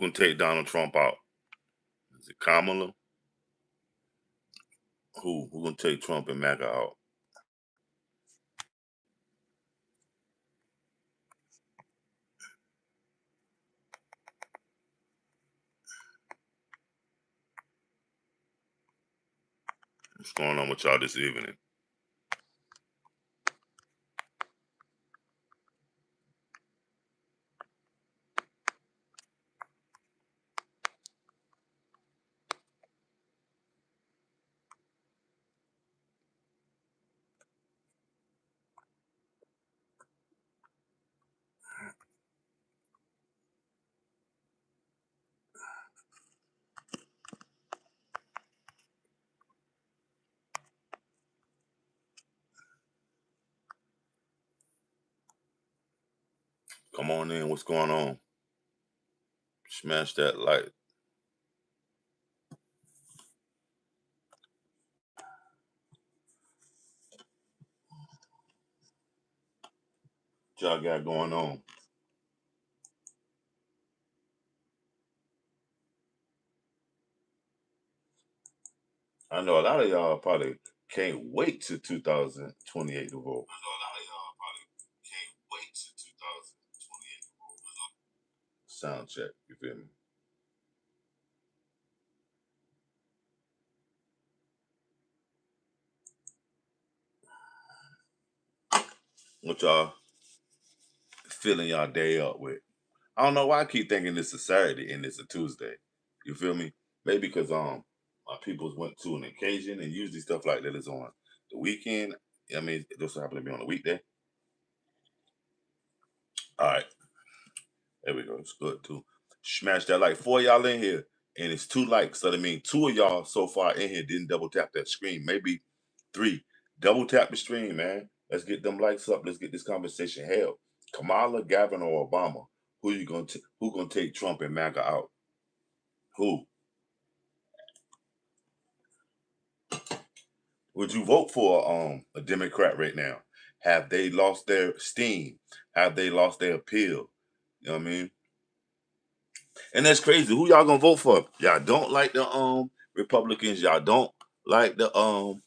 gonna take Donald Trump out? Is it Kamala? Who gonna take Trump and MAGA out? What's going on with y'all this evening? Come on in. What's going on? Smash that like. What y'all got going on? I know a lot of y'all probably can't wait to 2028 to vote. I know a lot of y'all probably can't wait to 2028 to vote. Sound check, you feel me? What y'all filling y'all day up with? I don't know why I keep thinking it's a Saturday and it's a Tuesday. You feel me? Maybe because my peoples went to an occasion and usually stuff like that is on the weekend. I mean, it doesn't happen to be on a weekday. All right, there we go. It's good too. Smash that like 4 y'all in here, and it's 2 likes. So that means 2 of y'all so far in here didn't double tap that screen. Maybe 3. Double tap the stream, man. Let's get them likes up. Let's get this conversation held. Kamala, Gavin, or Obama? Who gonna take Trump and MAGA out? Who? Would you vote for a Democrat right now? Have they lost their steam? Have they lost their appeal? You know what I mean? And that's crazy. Who y'all gonna vote for? Y'all don't like the Republicans. Y'all don't like the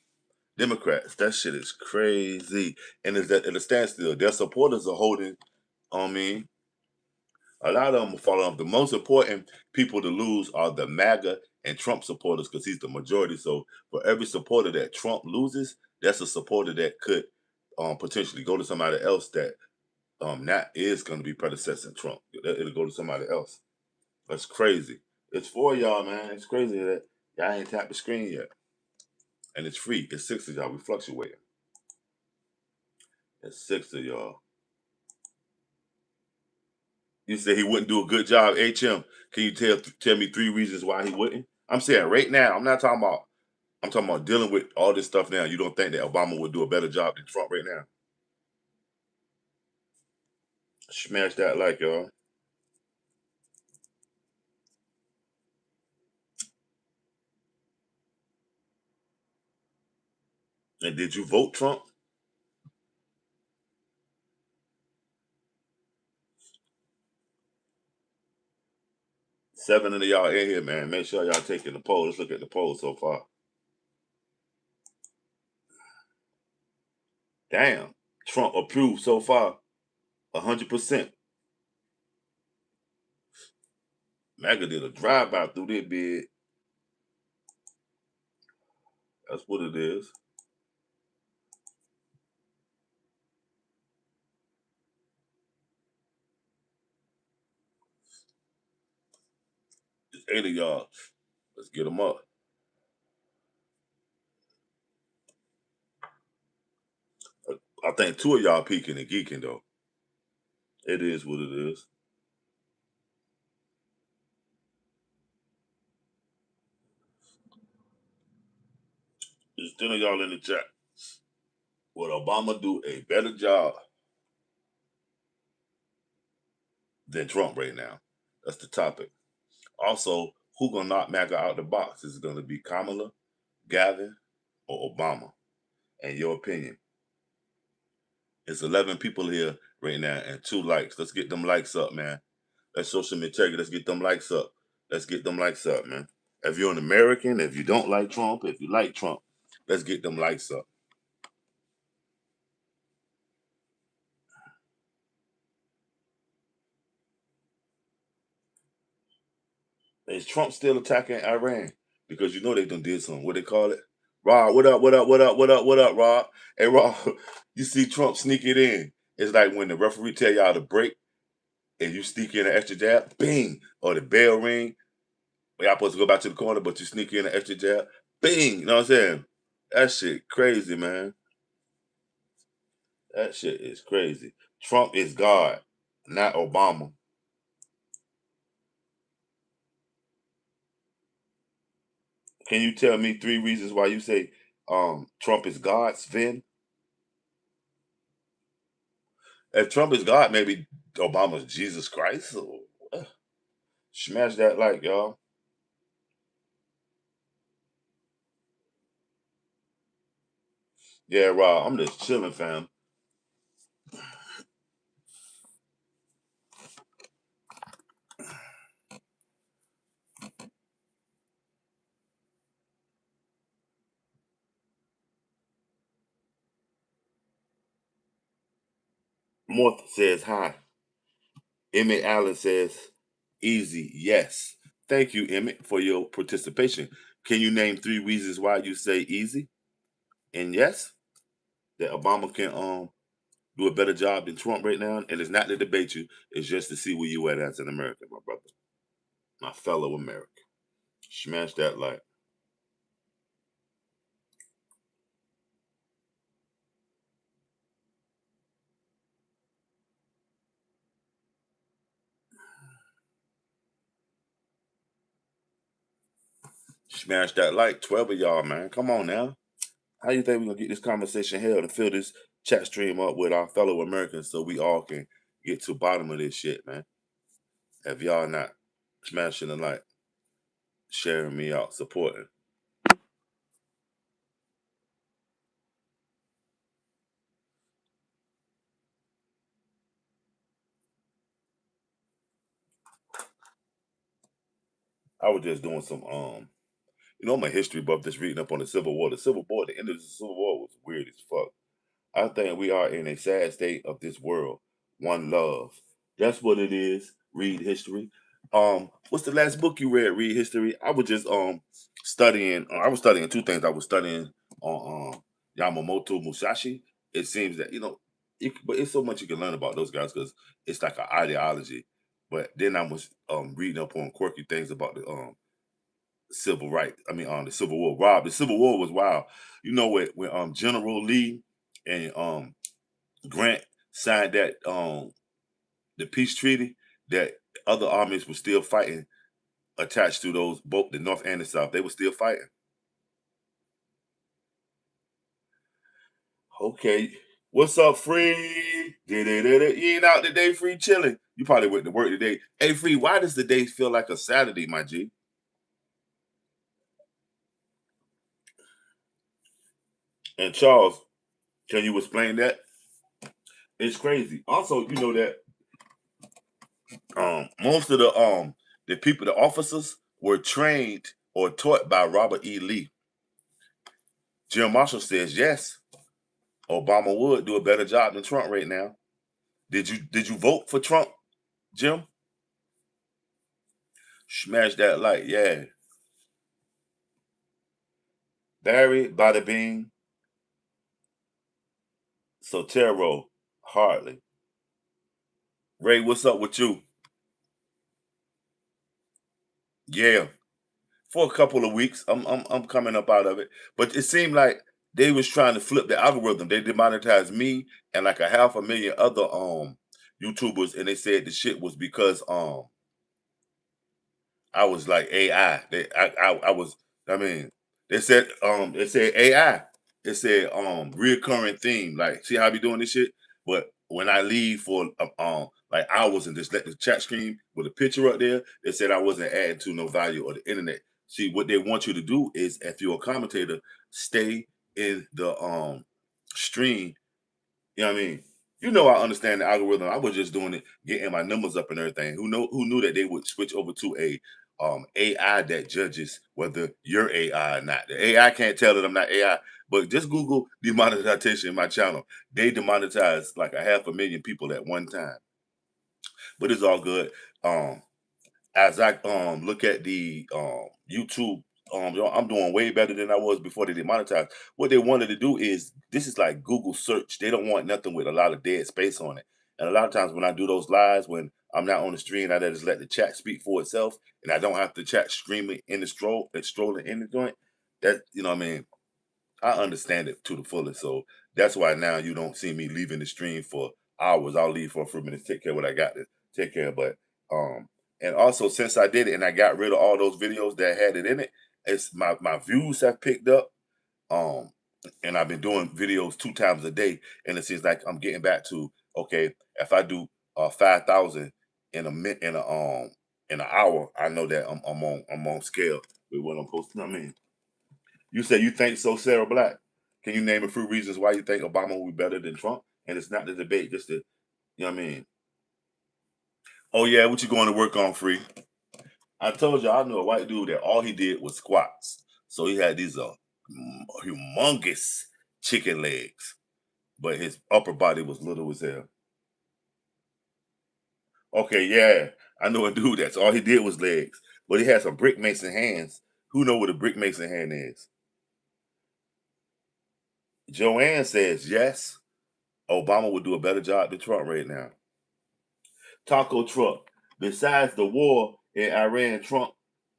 Democrats. That shit is crazy. And is that at a standstill? Their supporters are holding. I mean, a lot of them are falling off. The most important people to lose are the MAGA and Trump supporters because he's the majority. So for every supporter that Trump loses, that's a supporter that could potentially go to somebody else that not is going to be predecessor Trump. It'll go to somebody else. That's crazy. It's 4 y'all, man. It's crazy that y'all ain't tapped the screen yet. And it's free. It's 6 of y'all. We fluctuating. It's 6 of y'all. You say he wouldn't do a good job, HM. Can you tell me 3 reasons why he wouldn't? I'm saying right now. I'm talking about dealing with all this stuff now. You don't think that Obama would do a better job than Trump right now? Smash that like, y'all. And did you vote Trump? 7 of y'all in here, man. Make sure y'all taking the poll. Let's look at the poll so far. Damn. Trump approved so far. 100%. MAGA did a drive-by through this bid. That's what it is. It's 8 of y'all. Let's get them up. I think 2 of y'all peeking and geeking, though. It is what it is. There's 10 of y'all in the chat. Would Obama do a better job than Trump right now? That's the topic. Also, who gonna knock MAGA out the box? Is it gonna be Kamala, Gavin, or Obama? And your opinion? It's 11 people here right now and 2 likes. Let's get them likes up, man. Let's show some integrity. Let's get them likes up. Let's get them likes up, man. If you're an American, if you don't like Trump, if you like Trump, let's get them likes up. Is Trump still attacking Iran? Because you know they done did something. What they call it? Rob, what up, what up, what up, what up, what up, Rob? Hey, Rob, you see Trump sneak it in. It's like when the referee tell y'all to break and you sneak in an extra jab, bing, or the bell ring. Y'all supposed to go back to the corner, but you sneak in an extra jab, bing. You know what I'm saying? That shit crazy, man. That shit is crazy. Trump is God, not Obama. Can you tell me three reasons why you say Trump is God, Sven? If Trump is God, maybe Obama's Jesus Christ. Or, smash that like, y'all. Yeah, Rob, I'm just chilling, fam. Morth says hi. Emmett Allen says easy, yes. Thank you, Emmett, for your participation. Can you name three reasons why you say easy and yes? That Obama can do a better job than Trump right now. And it's not to debate you, it's just to see where you at as an American, my brother. My fellow American. Smash that like. Smash that like. 12 of y'all, man. Come on now. How you think we're gonna get this conversation held and fill this chat stream up with our fellow Americans so we all can get to the bottom of this shit, man? If y'all not smashing the like, sharing me out, supporting. I was just doing some I'm a history buff just reading up on the Civil War. The Civil War, the end of the Civil War was weird as fuck. I think we are in a sad state of this world. One love. That's what it is. Read history. What's the last book you read? Read history. I was just studying. I was studying two things. I was studying on Yamamoto Musashi. It seems that but it's so much you can learn about those guys because it's like an ideology. But then I was reading up on quirky things about the civil rights. I mean, the Civil War. Rob, the Civil War was wild. You know when General Lee and Grant signed that the peace treaty, that other armies were still fighting attached to those both the North and the South. They were still fighting. Okay. What's up, Free? You ain't out today, Free, chilling. You probably went to work today. Hey, Free, why does the day feel like a Saturday, my G? And Charles, can you explain that? It's crazy. Also, you know that most of the people, the officers, were trained or taught by Robert E. Lee. Jim Marshall says yes. Obama would do a better job than Trump right now. Did you vote for Trump, Jim? Smash that like, yeah. Barry, Bada Bing, Sotero, Hardly. Ray, what's up with you? Yeah, for a couple of weeks. I'm coming up out of it. But it seemed like they was trying to flip the algorithm. They demonetized me and like a half a million other YouTubers, and they said the shit was because I was like AI. I was. I mean, they said AI. It said reoccurring theme. Like, see how I be doing this shit. But when I leave for like hours and just let the chat screen with a picture up there, they said I wasn't adding to no value or the internet. See, what they want you to do is, if you're a commentator, stay in the stream. You know what I mean? You know, I understand the algorithm. I was just doing it, getting my numbers up and everything. Who knew that they would switch over to a AI that judges whether you're AI or not. The AI can't tell that I'm not AI. But just Google demonetization in my channel. They demonetized like a 500,000 people at one time. But it's all good. Um, as I look at the YouTube, I'm doing way better than I was before they demonetized. What they wanted to do is this is like Google search. They don't want nothing with a lot of dead space on it. And a lot of times when I do those lives, when I'm not on the stream, I just let the chat speak for itself, and I don't have to chat screaming in the strolling in the joint. That you know what I mean. I understand it to the fullest. So that's why now you don't see me leaving the stream for hours. I'll leave for a few minutes, take care of what I got to take care of. But and also since I did it and I got rid of all those videos that had it in it, it's my views have picked up. Um and I've been doing videos 2 times a day, and it seems like I'm getting back to okay, if I do 5,000 in a minute in an hour, I know that I'm on scale with what I'm posting. I mean, you say you think so, Sarah Black. Can you name a few reasons why you think Obama will be better than Trump? And it's not the debate, just the, you know what I mean? Oh, yeah, what you going to work on, Free? I told you I knew a white dude that all he did was squats. So he had these humongous chicken legs, but his upper body was little as hell. Okay, yeah, I know a dude that's all he did was legs, but he had some brick mason hands. Who know what a brick mason hand is? Joanne says yes. Obama would do a better job than Trump right now. Taco truck. Besides the war in Iran, Trump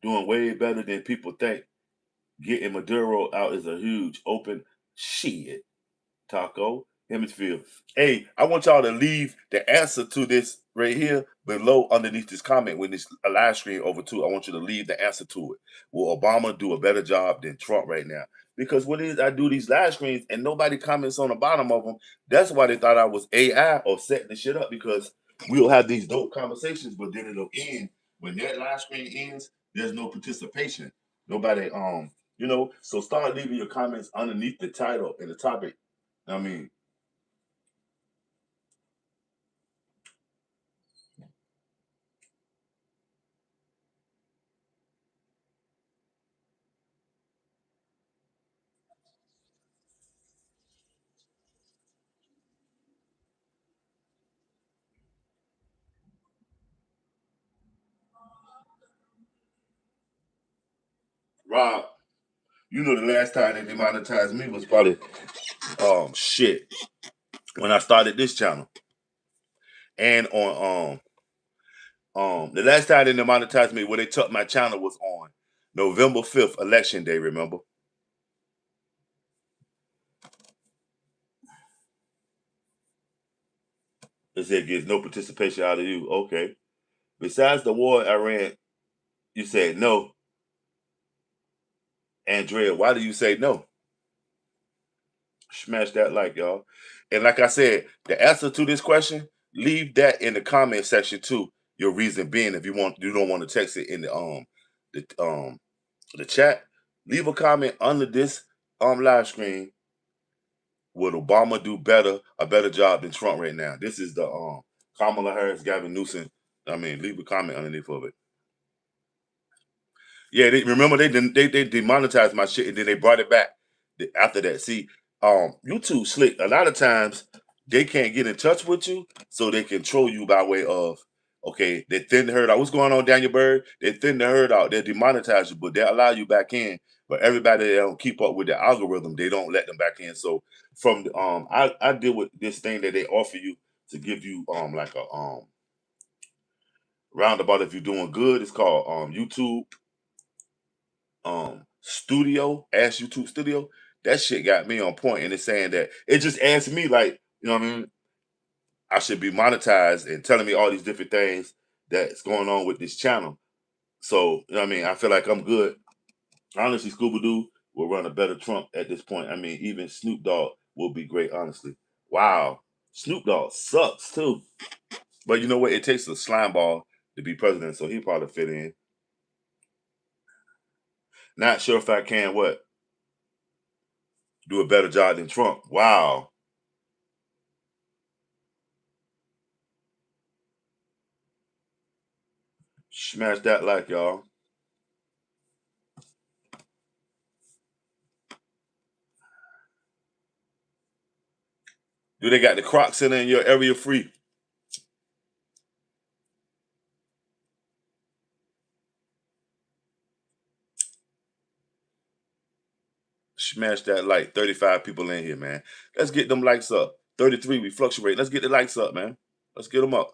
doing way better than people think. Getting Maduro out is a huge open shit. Taco Hemisphere. Hey, I want y'all to leave the answer to this right here below underneath this comment when this a live stream over too. I want you to leave the answer to it. Will Obama do a better job than Trump right now? Because what is I do these live streams and nobody comments on the bottom of them. That's why they thought I was AI or setting the shit up because we'll have these dope conversations, but then it'll end. When that live stream ends, there's no participation. Nobody so start leaving your comments underneath the title and the topic. I mean, Rob, you know the last time they demonetized me was probably shit when I started this channel. And on the last time they demonetized me where they took my channel was on November 5th, election day, remember? They said gets no participation out of you. Okay. Besides the war in Iran, you said no. Andrea, why do you say no? Smash that like, y'all. And like I said, the answer to this question, leave that in the comment section too. Your reason being, if you don't want to text it in the chat, leave a comment under this live stream. Would Obama do a better job than Trump right now? This is the Kamala Harris, Gavin Newsom. I mean, leave a comment underneath of it. Yeah, remember they demonetized my shit and then they brought it back after that. See, YouTube slick. A lot of times they can't get in touch with you, so they control you by way of okay, they thin the herd out. What's going on, Daniel Bird? They thin the herd out. They demonetize you, but they allow you back in. But everybody that don't keep up with the algorithm, they don't let them back in. So from the, I deal with this thing that they offer you to give you like a roundabout if you're doing good. It's called YouTube studio, Ask YouTube Studio, that shit got me on point. And it's saying that it just asked me like, you know what I mean? I should be monetized and telling me all these different things that's going on with this channel. So, you know what I mean? I feel like I'm good. Honestly, Scooby Doo will run a better Trump at this point. I mean, even Snoop Dogg will be great, honestly. Wow. Snoop Dogg sucks too. But you know what? It takes a slime ball to be president, so he probably fit in. Not sure if I can what? Do a better job than Trump. Wow. Smash that like, y'all. Do they got the Croc Center in your area free? Smash that like. 35 people in here, man. Let's get them likes up. 33, we fluctuate. Let's get the likes up, man. Let's get them up.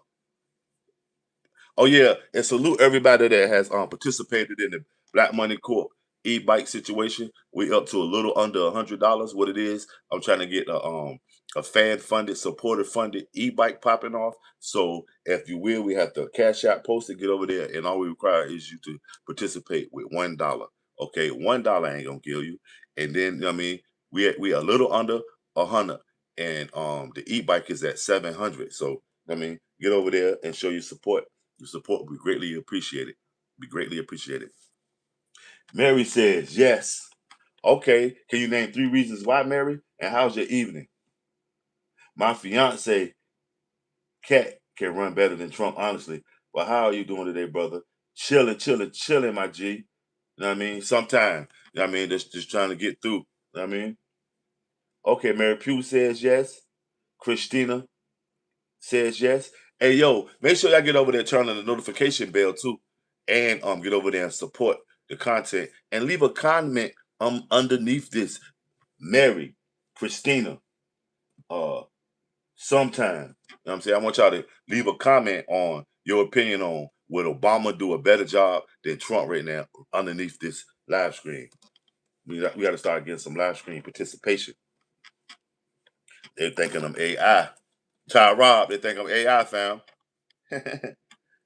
Oh yeah, and salute everybody that has participated in the Black Money Corp e-bike situation. We up to a little under $100. What it is, I'm trying to get a fan funded, supporter funded e-bike popping off. So if you will, we have to cash out, post it, get over there, and all we require is you to participate with $1. Okay, $1 ain't gonna kill you. And then, you know what I mean, we a little under 100, and the e-bike is at 700. So I mean, get over there and show your support. Your support will be greatly appreciated. Be greatly appreciated. Mary says, yes. Okay. Can you name 3 reasons why, Mary? And how's your evening? My fiance, Kat, can run better than Trump, honestly. But how are you doing today, brother? Chilling, chilling, chilling, my G. You know what I mean? Sometime. You know what I mean? Just trying to get through. You know what I mean? Okay, Mary Pugh says yes. Christina says yes. Hey yo, make sure y'all get over there, turn on the notification bell too, and get over there and support the content and leave a comment underneath this. Mary, Christina, uh, sometime. You know what I'm saying? I want y'all to leave a comment on your opinion on would Obama do a better job than Trump right now underneath this live screen. We got to start getting some live screen participation. They're thinking I'm AI. Ty Rob, they think I'm AI, fam.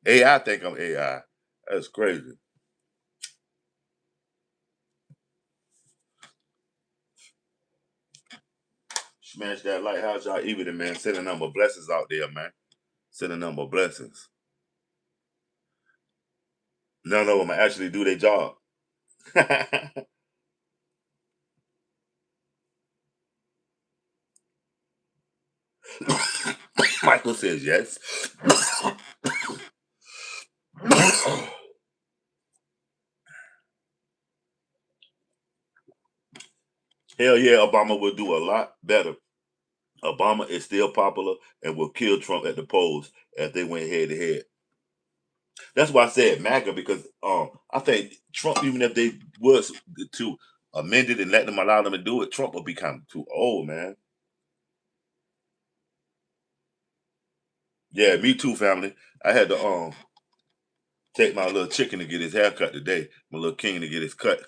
AI think I'm AI. That's crazy. Smash that like. How's y'all evening, man? Send a number of blessings out there, man. Send a number of blessings. None of them actually do their job. Michael says yes. Hell yeah, Obama will do a lot better. Obama is still popular and will kill Trump at the polls if they went head to head. That's why I said MAGA, because I think Trump, even if they was to amend it and let them allow them to do it, Trump would be kind of too old, man. Yeah, me too, family. I had to take my little chicken to get his haircut today. My little king to get his cut.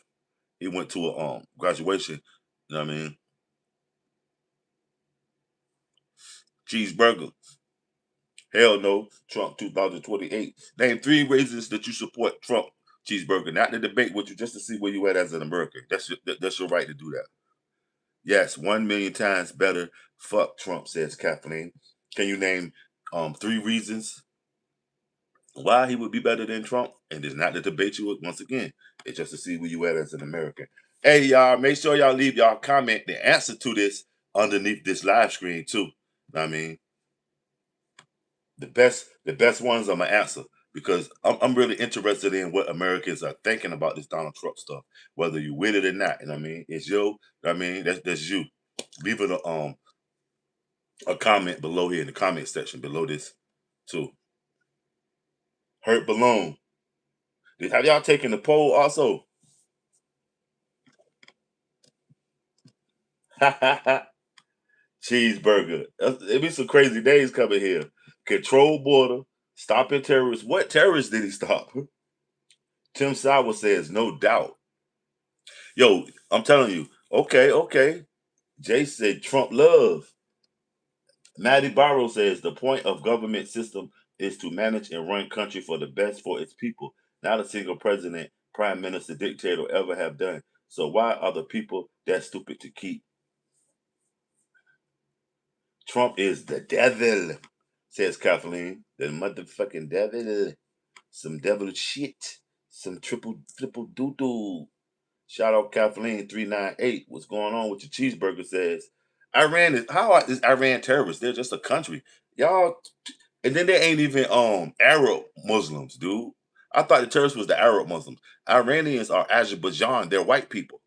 He went to a graduation. You know what I mean? Cheeseburger. Hell no. Trump 2028. Name 3 reasons that you support Trump. Cheeseburger. Not the debate with you, just to see where you at as an American. That's your right to do that. Yes, 1 million times better. Fuck Trump, says Kathleen. Can you name 3 reasons why he would be better than Trump? And it's not to debate you once again. It's just to see where you at as an American. Hey y'all, make sure y'all leave y'all comment the answer to this underneath this live screen too. I mean, the best ones I'm gonna answer because I'm really interested in what Americans are thinking about this Donald Trump stuff, whether you with it or not. You know what I mean? It's you. You know what I mean, that's you. Leave it a comment below here in the comment section below this too. Hurt balloon. Have y'all taken the poll also? Cheeseburger. It be some crazy days coming here. Control border, stopping terrorists. What terrorists did he stop? Tim Sauer says, no doubt. Yo, I'm telling you. Okay, okay. Jay said Trump love. Maddie Barrow says the point of government system is to manage and run country for the best for its people. Not a single president, prime minister, dictator ever have done. So why are the people that stupid to keep? Trump is the devil, says Kathleen. The motherfucking devil. Some devil shit. Some triple doo doo. Shout out Kathleen 398. What's going on with your cheeseburger? Says Iran is Iran terrorists? They're just a country. Y'all, and then they ain't even Arab Muslims, dude. I thought the terrorists was the Arab Muslims. Iranians are Azerbaijan. They're white people.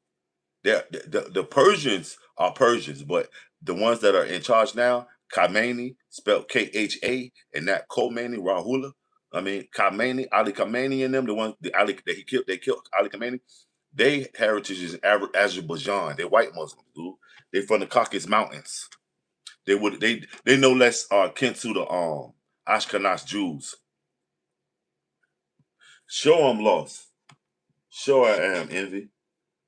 The Persians are Persians, but the ones that are in charge now, Khamenei, spelled Kha, and that Khomeini, Rahula. I mean, Khamenei, Ali Khamenei, and them, the ones the Ali that he killed, they killed Ali Khamenei. They heritage is Azerbaijan. They're white Muslims, dude. They from the Caucasus Mountains. They no less kin to the Ashkenaz Jews. Sure, I'm lost. Sure, I am envy.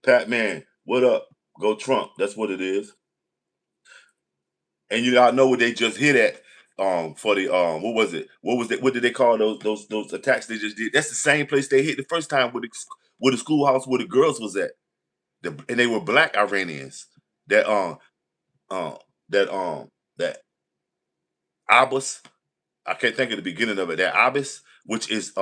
Pat Man, what up? Go Trump. That's what it is. And you all know what they just hit at for the what was it? What did they call those attacks they just did? That's the same place they hit the first time with the schoolhouse where the girls was at. And they were black Iranians. That um that that Abbas, I can't think of the beginning of it. That Abbas, which is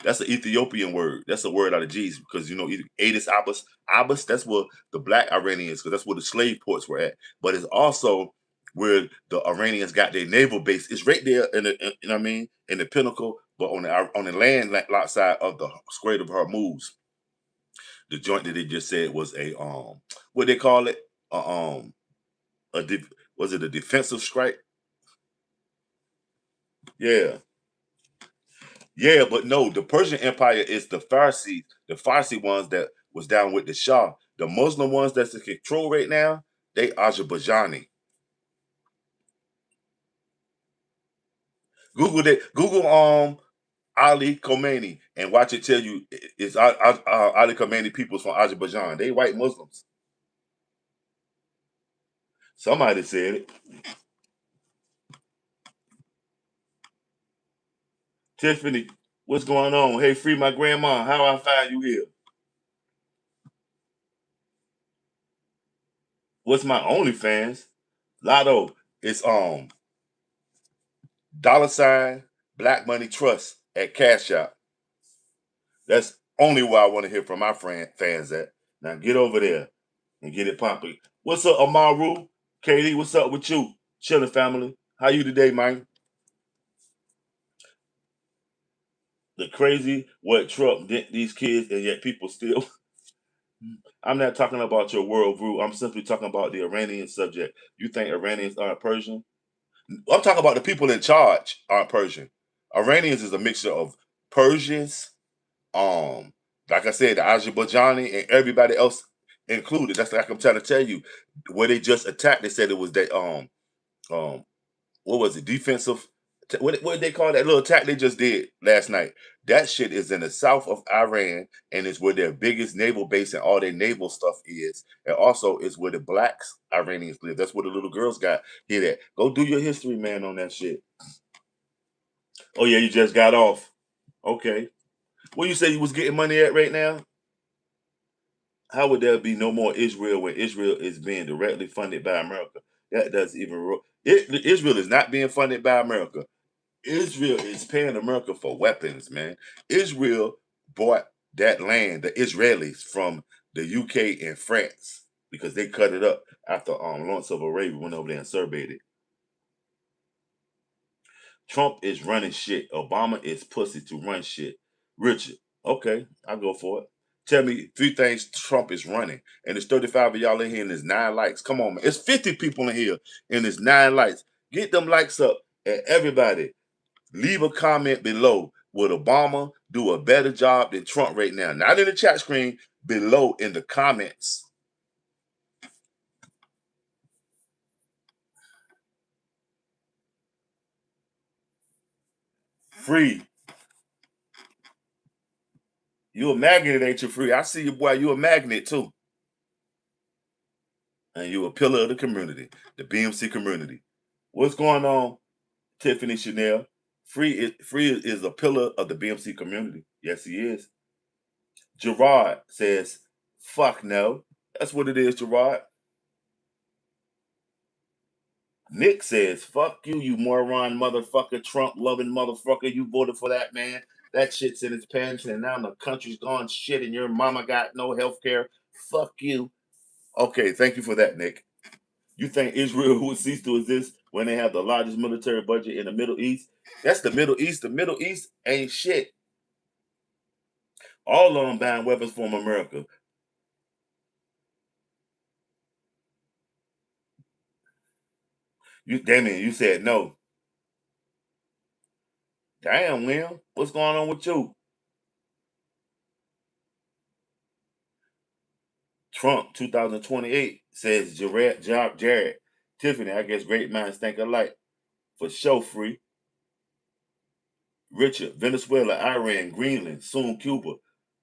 that's an Ethiopian word. That's a word out of G's because you know Addis Abbas. Abbas, that's where the black Iranians, because that's where the slave ports were at. But it's also where the Iranians got their naval base. It's right there in the you know what I mean in the pinnacle, but on the land lot side of the Strait of Hormuz. The joint that they just said was a what they call it? A was it a defensive strike? Yeah. Yeah, but no, the Persian Empire is the Farsi ones that was down with the Shah. The Muslim ones that's in control right now, they Azerbaijani. Google Ali Khomeini and watch it tell you it's Ali Khomeini people's from Azerbaijan. They white Muslims. Somebody said it. Tiffany, what's going on? Hey, free my grandma. How I find you here? What's my OnlyFans? Lotto, it's $ Black Money Trust at Cash App. That's only where I want to hear from my fans at. Now get over there and get it popping. What's up, Amaru? Katie, what's up with you? Chilling family. How you today, man? The crazy what Trump did these kids and yet people still. I'm not talking about your worldview. I'm simply talking about the Iranian subject. You think Iranians aren't Persian? I'm talking about the people in charge aren't Persian. Iranians is a mixture of Persians, um, like I said, the Azerbaijani and everybody else included. That's like I'm trying to tell you. Where they just attacked, they said it was that um what was it, defensive what did they call that little attack they just did last night? That shit is in the south of Iran and it's where their biggest naval base and all their naval stuff is. And also it's where the blacks Iranians live. That's where the little girls got hit at. Go do your history, man, on that shit. Oh yeah, you just got off. Okay. Where you say you was getting money at right now? How would there be no more Israel when Israel is being directly funded by America? That doesn't even Israel is not being funded by America. Israel is paying America for weapons, man. Israel bought that land, the Israelis, from the UK and France because they cut it up after Lawrence of Arabia went over there and surveyed it. Trump is running shit. Obama is pussy to run shit. Richard, okay, I'll go for it. Tell me three things Trump is running. And there's 35 of y'all in here and there's 9 likes. Come on, man. It's 50 people in here and there's 9 likes. Get them likes up. And everybody, leave a comment below. Would Obama do a better job than Trump right now? Not in the chat screen, below in the comments. Free. You a magnet, ain't you, Free? I see you, boy. You a magnet, too. And you a pillar of the community, the BMC community. What's going on, Tiffany Chanel? Free is a pillar of the BMC community. Yes, he is. Gerard says, "Fuck no." That's what it is, Gerard. Nick says, "Fuck you, you moron, motherfucker, Trump loving motherfucker. You voted for that man. That shit's in his pants, and now the country's gone shit, and your mama got no health care. Fuck you." Okay, thank you for that, Nick. You think Israel would cease to exist when they have the largest military budget in the Middle East? That's the Middle East. The Middle East ain't shit. All of them buying weapons from America. You, Damien, you said no. Damn, Will, what's going on with you? Trump 2028 says Jared, Tiffany, I guess great minds think alike. For show free. Richard, Venezuela, Iran, Greenland, soon Cuba.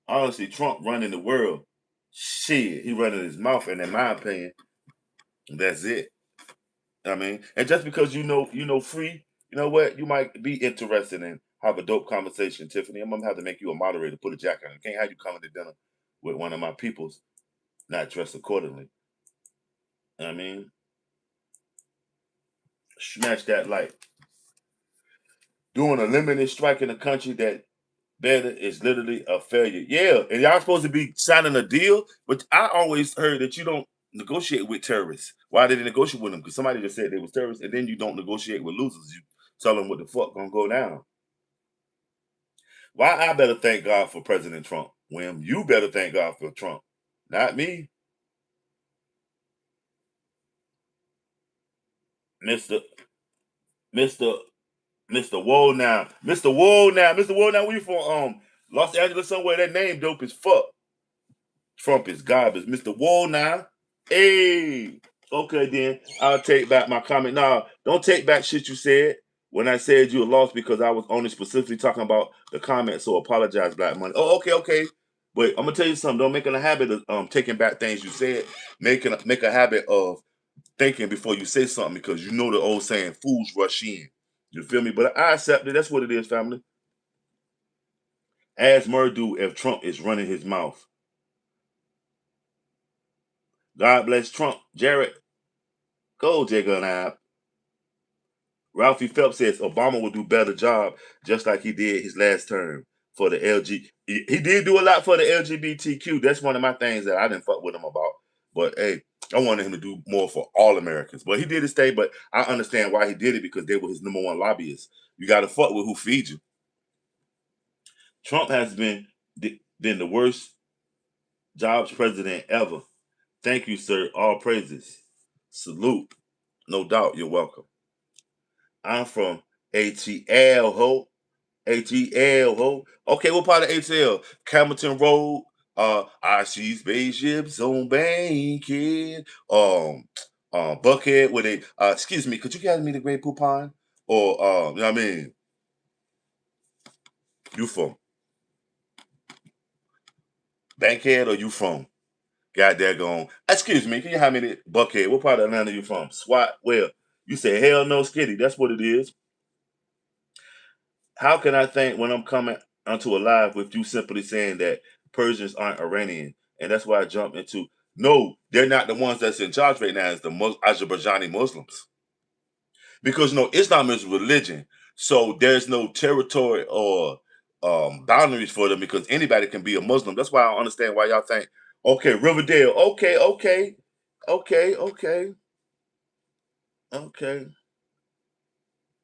Honestly, Trump running the world. Shit, he running his mouth, and in my opinion, that's it. I mean, and just because you know free, you know what, you might be interested in have a dope conversation, Tiffany. I'm gonna have to make you a moderator, put a jacket on. I can't have you coming to dinner with one of my peoples not dressed accordingly. I mean, smash that like doing a limited strike in a country that better is literally a failure. Yeah, and y'all supposed to be signing a deal, but I always heard that you don't negotiate with terrorists. Why did they negotiate with them? Because somebody just said they was terrorists, and then you don't negotiate with losers. You tell them what the fuck gonna go down. Why I better thank God for President Trump? When you better thank God for Trump, not me, Mister Mister Mister Whoa now, Mister Whoa now, Mister Whoa now. Where you from? Los Angeles somewhere. That name dope as fuck. Trump is garbage. Mr. Wall now. Hey. Okay, then I'll take back my comment. Nah, don't take back shit you said when I said you were lost because I was only specifically talking about the comment. So apologize, Black Money. Oh, okay, okay. But I'm gonna tell you something. Don't make it a habit of taking back things you said. Make a habit of thinking before you say something because you know the old saying, "Fools rush in." You feel me? But I accept it. That's what it is, family. Ask Murdo if Trump is running his mouth. God bless Trump. Jared, go, Jigga now. Ralphie Phelps says Obama will do better job just like he did his last term for the LG. He did do a lot for the LGBTQ. That's one of my things that I didn't fuck with him about. But hey, I wanted him to do more for all Americans. But he did his thing. But I understand why he did it because they were his number one lobbyists. You got to fuck with who feeds you. Trump has been the worst jobs president ever. Thank you, sir. All praises. Salute. No doubt. You're welcome. I'm from ATL, ho. ATL, ho. Okay, what part of ATL? Camilton Road. I see spaceships on Bankhead. Buckhead with a excuse me, could you get me the Great Poupon? Or you know what I mean? You from Bankhead or you from? God daggone. Excuse me, can you have me the Buckhead? What part of Atlanta you from? SWAT? Well, you say hell no skitty. That's what it is. How can I think when I'm coming onto a live with you simply saying that Persians aren't Iranian? And that's why I jump into no, they're not the ones that's in charge right now. It's the Azerbaijani Muslims because no, Islam is religion, so there's no territory or boundaries for them because anybody can be a Muslim. That's why I don't understand why y'all think okay, Riverdale, okay, okay, okay, okay, okay.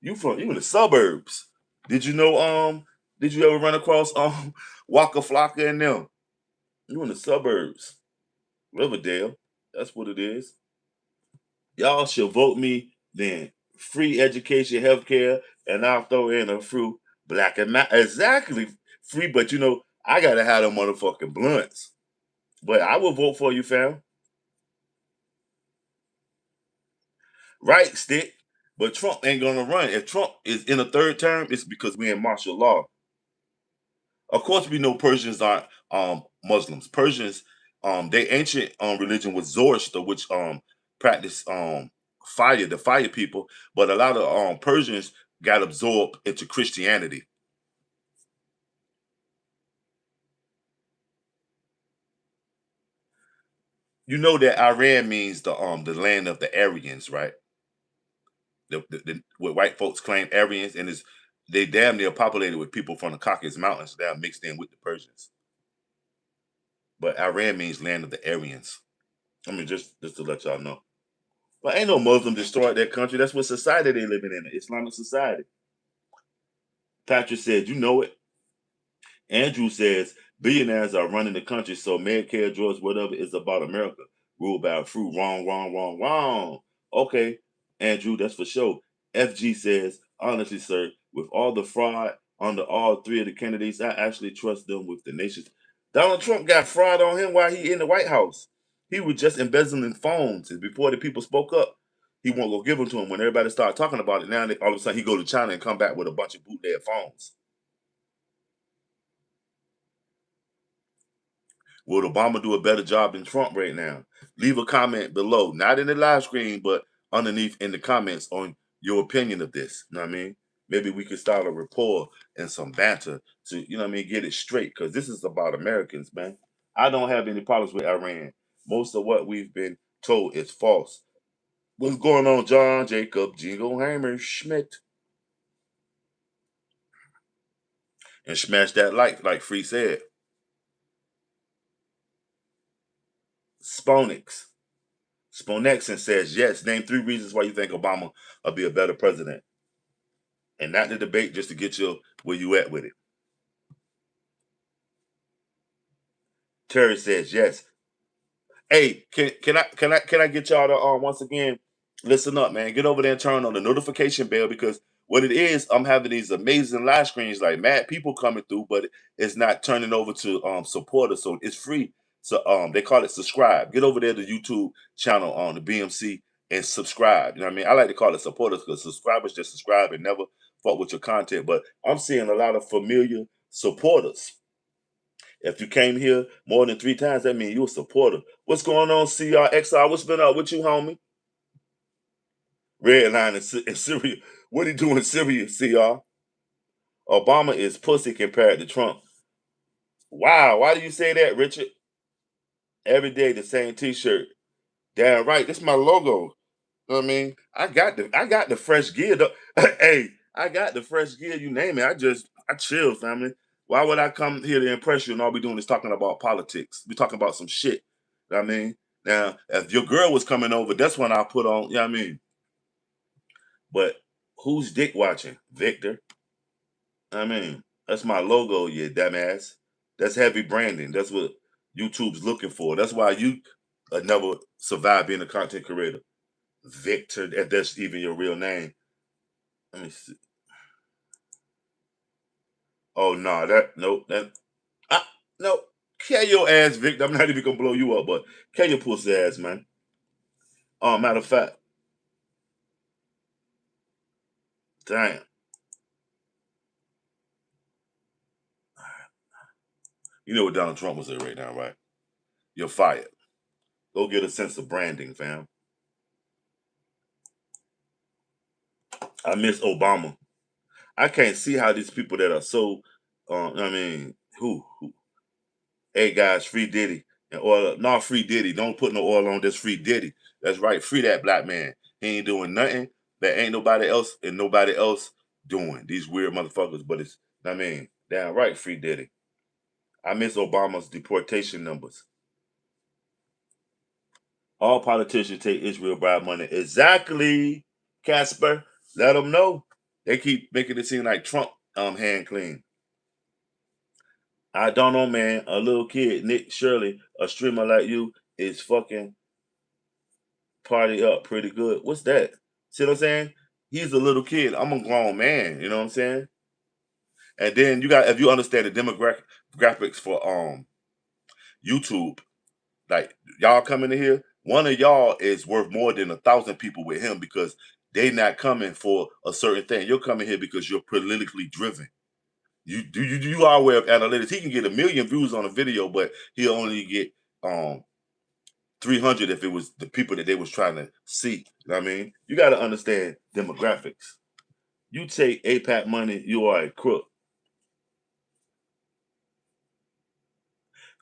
You in the suburbs. Did you know did you ever run across Waka Flocka and them? You in the suburbs. Riverdale. That's what it is. Y'all should vote me then. Free education, healthcare, and I'll throw in a few black and exactly free, but you know, I gotta have them motherfucking blunts. But I will vote for you, fam. Right, stick. But Trump ain't gonna run. If Trump is in a third term, it's because we in martial law. Of course, we know Persians aren't Muslims. Persians, their ancient religion was Zoroaster, which practiced fire, the fire people. But a lot of Persians got absorbed into Christianity. You know that Iran means the land of the Aryans, right? What white folks claim Aryans, and is they damn near populated with people from the Caucasus Mountains that are mixed in with the Persians. But Iran means land of the Aryans. I mean, just to let y'all know. But ain't no Muslim destroyed that country. That's what society they living in, an Islamic society. Patrick said, you know it. Andrew says, Billionaires are running the country, so Medicare, drugs, whatever is about America. Ruled by a fruit. Wrong, wrong, wrong, wrong. Okay, Andrew, that's for sure. FG says, honestly, sir, with all the fraud under all three of the candidates, I actually trust them with the nation's. Donald Trump got fraud on him while he in the White House. He was just embezzling phones, and before the people spoke up, he won't go give them to him. When everybody started talking about it, now all of a sudden he go to China and come back with a bunch of bootleg phones. Would Obama do a better job than Trump right now? Leave a comment below, not in the live screen, but underneath in the comments on your opinion of this. You know what I mean? Maybe we could start a rapport and some banter to, you know what I mean, get it straight. Because this is about Americans, man. I don't have any problems with Iran. Most of what we've been told is false. What's going on, John Jacob Jingleheimer Schmidt? And smash that like Free said. Sponix. Sponexon says, yes, name 3 reasons why you think Obama will be a better president. And not the debate, just to get you where you at with it. Terry says, yes. Hey, can I get y'all to once again listen up, man. Get over there and turn on the notification bell, because what it is, I'm having these amazing live screens, like mad people coming through, but it's not turning over to supporters, so it's free. So they call it subscribe. Get over there to YouTube channel on the BMC and subscribe. You know what I mean? I like to call it supporters, because subscribers just subscribe and never fuck with your content. But I'm seeing a lot of familiar supporters. If you came here more than 3 times, that means you're a supporter. What's going on, CRXR? What's been up with you, homie? Red line in Syria. What he doing in Syria, CR? Obama is pussy compared to Trump. Wow, why do you say that, Richard? Every day the same T-shirt. Damn right, this is my logo. You know what I mean? I got the fresh gear. Hey, I got the fresh gear. You name it. I chill, family. Why would I come here to impress you and all we doing is talking about politics? We talking about some shit. You know what I mean? Now, if your girl was coming over, that's when I put on. You know what I mean? But who's dick watching? Victor. I mean, that's my logo, you dumbass. That's heavy branding. That's what YouTube's looking for. That's why you never survive being a content creator. Victor, if that's even your real name. Let me see. Oh no, that nope. That no. Kill your ass, Victor. I'm not even gonna blow you up, but kill your pussy ass, man. Matter of fact, damn. You know what Donald Trump was saying right now, right? You're fired. Go get a sense of branding, fam. I miss Obama. I can't see how these people that are so, I mean, who? Hey guys, free Diddy and oil. No, free Diddy. Don't put no oil on this free Diddy. That's right. Free that black man. He ain't doing nothing that ain't nobody else and nobody else doing. These weird motherfuckers. But it's, I mean, damn right, free Diddy. I miss Obama's deportation numbers. All politicians take Israel bribe money. Exactly, Casper. Let them know. They keep making it seem like Trump hand clean. I don't know, man. A little kid, Nick Shirley, a streamer like you, is fucking party up pretty good. What's that? See what I'm saying? He's a little kid. I'm a grown man. You know what I'm saying? And then you got, if you understand the demographics for YouTube, like y'all coming in here, one of y'all is worth more than 1,000 people with him, because they not coming for a certain thing. You're coming here because you're politically driven. You are aware of analytics. He can get 1,000,000 views on a video, but he'll only get um 300 if it was the people that they was trying to see. You know what I mean? You got to understand demographics. You take APAC money, you are a crook.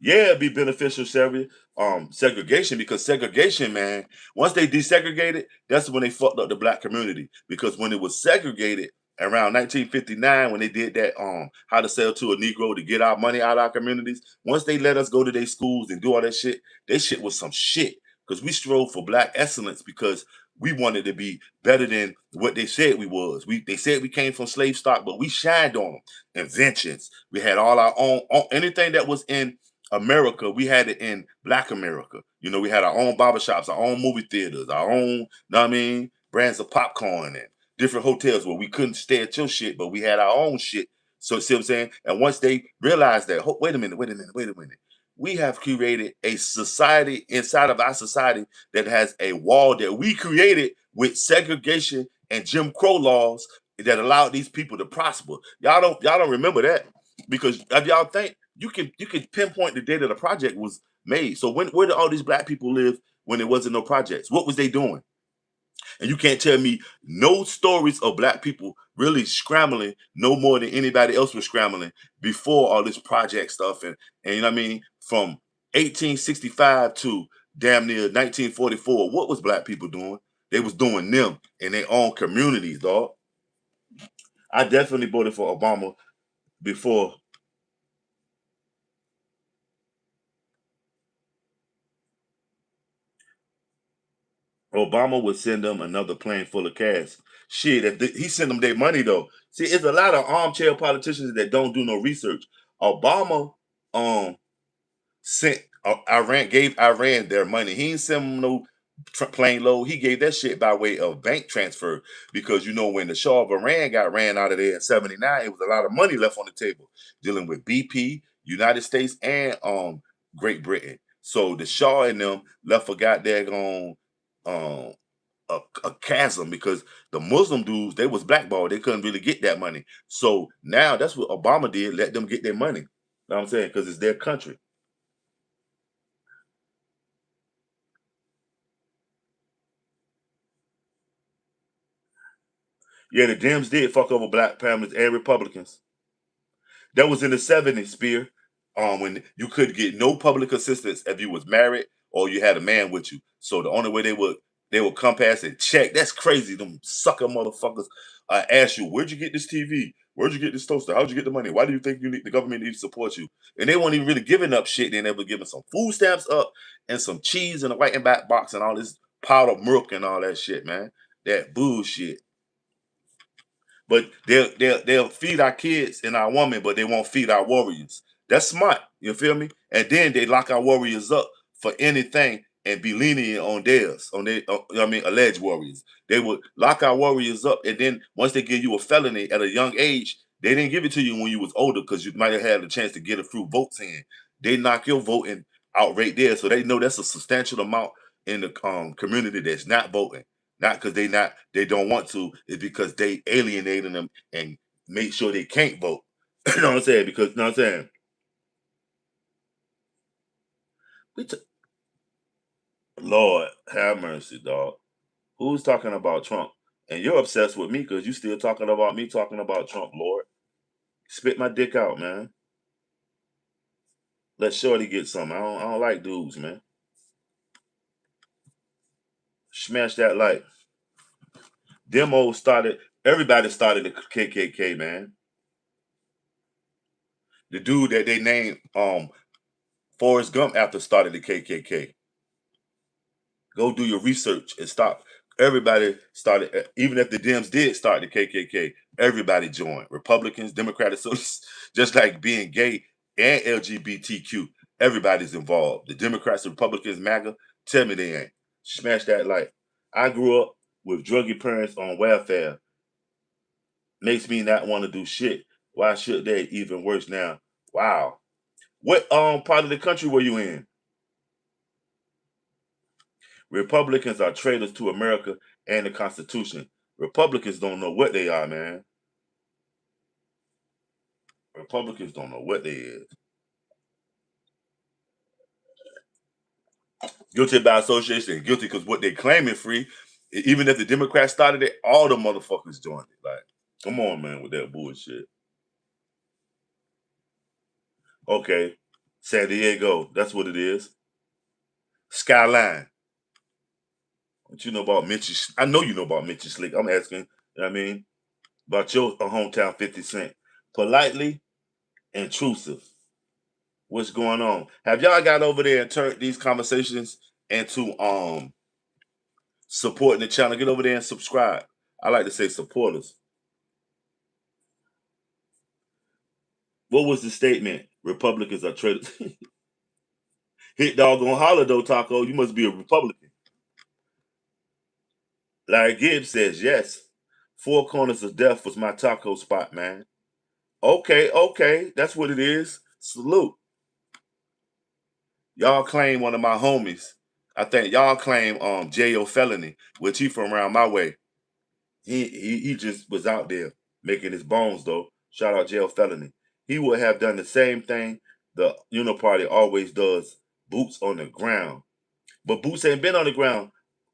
Yeah, it'd be beneficial, segregation, because segregation, man, once they desegregated, that's when they fucked up the black community. Because when it was segregated around 1959, when they did that how to sell to a Negro to get our money out of our communities, once they let us go to their schools and do all that shit was some shit. Because we strove for black excellence, because we wanted to be better than what they said we was. They said we came from slave stock, but we shined on them. Inventions. We had all our own anything that was in America, we had it in Black America. You know, we had our own barbershops, our own movie theaters, our own, know what I mean, brands of popcorn and different hotels where we couldn't stay at your shit, but we had our own shit. So see what I'm saying? And once they realized that, wait a minute, wait a minute, wait a minute. We have created a society inside of our society that has a wall that we created with segregation and Jim Crow laws that allowed these people to prosper. Y'all don't remember that because if y'all think you can pinpoint the day that the project was made. So where did all these black people live when there wasn't no projects? What was they doing? And you can't tell me no stories of black people really scrambling no more than anybody else was scrambling before all this project stuff. And you know what I mean? From 1865 to damn near 1944, what was black people doing? They was doing them in their own communities, dog. I definitely voted for Obama before. Obama would send them another plane full of cash. Shit, he sent them their money though. See, it's a lot of armchair politicians that don't do no research. Obama um sent Iran gave Iran their money. He didn't send them no plane load. He gave that shit by way of bank transfer because you know when the Shah of Iran got ran out of there in '79, it was a lot of money left on the table dealing with BP, United States, and Great Britain. So the Shah and them left a goddamn um a chasm because the Muslim dudes they was blackballed. They couldn't really get that money. So now that's what Obama did. Let them get their money. You know what I'm saying? Because it's their country. Yeah, the Dems did fuck over black families and Republicans. That was in the '70s, Spear. When you could get no public assistance if you was married or you had a man with you. So the only way they would come past and check. That's crazy. Them sucker motherfuckers ask you, where'd you get this TV? Where'd you get this toaster? How'd you get the money? Why do you think the government needs to support you? And they weren't even really giving up shit. They never giving some food stamps up and some cheese in a white and black box and all this powdered milk and all that shit, man. That bullshit. But they'll feed our kids and our women, but they won't feed our warriors. That's smart. You feel me? And then they lock our warriors up for anything and be lenient on theirs, on their, you know what I mean, alleged warriors. They would lock our warriors up, and then once they give you a felony at a young age, they didn't give it to you when you was older because you might have had a chance to get a few votes in. They knock your voting out right there, so they know that's a substantial amount in the community that's not voting. Not because they don't want to, it's because they alienating them and make sure they can't vote. You know what I'm saying? Because you know what I'm saying? We t- Lord have mercy, dog. Who's talking about Trump? And you're obsessed with me because you still talking about me talking about Trump, Lord. Spit my dick out, man. Let Shorty get some. I don't like dudes, man. Smash that like. Demo started, everybody started the KKK, man. The dude that they named Forrest Gump after started the KKK. Go do your research and stop. Everybody started, even if the Dems did start the KKK, everybody joined. Republicans, Democrats, so just like being gay and LGBTQ, everybody's involved. The Democrats, the Republicans, MAGA, tell me they ain't. Smash that like. I grew up with druggy parents on welfare. Makes me not want to do shit. Why should they? Even worse now. Wow. What part of the country were you in? Republicans are traitors to America and the Constitution. Republicans don't know what they are, man. Republicans don't know what they is. Guilty by association and guilty because what they claim is free. Even if the Democrats started it, all the motherfuckers joined it. Like, come on, man, with that bullshit. Okay, San Diego, that's what it is. Skyline. What you know about Mitchie? I know you know about Mitchie Slick. I'm asking, you know what I mean, about your hometown 50 Cent. Politely intrusive. What's going on? Have y'all got over there and turned these conversations into supporting the channel. Get over there and subscribe. I like to say supporters. What was the statement? Republicans are traitors. Hit dog on holler though, Taco. You must be a Republican. Larry Gibbs says yes. Four Corners of Death was my taco spot, man. Okay, okay, that's what it is. Salute. Y'all claim one of my homies. I think y'all claim J.O. Felony, which he from around my way. He just was out there making his bones though. Shout out J.O. Felony. He would have done the same thing the Uniparty always does. Boots on the ground. But boots ain't been on the ground,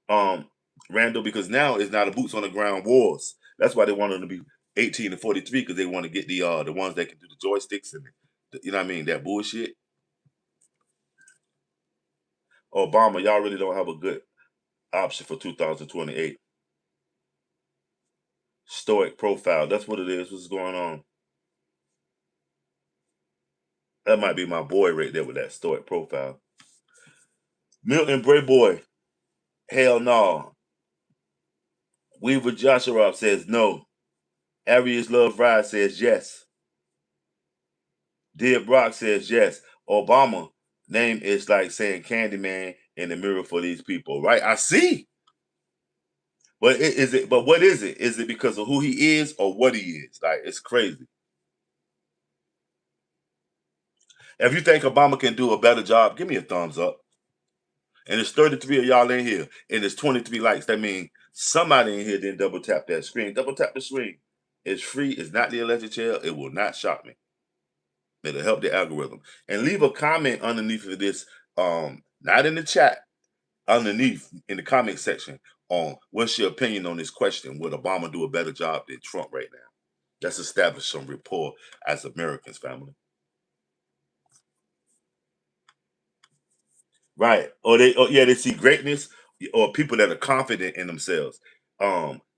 um, Randall, because now it's not a boots on the ground wars. That's why they want them to be 18 to 43, because they want to get the ones that can do the joysticks and you know what I mean, that bullshit. Obama, y'all really don't have a good option for 2028. Stoic profile. That's what it is. What's going on? That might be my boy right there with that stoic profile. Milton Bray Boy. Hell no. Weaver Joshua says no. Arias Love Ride says yes. Dear Brock says yes. Obama name is like saying Candyman in the mirror for these people, right? I see. But is it? But what is it? Is it because of who he is or what he is? Like it's crazy. If you think Obama can do a better job, give me a thumbs up. And there's 33 of y'all in here, and there's 23 likes. That means somebody in here didn't double tap that screen. Double tap the screen. It's free. It's not the electric chair. It will not shock me. It'll help the algorithm. And leave a comment underneath of this, not in the chat, underneath in the comment section on what's your opinion on this question. Would Obama do a better job than Trump right now? Let's establish some rapport as Americans, family. Right. Or they see greatness or people that are confident in themselves.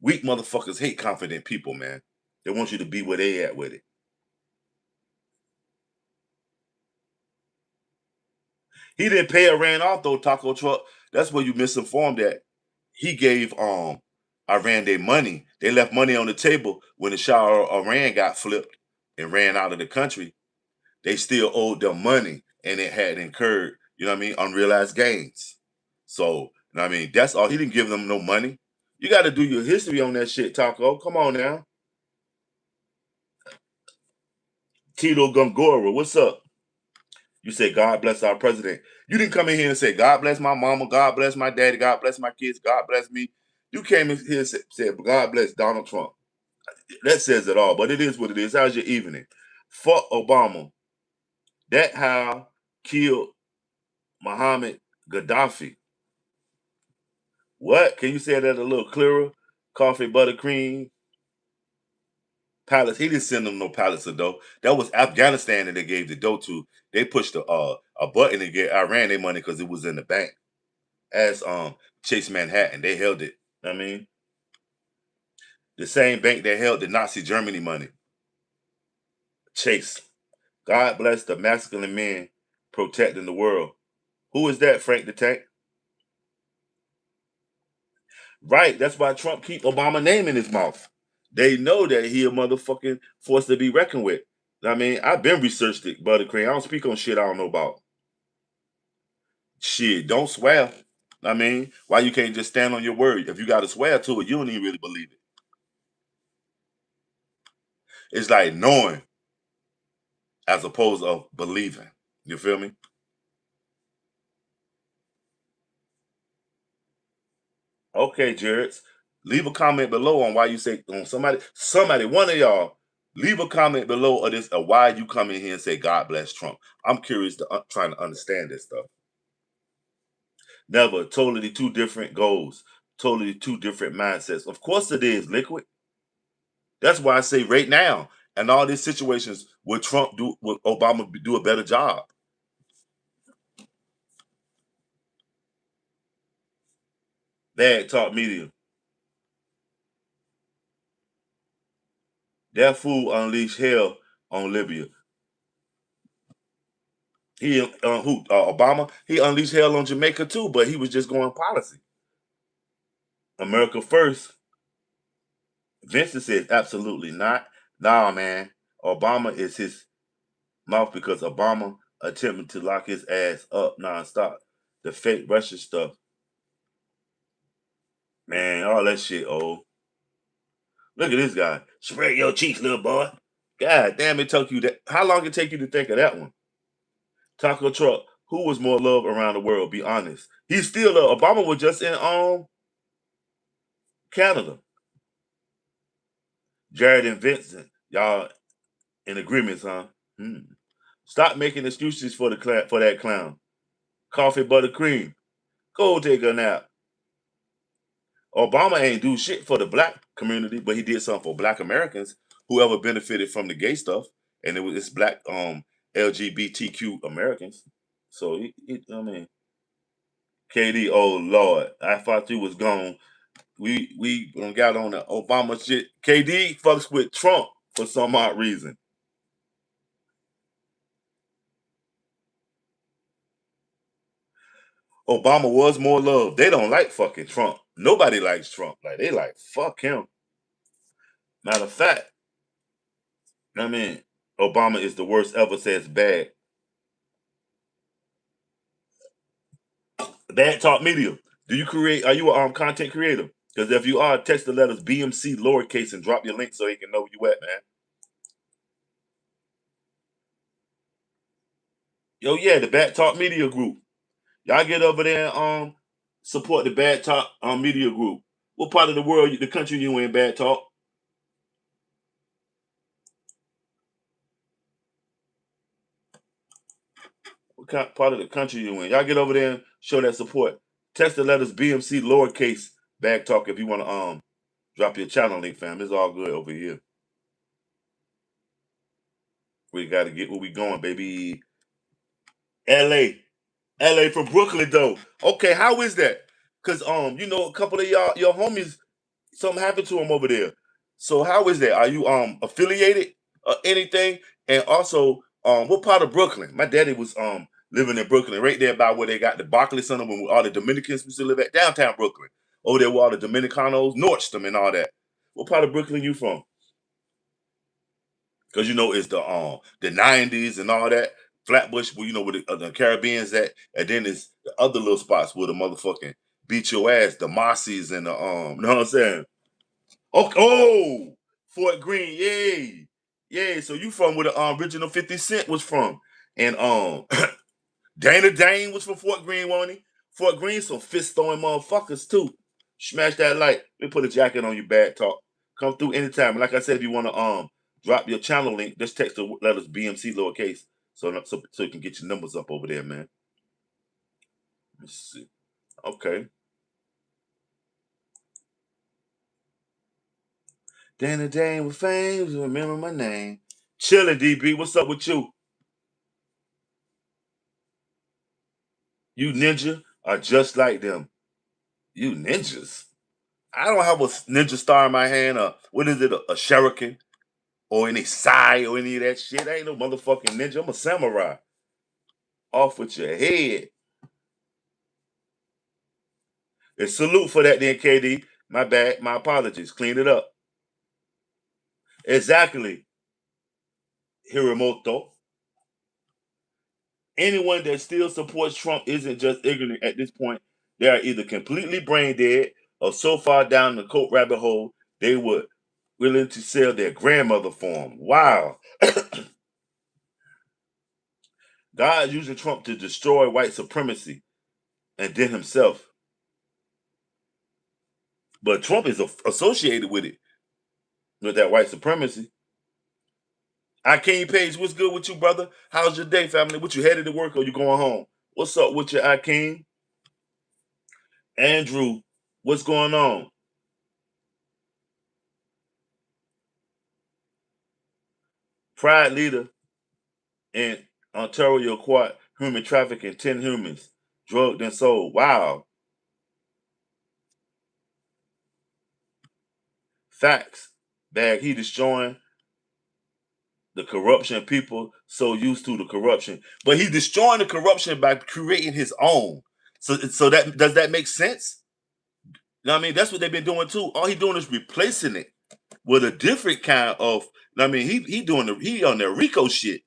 Weak motherfuckers hate confident people, man. They want you to be where they at with it. He didn't pay Iran off though, Taco Truck. That's where you misinformed that. He gave Iran their money. They left money on the table when the Shah of Iran got flipped and ran out of the country. They still owed them money and it had incurred, you know what I mean, unrealized gains. So, you know what I mean, that's all. He didn't give them no money. You got to do your history on that shit, Taco. Come on now. Tito Gungora, what's up? You say, God bless our president. You didn't come in here and say, God bless my mama, God bless my daddy, God bless my kids, God bless me. You came in here and said, God bless Donald Trump. That says it all, but it is what it is. How's your evening? Fuck Obama. That how killed Muhammad Gaddafi. What? Can you say that a little clearer? Coffee, buttercream, pallets. He didn't send them no pallets of dough. That was Afghanistan that they gave the dough to. They pushed a button and get Iran their money because it was in the bank. As Chase Manhattan, they held it. I mean, the same bank that held the Nazi Germany money. Chase. God bless the masculine men protecting the world. Who is that, Frank the Tank? Right. That's why Trump keep Obama name in his mouth. They know that he a motherfucking force to be reckoned with. I mean, I've been researched it, Buttercream. I don't speak on shit I don't know about. Shit, don't swear. I mean, why you can't just stand on your word? If you got to swear to it, you don't even really believe it. It's like knowing as opposed to believing. You feel me? Okay, Jared. Leave a comment below on why you say on somebody, one of y'all, leave a comment below of this of why you come in here and say God bless Trump. I'm curious to trying to understand this stuff. Never, totally two different goals, totally two different mindsets. Of course it is, liquid. That's why I say right now, and all these situations, would Obama do a better job? Bad talk media. That fool unleashed hell on Libya. He Obama, he unleashed hell on Jamaica too, but he was just going policy. America first. Vincent says absolutely not. Nah, man. Obama is his mouth because Obama attempted to lock his ass up nonstop. The fake Russian stuff, man, all that shit old. Look at this guy. Spread your cheeks, little boy. God damn, it took you that. How long it take you to think of that one? Taco truck. Who was more loved around the world? Be honest. He's still Obama was just in Canada. Jared and Vincent, y'all in agreements, huh? Hmm. Stop making excuses for for that clown. Coffee, buttercream. Go take a nap. Obama ain't do shit for the black community, but he did something for black Americans, whoever benefited from the gay stuff, and it's black LGBTQ Americans. So I mean, KD, oh Lord, I thought you was gone. We got on the Obama shit. KD fucks with Trump for some odd reason. Obama was more loved. They don't like fucking Trump. Nobody likes Trump. Like they like fuck him. Matter of fact, I mean, Obama is the worst ever. Says bad. Bad talk media. Do you create? Are you a content creator? Because if you are, text the letters BMC lowercase and drop your link so he can know where you at, man. Yo, yeah, the Bad Talk Media Group. Y'all get over there and support the Bad Talk Media Group. What part of the world, the country you in, Bad Talk? What part of the country you in? Y'all get over there and show that support. Text the letters BMC lowercase Bad Talk if you want to drop your channel link, fam. It's all good over here. We got to get where we going, baby. LA. LA from Brooklyn though. Okay, how is that? Cause a couple of y'all your homies, something happened to them over there. So how is that? Are you affiliated or anything? And also, what part of Brooklyn? My daddy was living in Brooklyn, right there by where they got the Barclays Center when all the Dominicans used to live at downtown Brooklyn. Over there where all the Dominicanos, Nordstrom and all that. What part of Brooklyn you from? Because it's the '90s and all that. Flatbush, where where the Caribbeans at, and then it's the other little spots where the motherfucking beat your ass, the Mossies and the you know what I'm saying? Okay, Fort Greene, yay, yeah. So you from where the original 50 Cent was from, and Dana Dane was from Fort Greene, wasn't he? Fort Greene, some fist throwing motherfuckers too. Smash that like. Let me put a jacket on your bad talk. Come through anytime. And like I said, if you want to drop your channel link, just text the letters BMC lowercase so you can get your numbers up over there, man. Let's see. Okay. Dana Dane with fame, remember my name. Chilling, DB. What's up with you? You ninja are just like them. You ninjas. I don't have a ninja star in my hand. What is it? A shuriken or any sai or any of that shit? I ain't no motherfucking ninja. I'm a samurai. Off with your head. And salute for that, then, KD. My bad. My apologies. Clean it up. Exactly, Hiromoto. Anyone that still supports Trump isn't just ignorant at this point. They are either completely brain dead or so far down the coke rabbit hole they would willing to sell their grandmother for him. Wow. God using Trump to destroy white supremacy and then himself. But Trump is associated with it, with that white supremacy. Akeem Page, what's good with you, brother? How's your day, family? What you headed to work or you going home? What's up with you, Akeem? Andrew, what's going on? Pride leader in Ontario caught human trafficking 10 humans, drugged and sold. Wow. Facts. Bag, he destroying the corruption, people so used to the corruption. But he's destroying the corruption by creating his own. So that does that make sense? You know what I mean? That's what they've been doing too. All he doing is replacing it with a different kind of. I mean, he on that Rico shit,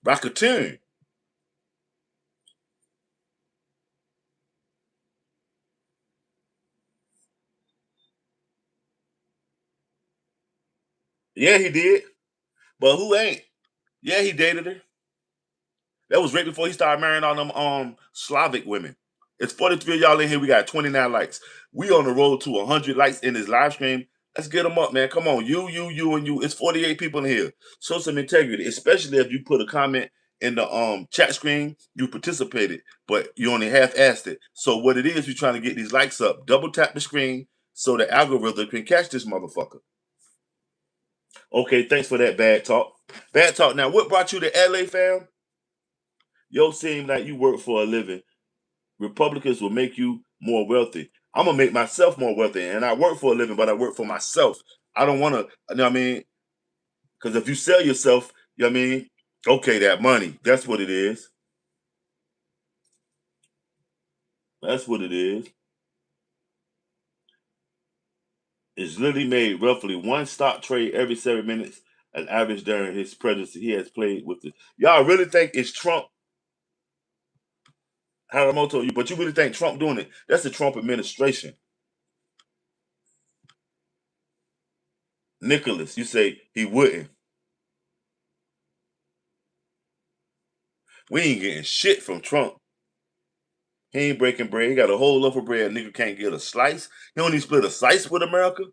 racketeering. Yeah, he did. But who ain't? Yeah, he dated her. That was right before he started marrying all them Slavic women. It's 43 of y'all in here. We got 29 likes. We on the road to 100 likes in this live stream. Let's get them up, man. Come on. You, and you. It's 48 people in here. Show some integrity, especially if you put a comment in the chat screen. You participated, but you only half-assed it. So what it is, we're trying to get these likes up. Double tap the screen so the algorithm can catch this motherfucker. Okay, thanks for that bad talk. Bad talk. Now, what brought you to LA, fam? Yo, seem like you work for a living. Republicans will make you more wealthy. I'm gonna make myself more wealthy, and I work for a living, but I work for myself. I don't want to. You know what I mean? Because if you sell yourself, you know what I mean. Okay, that money. That's what it is. That's what it is. It's literally made roughly one stock trade every 7 minutes, an average during his presidency. He has played with it. Y'all really think it's Trump Haramoto? You, but you really think Trump doing it? That's the Trump administration. Nicholas, you say he wouldn't. We ain't getting shit from Trump. He ain't breaking bread. He got a whole loaf of bread. Nigga can't get a slice. He only split a slice with America.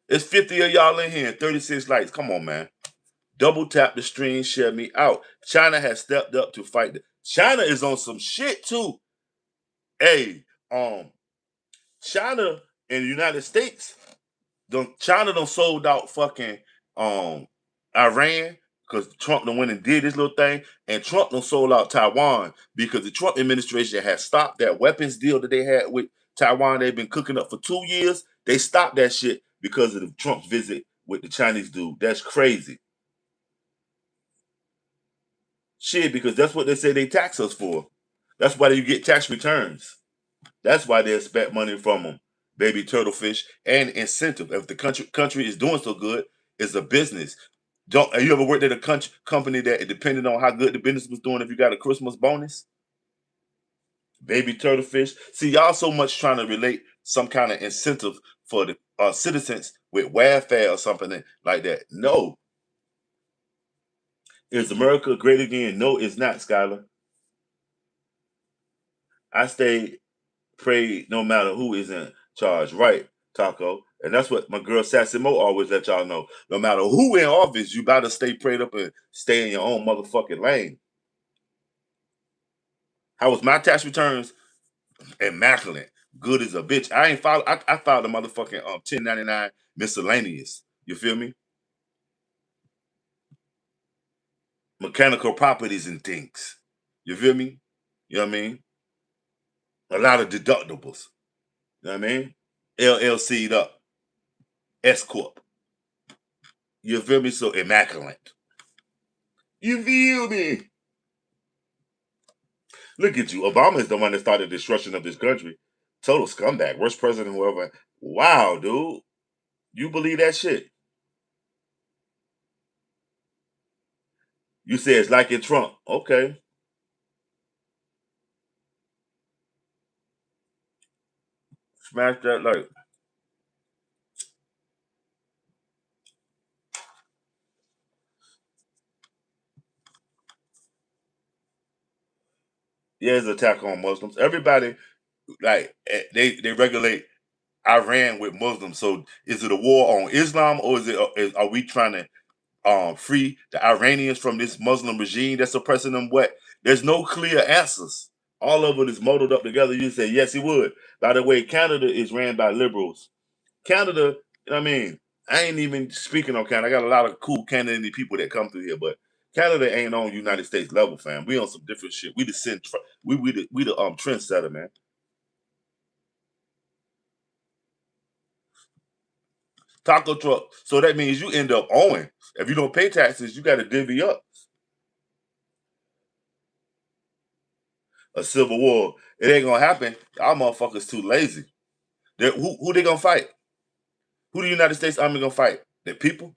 It's 50 of y'all in here and 36 likes. Come on, man. Double tap the stream, share me out. China has stepped up to fight. China is on some shit too. Hey, China and the United States, China done sold out fucking Iran because Trump done went and did this little thing, and Trump done sold out Taiwan because the Trump administration has stopped that weapons deal that they had with Taiwan. They've been cooking up for 2 years. They stopped that shit because of the Trump's visit with the Chinese dude. That's crazy. Shit, because that's what they say they tax us for. That's why you get tax returns. That's why they expect money from them. Baby turtlefish and incentive. If the country is doing so good, it's a business. Don't have you ever worked at a company that it depended on how good the business was doing if you got a Christmas bonus? Baby turtlefish. See, y'all so much trying to relate some kind of incentive for the citizens with welfare or something like that. No. Is America great again? No, it's not, Skylar. I stay prayed no matter who is in charge. Right, Taco. And that's what my girl Sassy Mo always let y'all know. No matter who in office, you better stay prayed up and stay in your own motherfucking lane. How was my tax returns? Immaculate. Good as a bitch. I ain't filed I filed a motherfucking 1099 miscellaneous. You feel me? Mechanical properties and things. You feel me? You know what I mean? A lot of deductibles. You know what I mean? LLC'd up. S Corp. You feel me? So immaculate. You feel me? Look at you. Obama is the one that started the destruction of this country. Total scumbag. Worst president whoever. Wow, dude. You believe that shit? You say it's like in Trump. Okay. Smash that like. Yeah, it's an attack on Muslims. Everybody, like, they regulate Iran with Muslims. So is it a war on Islam or are we trying to free the Iranians from this Muslim regime that's oppressing them? What? There's no clear answers. All of it is muddled up together. You say yes, he would. By the way, Canada is ran by liberals. Canada, you know what I mean, I ain't even speaking on Canada. I got a lot of cool Canadian people that come through here, but Canada ain't on United States level, fam. We on some different shit. We the we the trendsetter, man. Taco truck. So that means you end up owing. If you don't pay taxes, you got to divvy up a civil war. It ain't gonna happen. Our motherfuckers too lazy. Who they gonna fight? Who the United States Army gonna fight? The people?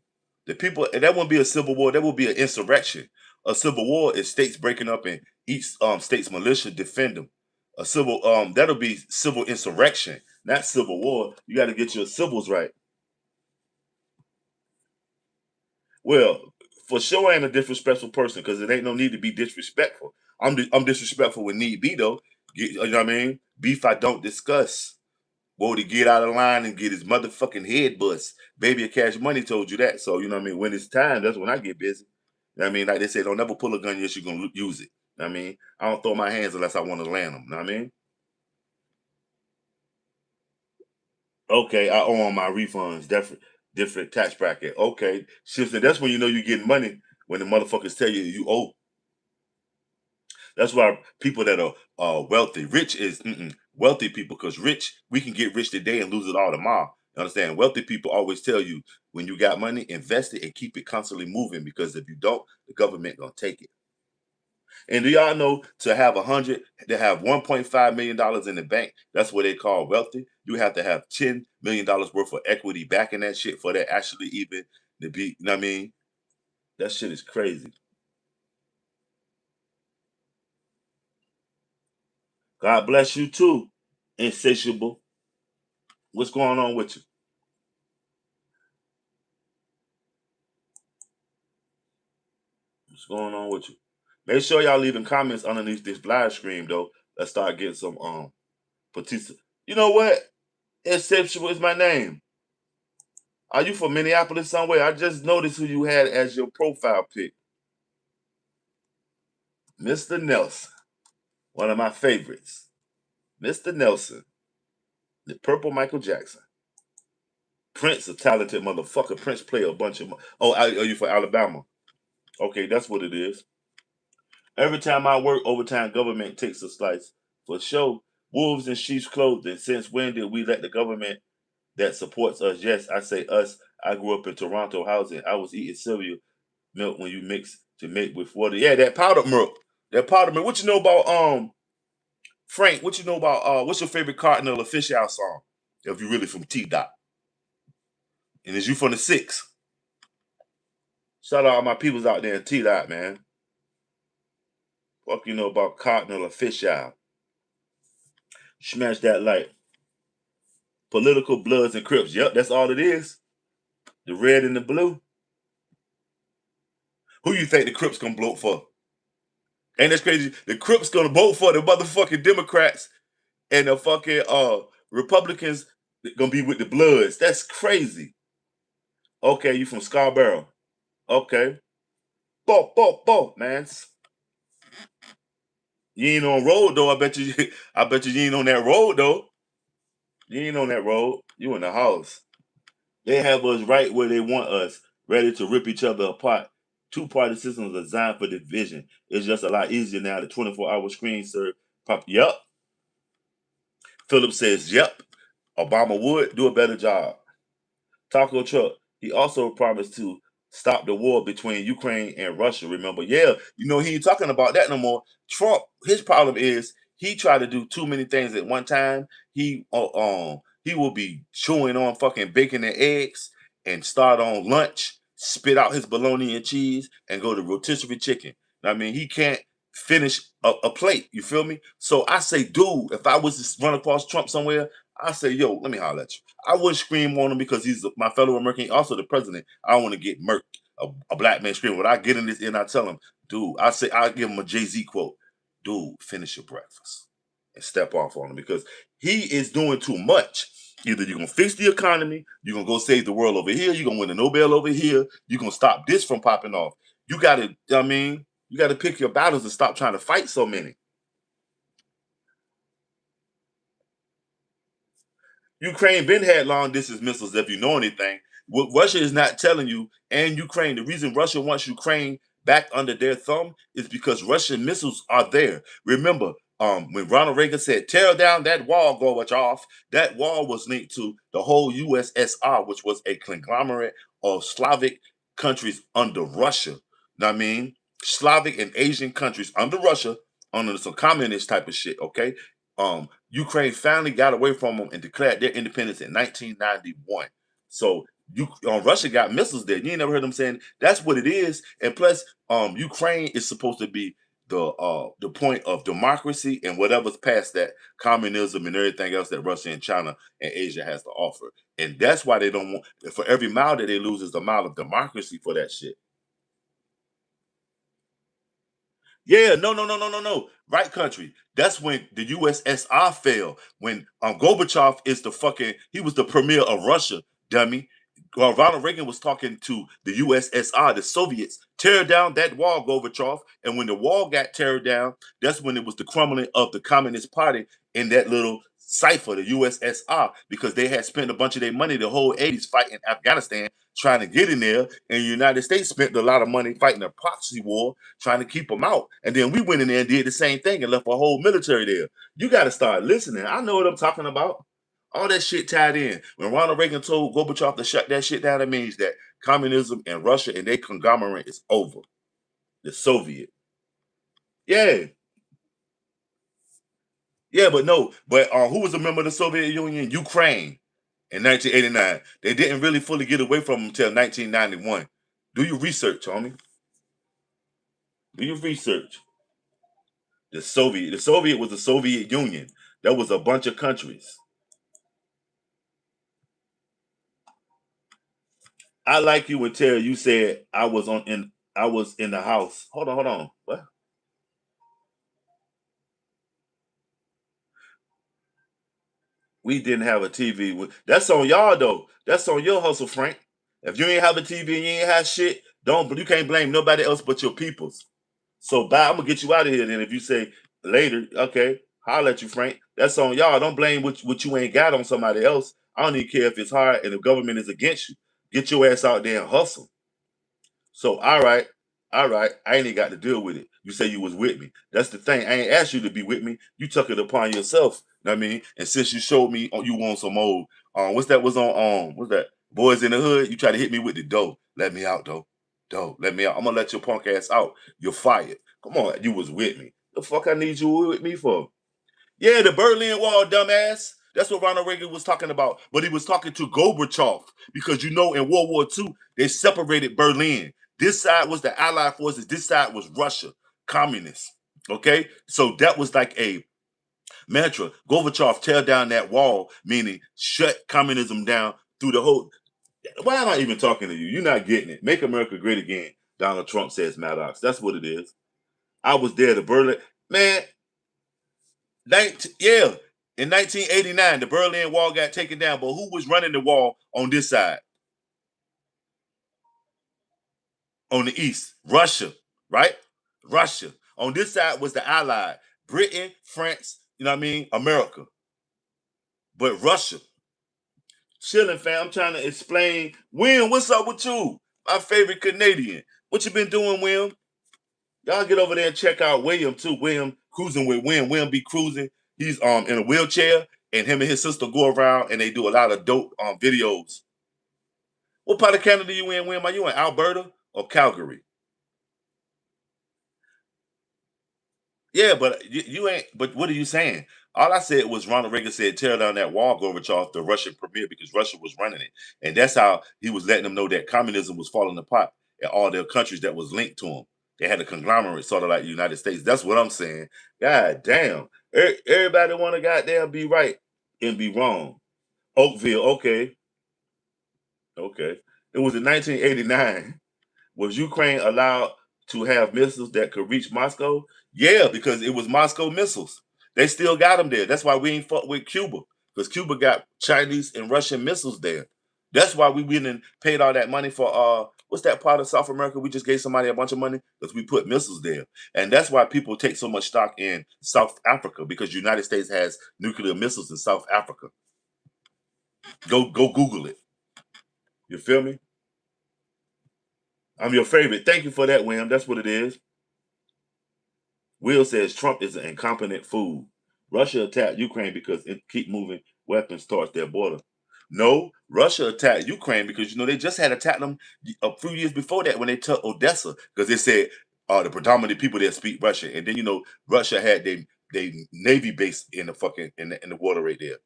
The people, and that won't be a civil war, that will be an insurrection. A civil war is states breaking up and each state's militia defend them. A civil that'll be civil insurrection, not civil war. You got to get your civils right. Well, for sure I ain't a disrespectful person because it ain't no need to be disrespectful. I'm disrespectful when need be though. You know what I mean? Beef I don't discuss. Whoa, to get out of line and get his motherfucking head bust. Baby of Cash Money told you that. So, you know what I mean? When it's time, that's when I get busy. You know what I mean? Like they say, don't never pull a gun unless you're going to use it. You know what I mean? I don't throw my hands unless I want to land them. You know what I mean? Okay, I owe on my refunds. Different tax bracket. Okay. Shifting. That's when you know you're getting money when the motherfuckers tell you you owe. That's why people that are wealthy, rich is wealthy people, because rich, we can get rich today and lose it all tomorrow. You understand? Wealthy people always tell you when you got money, invest it and keep it constantly moving, because if you don't, the government gonna take it. And do y'all know to have 100, to have $1.5 million in the bank, that's what they call wealthy. You have to have $10 million worth of equity back in that shit for that actually even to be, you know what I mean? That shit is crazy. God bless you too, insatiable. What's going on with you? What's going on with you? Make sure y'all leaving comments underneath this live stream though. Let's start getting some particip. You know what? Exceptional is my name. Are you from Minneapolis somewhere? I just noticed who you had as your profile pic. Mr. Nelson. One of my favorites. Mr. Nelson. The purple Michael Jackson. Prince, a talented motherfucker. Prince play a bunch of are you from Alabama? Okay, that's what it is. Every time I work overtime, government takes a slice. For sure. Wolves in sheep's clothing. Since when did we let the government that supports us? Yes, I say us. I grew up in Toronto housing. I was eating cereal milk when you mix to make with water. Yeah, that powdered milk. That powdered milk. What you know about Frank? What you know about what's your favorite Cardinal or Fish Out song? If you really from T Dot. And is you from the six? Shout out all my peoples out there in T Dot, man. Fuck you know about Cardinal or Fish Out. Smash that like political bloods and crips. Yep, that's all it is. The red and the blue. Who you think the Crips gonna vote for? Ain't that crazy? The Crips gonna vote for the motherfucking Democrats, and the fucking Republicans gonna be with the Bloods. That's crazy. Okay, you from Scarborough. Okay. Bo, man. You ain't on road though. I bet you I bet you ain't on that road though. You ain't on that road. You in the house. They have us right where they want us, ready to rip each other apart. Two-party systems are designed for division. It's just a lot easier now. The 24-hour screen serve. Yep. Philip says, yep. Obama would do a better job. Taco Truck. He also promised to stop the war between Ukraine and Russia. Remember, yeah, you know he ain't talking about that no more. Trump, his problem is he tried to do too many things at one time. He will be chewing on fucking bacon and eggs and start on lunch, spit out his bologna and cheese, and go to rotisserie chicken. I mean, he can't finish a plate. You feel me? So I say, dude, if I was to run across Trump somewhere, I say, yo, let me holler at you. I wouldn't scream on him because he's my fellow American, also the president. I don't want to get murked. A black man screaming. When I get in this and I tell him, dude, I give him a Jay-Z quote. Dude, finish your breakfast and step off on him because he is doing too much. Either you're gonna fix the economy, you're gonna go save the world over here, you're gonna win a Nobel over here, you're gonna stop this from popping off. You gotta, I mean, you gotta pick your battles and stop trying to fight so many. Ukraine been had long distance missiles, if you know anything. What Russia is not telling you, and Ukraine, the reason Russia wants Ukraine back under their thumb is because Russian missiles are there. Remember, when Ronald Reagan said, tear down that wall, Gorbachev, that wall was linked to the whole USSR, which was a conglomerate of Slavic countries under Russia. Know what I mean? Slavic and Asian countries under Russia, under some communist type of shit, okay? Ukraine finally got away from them and declared their independence in 1991. So Russia got missiles there. You ain't never heard them saying that's what it is. And plus, Ukraine is supposed to be the point of democracy and whatever's past that, communism and everything else that Russia and China and Asia has to offer. And that's why they don't want, for every mile that they lose is a mile of democracy for that shit. Yeah, no, no, no, no, no, no. Right country. That's when the USSR fell. When Gorbachev is the fucking, he was the premier of Russia, dummy. Ronald Reagan was talking to the USSR, the Soviets, tear down that wall, Gorbachev. And when the wall got teared down, that's when it was the crumbling of the Communist Party in that little cipher, the USSR, because they had spent a bunch of their money the whole 80s fighting Afghanistan, trying to get in there. And the United States spent a lot of money fighting a proxy war trying to keep them out. And then we went in there and did the same thing and left a whole military there. You got to start listening. I know what I'm talking about. All that shit tied in. When Ronald Reagan told Gorbachev to shut that shit down, that means that communism and Russia and their conglomerate is over. The Soviet. Yeah. Yeah, but no. But who was a member of the Soviet Union? Ukraine in 1989. They didn't really fully get away from them until 1991. Do your research, homie. Do your research. The Soviet was the Soviet Union. That was a bunch of countries. I like you until you said I was in the house. Hold on. What? We didn't have a TV. That's on y'all though. That's on your hustle, Frank. If you ain't have a TV and you ain't have shit, don't you can't blame nobody else but your peoples. So bye, I'm gonna get you out of here then if you say later, okay, holler at you, Frank. That's on y'all. Don't blame what you ain't got on somebody else. I don't even care if it's hard and the government is against you. Get your ass out there and hustle. So all right, I ain't even got to deal with it. You say you was with me. That's the thing. I ain't asked you to be with me. You took it upon yourself. Know what I mean? And since you showed me you want some old what's that was on what's that? Boys in the Hood, you try to hit me with the dough. Let me out though. Dough, let me out. I'm gonna let your punk ass out. You're fired. Come on, you was with me. The fuck I need you with me for? Yeah, the Berlin Wall, dumbass. That's what Ronald Reagan was talking about. But he was talking to Gorbachev because you know in World War II, they separated Berlin. This side was the Allied forces, this side was Russia, communists. Okay? So that was like a mantra. Gorbachev tear down that wall, meaning shut communism down through the whole. Why am I even talking to you? You're not getting it. Make America great again, Donald Trump says Maddox. That's what it is. I was there, the Berlin. Man, yeah, in 1989, the Berlin Wall got taken down. But who was running the wall on this side? On the east, Russia, right? Russia. On this side was the Allied, Britain, France. You know what I mean? America. But Russia, chilling, fam. I'm trying to explain. William, what's up with you? My favorite Canadian. What you been doing, William? Y'all get over there and check out William too. William cruising with William. William be cruising. He's in a wheelchair, and him and his sister go around and they do a lot of dope videos. What part of Canada you in, William? Are you in Alberta or Calgary? Yeah, but you ain't. But what are you saying? All I said was Ronald Reagan said tear down that wall, Gorbachev, the Russian premier, because Russia was running it, and that's how he was letting them know that communism was falling apart in all their countries that was linked to him. They had a conglomerate, sort of like the United States. That's what I'm saying. God damn, everybody want to goddamn be right and be wrong. Oakville, okay, okay. It was in 1989. Was Ukraine allowed to have missiles that could reach Moscow? Yeah, because it was Moscow missiles. They still got them there. That's why we ain't fought with Cuba, because Cuba got Chinese and Russian missiles there. That's why we went and paid all that money for what's that part of South America? We just gave somebody a bunch of money because we put missiles there. And that's why people take so much stock in South Africa, because United States has nuclear missiles in South Africa. Go Google it. You feel me? I'm your favorite. Thank you for that, William. That's what it is. Will says Trump is an incompetent fool. Russia attacked Ukraine because it keep moving weapons towards their border. No, Russia attacked Ukraine because they just had attacked them a few years before that when they took Odessa, because they said the predominant people there speak Russian, and then Russia had they navy base in the fucking in the water right there.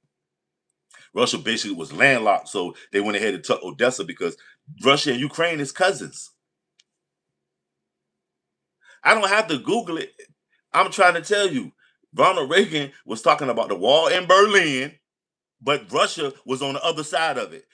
Russia basically was landlocked, so they went ahead and took Odessa because Russia and Ukraine is cousins. I don't have to Google it. I'm trying to tell you. Ronald Reagan was talking about the wall in Berlin, but Russia was on the other side of it.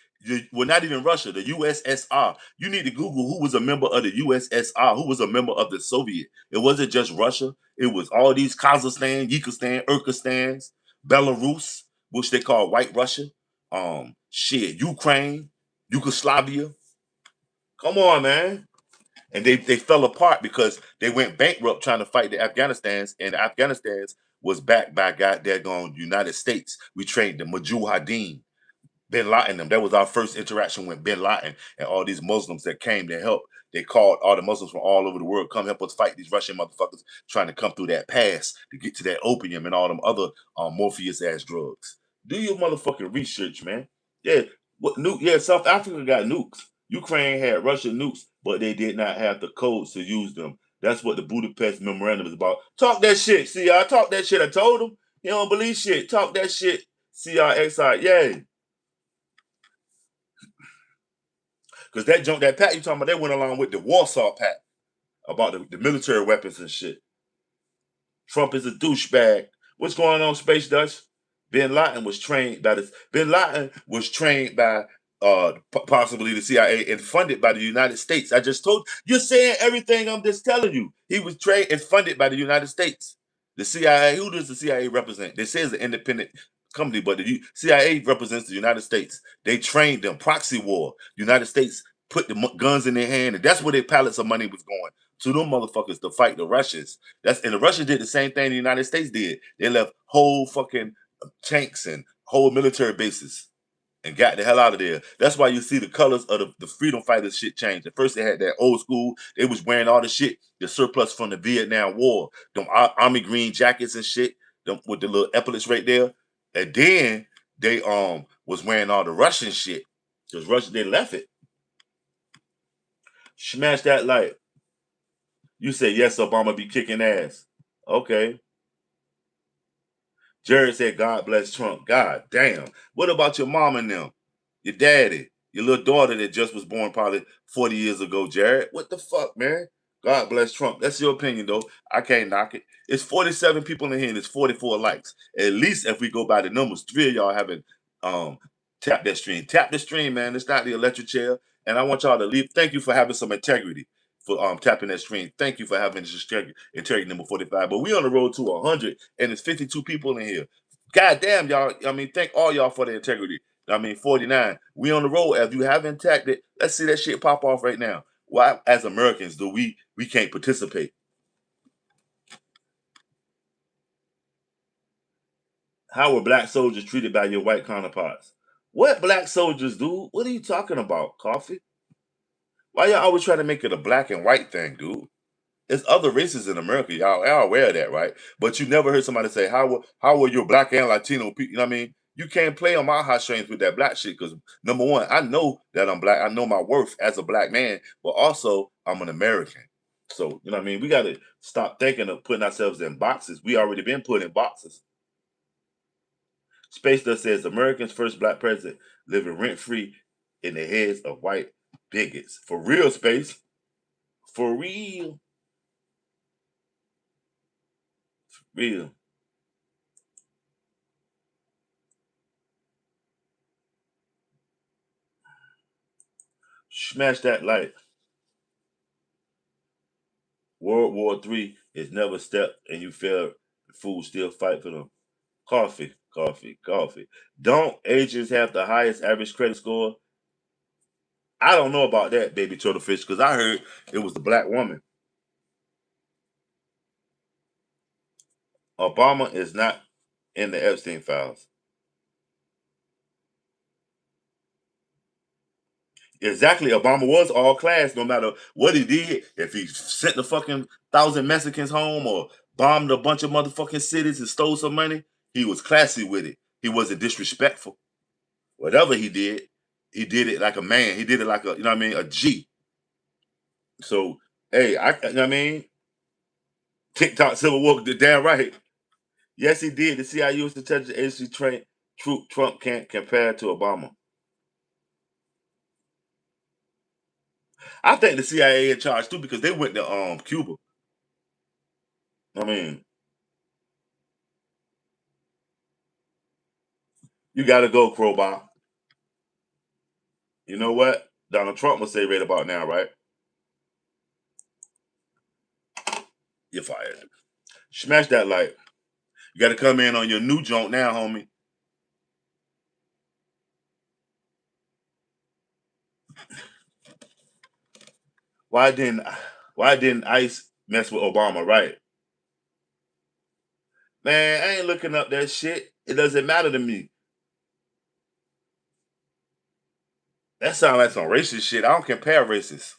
Well, not even Russia, the USSR. You need to Google who was a member of the USSR, who was a member of the Soviet. It wasn't just Russia. It was all these Kazakhstan, Yekistan, Urkestans, Belarus, which they call White Russia. Ukraine, Yugoslavia. Come on, man. And they fell apart because they went bankrupt trying to fight the Afghanistans, and the Afghanistans was backed by goddamn United States. We trained the Mujahideen, Bin Laden them. That was our first interaction with Bin Laden and all these Muslims that came to help. They called all the Muslims from all over the world, come help us fight these Russian motherfuckers trying to come through that pass to get to that opium and all them other Morpheus ass drugs. Do your motherfucking research, man. Yeah, what nuke? Yeah, South Africa got nukes. Ukraine had Russian nukes, but they did not have the codes to use them. That's what the Budapest Memorandum is about. Talk that shit. See, I talk that shit. I told them. You don't believe shit. Talk that shit. CRXI. Yay. Because that junk, that pact you talking about, they went along with the Warsaw Pact about the military weapons and shit. Trump is a douchebag. What's going on, Space Dutch? Bin Laden was trained by this. Bin Laden was trained by possibly the CIA and funded by the United States. I just told you're saying everything I'm just telling you. He was trained and funded by the United States. The CIA, who does the CIA represent? They say it's an independent company, but the CIA represents the United States. They trained them. Proxy war. United States put the guns in their hand, and that's where their pallets of money was going to them motherfuckers to fight the Russians. And the Russians did the same thing the United States did. They left whole fucking tanks and whole military bases and got the hell out of there. That's why you see the colors of the freedom fighters shit change. At first they had that old school, they was wearing all the shit, the surplus from the Vietnam War, them army green jackets and shit, them with the little epaulets right there. And then they was wearing all the Russian shit. Because Russia, they left it. Smash that light. You say yes, Obama be kicking ass. Okay. Jared said, God bless Trump. God damn. What about your mom and them? Your daddy? Your little daughter that just was born probably 40 years ago, Jared? What the fuck, man? God bless Trump. That's your opinion, though. I can't knock it. It's 47 people in here and it's 44 likes. At least if we go by the numbers, 3 of y'all haven't um tapped that stream. Tap the stream, man. It's not the electric chair. And I want y'all to leave. Thank you for having some integrity for tapping that stream. Thank you for having this integrity number 45. But we on the road to 100 and it's 52 people in here. God damn, y'all. I mean, thank all y'all for the integrity. I mean, 49. We on the road. If you haven't tapped it, let's see that shit pop off right now. Why, as Americans, do we can't participate? How were black soldiers treated by your white counterparts? What black soldiers, dude? What are you talking about, Coffee? Why y'all always trying to make it a black and white thing, dude? There's other races in America. Y'all are aware of that, right? But you never heard somebody say, how were your black and Latino people? You know what I mean? You can't play on my heartstrings with that black shit because number one, I know that I'm black. I know my worth as a black man, but also I'm an American. So, you know what I mean? We got to stop thinking of putting ourselves in boxes. We already been put in boxes. Space Dust says America's first black president living rent free in the heads of white bigots. For real, Space. For real. Real. Smash that like. World War III is never stepped and you fail. The fools still fight for them. Coffee, coffee, coffee. Don't Asians have the highest average credit score? I don't know about that, baby turtle fish, because I heard it was the black woman. Obama is not in the Epstein files. Exactly. Obama was all class, no matter what he did. If he sent the fucking 1,000 Mexicans home or bombed a bunch of motherfucking cities and stole some money, he was classy with it. He wasn't disrespectful. Whatever he did it like a man. He did it like a, you know what I mean, a G. So, hey, you know what I mean? TikTok Civil War, the damn right. Yes, he did. The CIA was the intelligence agency trained troop Trump can't compare to Obama. I think the CIA in charge too because they went to Cuba. I mean, you got to go, Crowbar. You know what? Donald Trump will say right about now, right? You're fired. Smash that like. You got to come in on your new joint now, homie. Why didn't Why didn't ICE mess with Obama? Right, man. I ain't looking up that shit. It doesn't matter to me. That sounds like some racist shit. I don't compare races.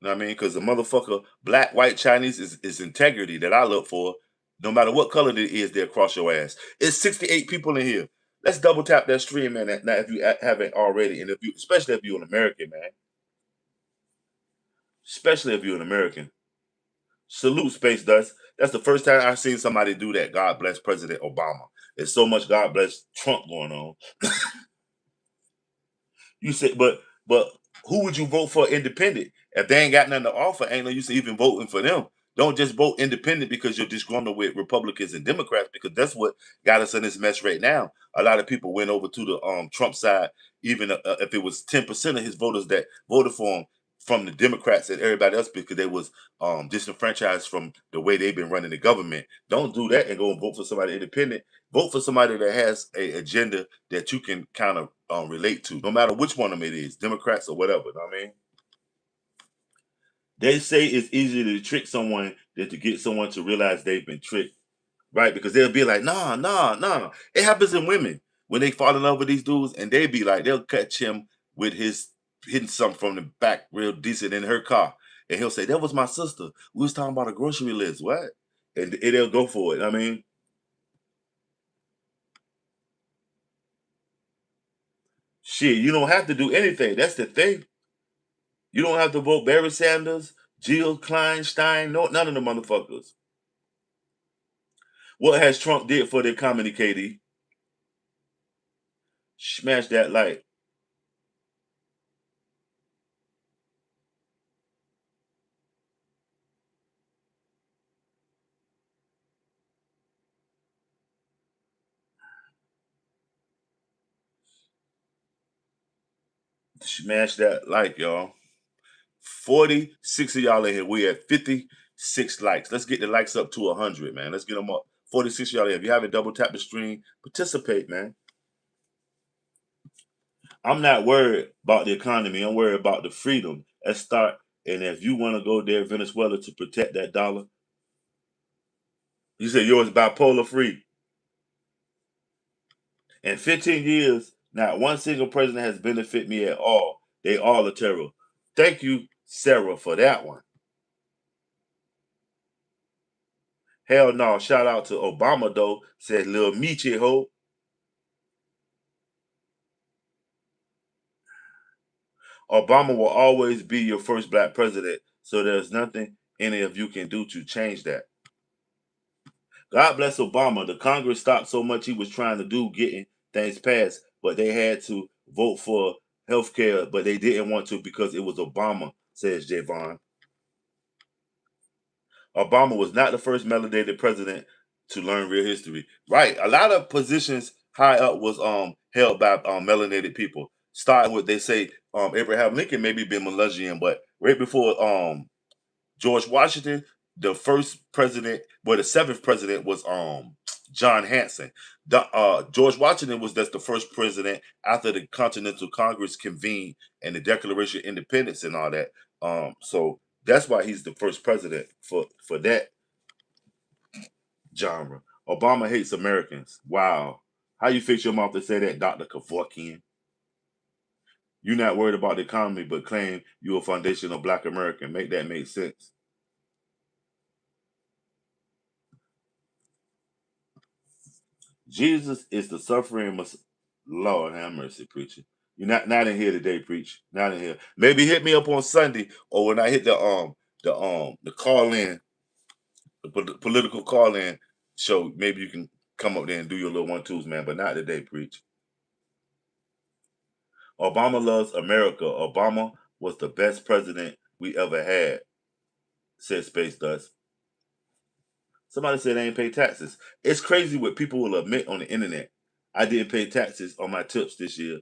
You know what I mean? Because the motherfucker, black, white, Chinese is integrity that I look for. No matter what color it is, they'll cross your ass. It's 68 people in here. Let's double tap that stream, man. Now, if you haven't already, and if you, especially if you're an American, man, especially if you're an American, salute Space Dust. That's the first time I've seen somebody do that. God bless President Obama. There's so much God bless Trump going on. You said, but who would you vote for independent? If they ain't got nothing to offer, ain't no use even voting for them. Don't just vote independent because you're disgruntled with Republicans and Democrats, because that's what got us in this mess right now. A lot of people went over to the Trump side, even if it was 10% of his voters that voted for him from the Democrats and everybody else because they was disenfranchised from the way they've been running the government. Don't do that and go and vote for somebody independent. Vote for somebody that has a agenda that you can kind of relate to, no matter which one of them it is, Democrats or whatever. You know what I mean? They say it's easier to trick someone than to get someone to realize they've been tricked, right? Because they'll be like, nah, nah, nah. It happens in women when they fall in love with these dudes, and they be like, they'll catch him with his hitting something from the back real decent in her car, and he'll say, "That was my sister. We was talking about a grocery list." What? And they'll go for it. I mean, shit, you don't have to do anything. That's the thing. You don't have to vote Barry Sanders, Jill Kleinstein, no, none of the motherfuckers. What has Trump did for the economy, KD? Smash that like. Smash that like, y'all. 46 of y'all in here. We at 56 likes. Let's get the likes up to 100, man. Let's get them up. 46 of y'all in here. If you haven't double tapped the stream, participate, man. I'm not worried about the economy. I'm worried about the freedom. Let's start. And if you want to go there, Venezuela, to protect that dollar, you said yours bipolar free. In 15 years, not one single president has benefited me at all. They all are terrible. Thank you, Sarah, for that one. Hell no. Shout out to Obama, though, said Lil Michi Ho. Obama will always be your first black president, so there's nothing any of you can do to change that. God bless Obama. The Congress stopped so much he was trying to do getting things passed, but they had to vote for health care, but they didn't want to because it was Obama, says Javon. Obama was not the first melanated president to learn real history. Right. A lot of positions high up was held by melanated people. Starting with they say Abraham Lincoln maybe been Melanesian, but right before George Washington, the first president, well, the seventh president was John Hanson. George Washington was just the first president after the Continental Congress convened and the Declaration of Independence and all that. So that's why he's the first president for that genre. Obama hates Americans. Wow. How you fix your mouth to say that, Dr. Kevorkian? You're not worried about the economy, but claim you're a foundational black American. Make that make sense. Jesus is the suffering Lord have mercy, preacher. You're not in here today, preach. Not in here. Maybe hit me up on Sunday or when I hit the call in, the political call in. show. Maybe you can come up there and do your little 1-2s, man, but not today, preach. Obama loves America. Obama was the best president we ever had, said Space Dust. Somebody said they ain't pay taxes. It's crazy what people will admit on the internet. I didn't pay taxes on my tips this year.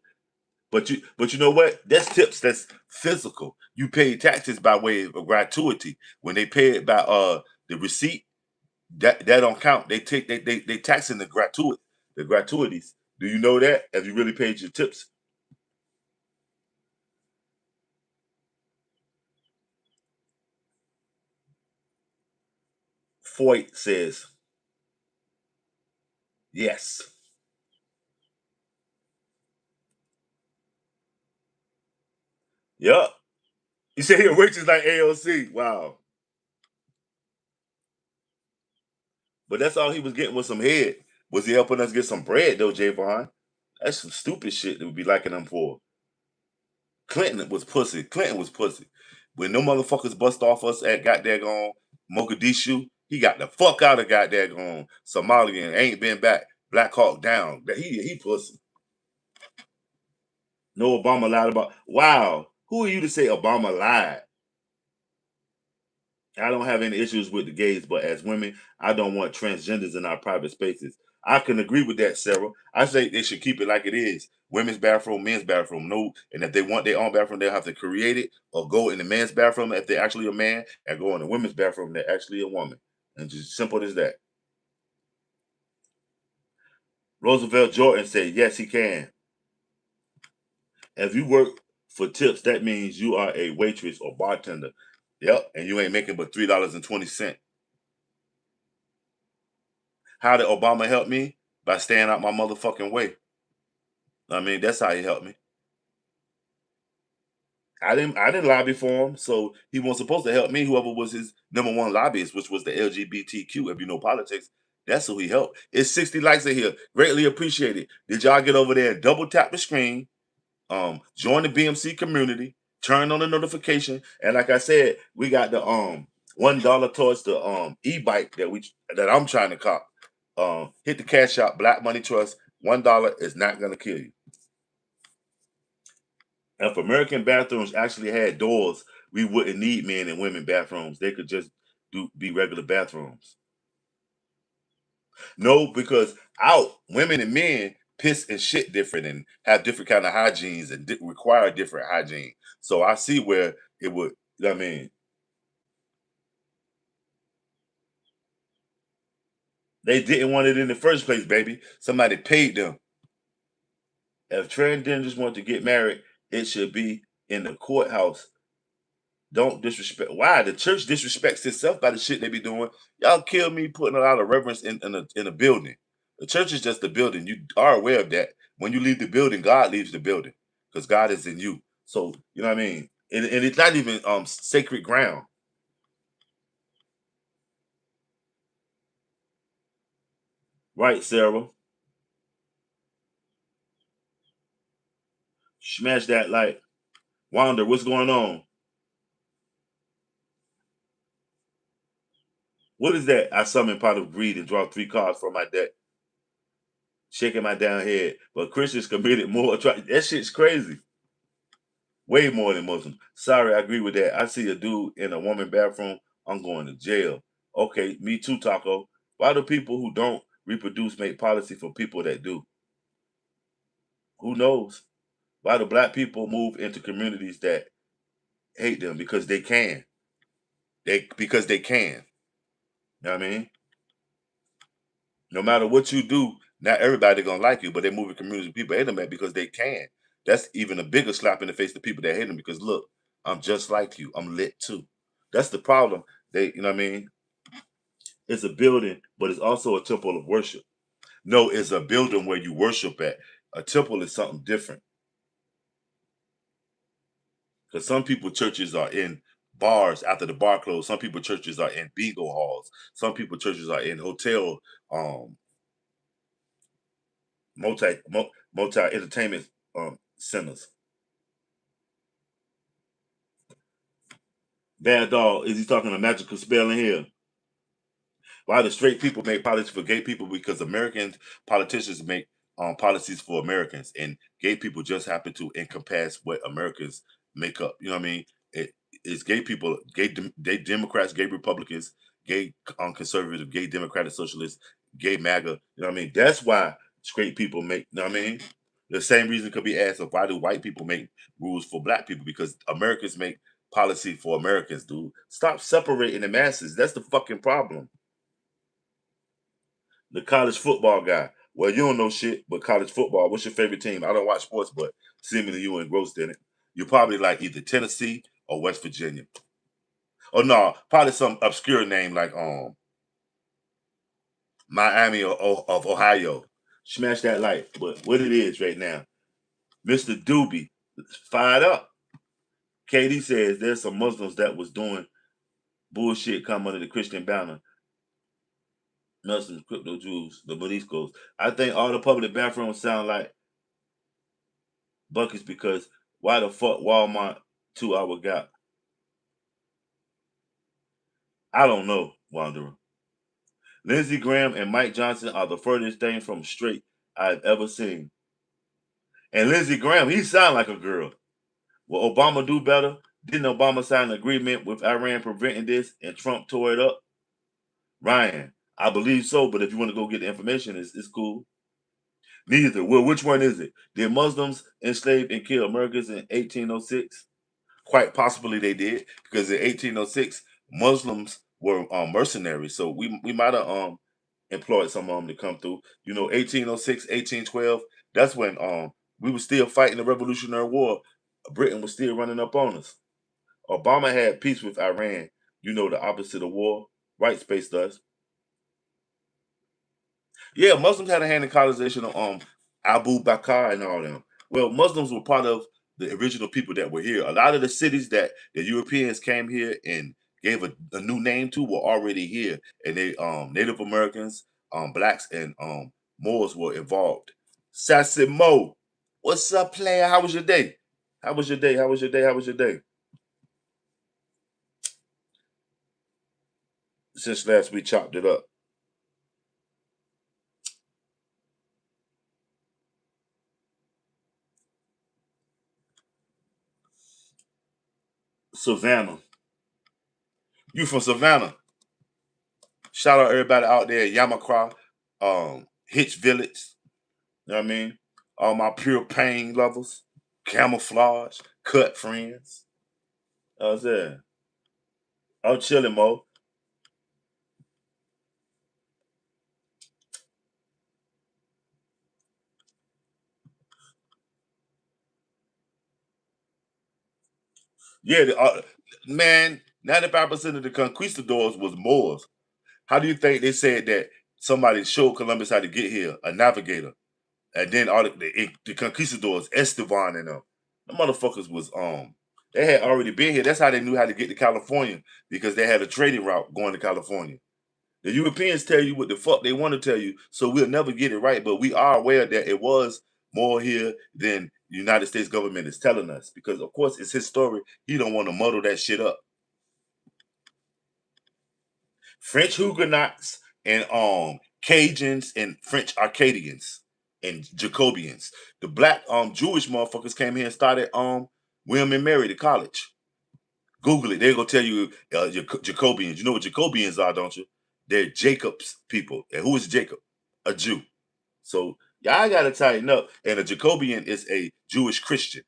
But you know what? That's tips that's physical. You pay taxes by way of gratuity. When they pay it by the receipt, that don't count. They take they taxing the gratuities. Do you know that? Have you really paid your tips? Foyt says yes. Yup. You say here rich is like AOC. Wow. But that's all he was getting was some head. Was he helping us get some bread though, Javon? That's some stupid shit that would be liking him for. Clinton was pussy. Clinton was pussy. When no motherfuckers bust off us at goddamn Mogadishu, he got the fuck out of goddamn Somalia and ain't been back. Black Hawk down. He pussy. No Obama lied about. Wow. Who are you to say Obama lied? I don't have any issues with the gays, but as women, I don't want transgenders in our private spaces. I can agree with that, Sarah. I say they should keep it like it is. Women's bathroom, men's bathroom. No, and if they want their own bathroom, they'll have to create it or go in the men's bathroom if they're actually a man, and go in the women's bathroom if they're actually a woman. And just simple as that. Roosevelt Jordan said, yes, he can. If you work for tips, that means you are a waitress or bartender. Yep, and you ain't making but $3.20. How did Obama help me? By staying out my motherfucking way. I mean, that's how he helped me. I didn't lobby for him, so he wasn't supposed to help me. Whoever was his number one lobbyist, which was the LGBTQ, if you know politics, that's who he helped. It's 60 likes in here. Greatly appreciated. Did y'all get over there and double tap the screen? Join the BMC community, turn on the notification, and like I said, we got the $1 towards the e-bike that I'm trying to cop. Hit the cash out, Black Money Trust. $1 is not gonna kill you. If American bathrooms actually had doors, we wouldn't need men and women bathrooms. They could just be regular bathrooms. No, because out women and men piss and shit different and have different kind of hygienes and require different hygiene. So I see where it would. I mean, they didn't want it in the first place, baby. Somebody paid them. If transgenders want to get married, it should be in the courthouse. Don't disrespect. Why the church disrespects itself by the shit they be doing? Y'all kill me putting a lot of reverence in a building. The church is just a building. You are aware of that. When you leave the building, God leaves the building because God is in you. So you know what I mean. And it's not even sacred ground, right, Sarah? Smash that like Wanda. What's going on? What is that? I summon pot of greed and draw 3 cards from my deck, shaking my down head. But Christians committed more. That shit's crazy. Way more than Muslims. Sorry, I agree with that. I see a dude in a woman bathroom, I'm going to jail. Okay, me too, Taco. Why do people who don't reproduce make policy for people that do? Who knows? Why do black people move into communities that hate them? Because they can. Because they can. You know what I mean? No matter what you do, not everybody gonna like you, but they move in communities people hate them at because they can. That's even a bigger slap in the face to people that hate them because look, I'm just like you. I'm lit too. That's the problem. You know what I mean? It's a building, but it's also a temple of worship. No, it's a building where you worship at. A temple is something different. Because some people churches are in bars after the bar closed. Some people churches are in bingo halls. Some people churches are in hotel um multi entertainment centers. Bad dog, is he talking a magical spell in here? Why do straight people make policies for gay people? Because American politicians make policies for Americans, and gay people just happen to encompass what Americans make up. You know what I mean? It is gay people, gay Democrats, gay Republicans, gay conservative, gay Democratic Socialists, gay MAGA. You know what I mean? That's why straight people make. You know what I mean? The same reason could be asked of why do white people make rules for black people? Because Americans make policy for Americans, dude. Stop separating the masses. That's the fucking problem. The college football guy. Well, you don't know shit, but college football. What's your favorite team? I don't watch sports, but seemingly you engrossed in it. You probably like either Tennessee or West Virginia. Oh no, probably some obscure name like Miami of Ohio. Smash that light. But what it is right now, Mr. Doobie, fired up. KD says there's some Muslims that was doing bullshit come under the Christian banner. Muslims, crypto Jews, the Moriscos. I think all the public bathrooms sound like buckets because why the fuck Walmart 2 hour gap? I don't know, Wanderer. Lindsey Graham and Mike Johnson are the furthest thing from straight I've ever seen. And Lindsey Graham, he sound like a girl. Will Obama do better? Didn't Obama sign an agreement with Iran preventing this and Trump tore it up? Ryan, I believe so, but if you want to go get the information, it's cool. Neither. Well, which one is it? Did Muslims enslave and kill Americans in 1806? Quite possibly they did, because in 1806 Muslims were mercenaries. So we might have employed some of them to come through. You know, 1806, 1812. That's when we were still fighting the Revolutionary War. Britain was still running up on us. Obama had peace with Iran. You know, the opposite of war. Right space does. Yeah, Muslims had a hand in colonization of Abu Bakr and all them. Well, Muslims were part of the original people that were here. A lot of the cities that the Europeans came here and gave a new name to were already here, and they Native Americans, blacks, and Moors were involved. Sassy Mo, what's up, player? How was your day? How was your day? How was your day? How was your day? Since last we chopped it up. Savannah, you from Savannah? Shout out everybody out there, Yamakra, Hitch Village. You know what I mean? All my pure pain lovers, camouflage, cut friends. I was there. I'm chilling, Mo. Yeah, man, 95% of the conquistadors was Moors. How do you think they said that somebody showed Columbus how to get here, a navigator? And then all the conquistadors, Esteban and them, the motherfuckers was they had already been here. That's how they knew how to get to California because they had a trading route going to California. The Europeans tell you what the fuck they want to tell you, so we'll never get it right. But we are aware that it was more here than the United States government is telling us, because of course it's his story. He don't want to muddle that shit up. French Huguenots and Cajuns and French Arcadians and Jacobians. The black Jewish motherfuckers came here and started William and Mary, the college. Google it. They're gonna tell you Jacobians. You know what Jacobians are, don't you? They're Jacob's people. And who is Jacob? A Jew. So y'all gotta tighten up. And a Jacobian is a Jewish Christian.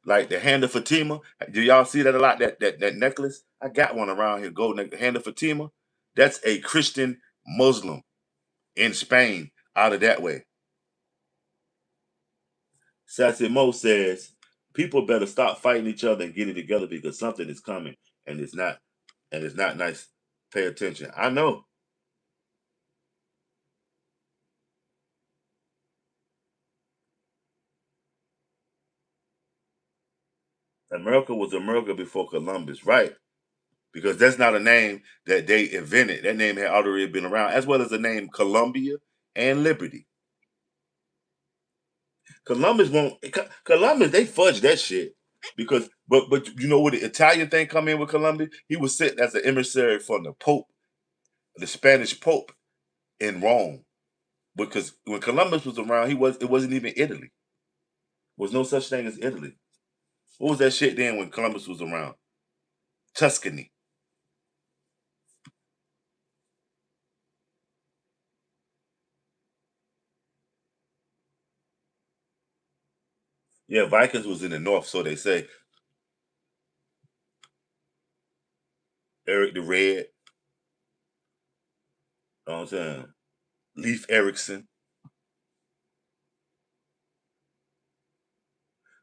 Like the Hand of Fatima. Do y'all see that a lot? That necklace? I got one around here. Gold necklace. Hand of Fatima. That's a Christian Muslim in Spain out of that way. Sassy Mo says people better stop fighting each other and get it together because something is coming and it's not nice. Pay attention. I know. America was America before Columbus, right? Because that's not a name that they invented. That name had already been around, as well as the name Columbia and Liberty. Columbus won't. Columbus, they fudge that shit because, but you know what the Italian thing come in with Columbus? He was sent as an emissary from the Pope the Spanish Pope in Rome, because when Columbus was around, it wasn't even Italy. There was no such thing as Italy. What was that shit then when Columbus was around? Tuscany. Yeah, Vikings was in the north, so they say. Eric the Red, you know what I'm saying? Leif Erikson.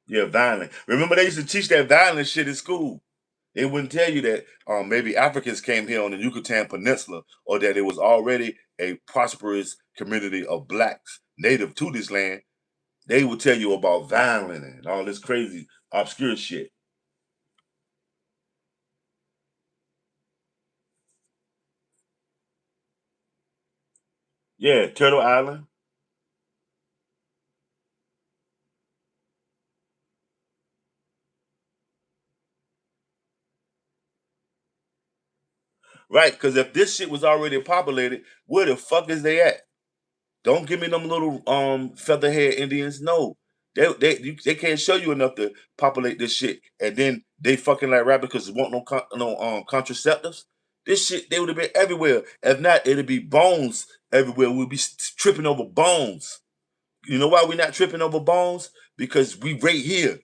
Yeah, violent. Remember they used to teach that violent shit in school. They wouldn't tell you that maybe Africans came here on the Yucatan Peninsula, or that it was already a prosperous community of blacks native to this land. They would tell you about violence and all this crazy obscure shit. Yeah, Turtle Island. Right, because if this shit was already populated, where the fuck is they at? Don't give me them little featherhead Indians. No, they can't show you enough to populate this shit, and then they fucking like rabbit because there want no contraceptives. This shit they would have been everywhere. If not, it'd be bones everywhere. We'd be tripping over bones. You know why we not tripping over bones? Because we right here.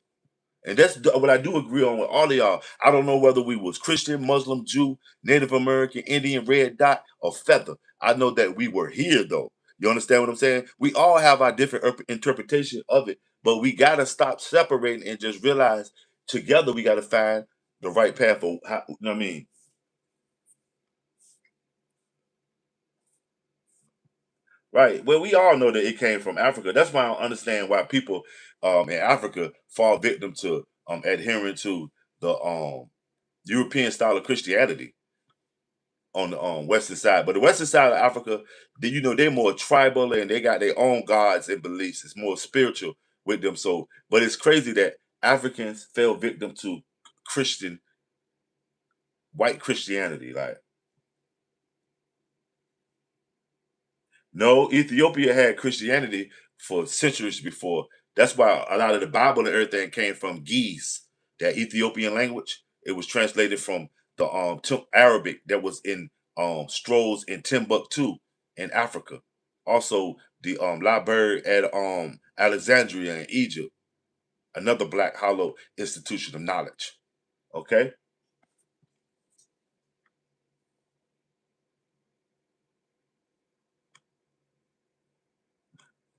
And that's what I do agree on with all of y'all. I don't know whether we was Christian, Muslim, Jew, Native American, Indian, red dot, or feather. I know that we were here though. You understand what I'm saying? We all have our different interpretation of it, but we gotta stop separating and just realize together we gotta find the right path for how, you know what I mean? Right. Well, we all know that it came from Africa. That's why I don't understand why people in Africa fall victim to adhering to the European style of Christianity on the western side. But the western side of Africa, they're more tribal and they got their own gods and beliefs. It's more spiritual with them. So, but it's crazy that Africans fell victim to Christian white Christianity. Like, no, Ethiopia had Christianity for centuries before. That's why a lot of the Bible and everything came from Ge'ez, that Ethiopian language. It was translated from the Arabic that was in Stroll's in Timbuktu in Africa. Also, the library at Alexandria in Egypt, another Black Hollow institution of knowledge. Okay.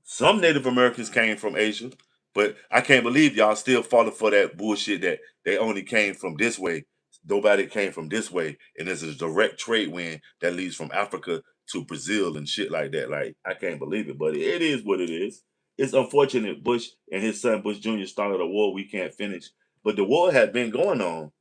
Some Native Americans came from Asia, but I can't believe y'all still falling for that bullshit that they only came from this way. Nobody came from this way, and there's a direct trade wind that leads from Africa to Brazil and shit like that. Like I can't believe it, but it is what it is. It's unfortunate Bush and his son Bush Jr. started a war we can't finish, but the war had been going on.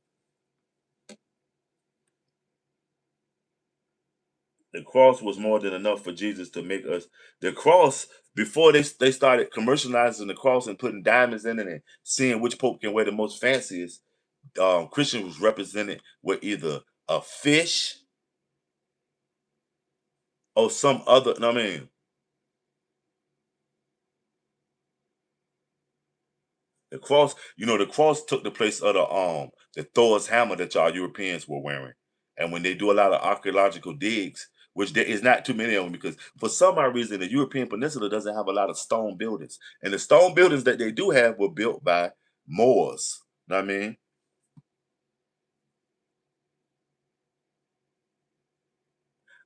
The cross was more than enough for Jesus to make us. The cross, before they started commercializing the cross and putting diamonds in it and seeing which pope can wear the most fanciest, Christian was represented with either a fish or some other. No, I mean, the cross took the place of the Thor's hammer that y'all Europeans were wearing. And when they do a lot of archaeological digs, which there is not too many of them, because for some odd reason the European peninsula doesn't have a lot of stone buildings. And the stone buildings that they do have were built by Moors. Know what I mean?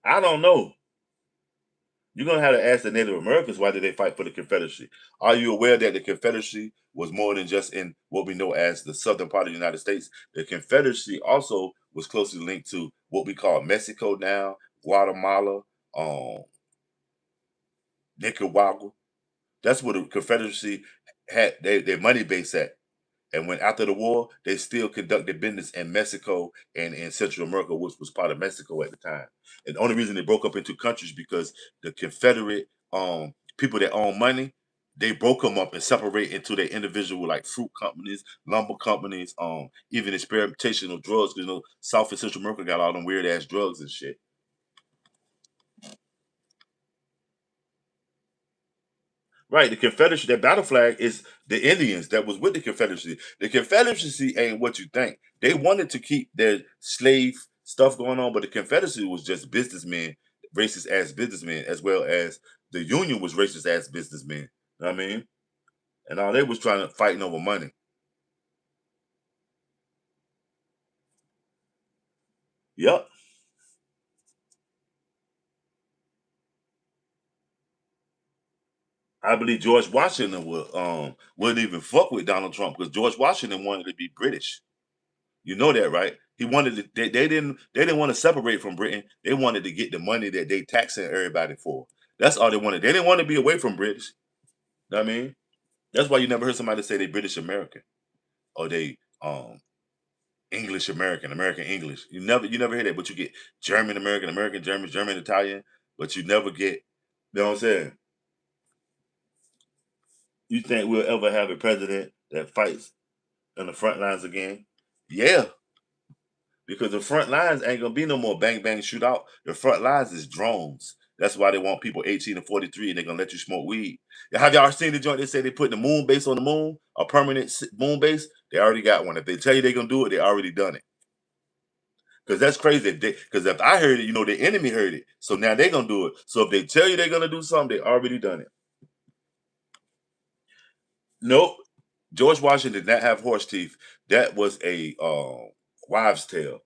I don't know. You're gonna have to ask the Native Americans why did they fight for the Confederacy. Are you aware that the Confederacy was more than just in what we know as the southern part of the United States? The Confederacy also was closely linked to what we call Mexico now, Guatemala, um, Nicaragua. That's where the Confederacy had their money base at. And when after the war, they still conducted business in Mexico and in Central America, which was part of Mexico at the time. And the only reason they broke up into countries because the Confederate people that own money, they broke them up and separate into their individual like fruit companies, lumber companies, even experimentation of drugs. You know, South and Central America got all them weird ass drugs and shit. Right, the Confederacy, that battle flag is the Indians that was with the Confederacy. The Confederacy ain't what you think. They wanted to keep their slave stuff going on, but the Confederacy was just businessmen, racist ass businessmen, as well as the Union was racist ass businessmen. You know what I mean? And all they was trying to fighting over money. Yep. I believe George Washington wouldn't even fuck with Donald Trump because George Washington wanted to be British. You know that, right? He wanted to, they didn't want to separate from Britain. They wanted to get the money that they taxing everybody for. That's all they wanted. They didn't want to be away from British. Know what I mean? That's why you never heard somebody say they British American or they English American, American English. You never hear that, but you get German American, American German, German Italian, but you never get, you know what I'm saying? You think we'll ever have a president that fights on the front lines again? Yeah, because the front lines ain't gonna be no more bang bang shootout. The front lines is drones. That's why they want people 18 to 43 and they're gonna let you smoke weed. Have y'all seen the joint they say they put the moon base on the moon, a permanent moon base? They already got one. If they tell you they're gonna do it, they already done it. Because that's crazy. Because if I heard it, the enemy heard it. So now they're gonna do it. So if they tell you they're gonna do something, they already done it. Nope. George Washington did not have horse teeth. That was a wives' tale.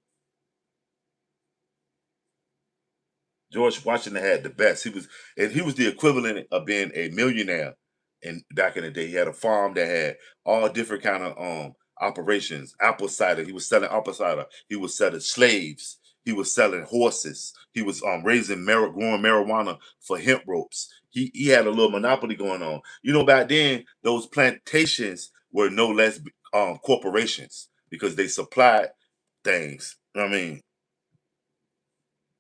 George Washington had the best. He was the equivalent of being a millionaire. And back in the day, he had a farm that had all different kind of operations. Apple cider. He was selling apple cider. He was selling slaves. He was selling horses. He was growing marijuana for hemp ropes. He had a little monopoly going on. Back then those plantations were no less corporations because they supplied things. I mean,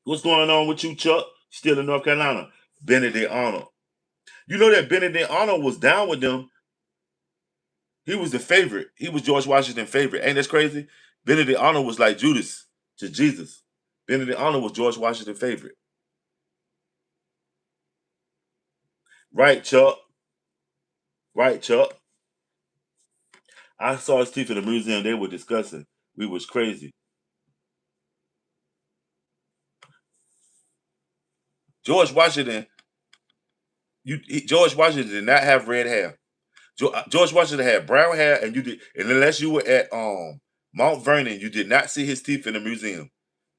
what's going on with you, Chuck? Still in North Carolina. Benedict Arnold. You know that Benedict Arnold was down with them. He was the favorite. He was George Washington's favorite. Ain't that crazy? Benedict Arnold was like Judas to Jesus. Benedict Arnold was George Washington's favorite. Right, Chuck. Right, Chuck. I saw his teeth in the museum. They were discussing. We was crazy. George Washington. George Washington did not have red hair. George Washington had brown hair, and unless you were at Mount Vernon, you did not see his teeth in the museum.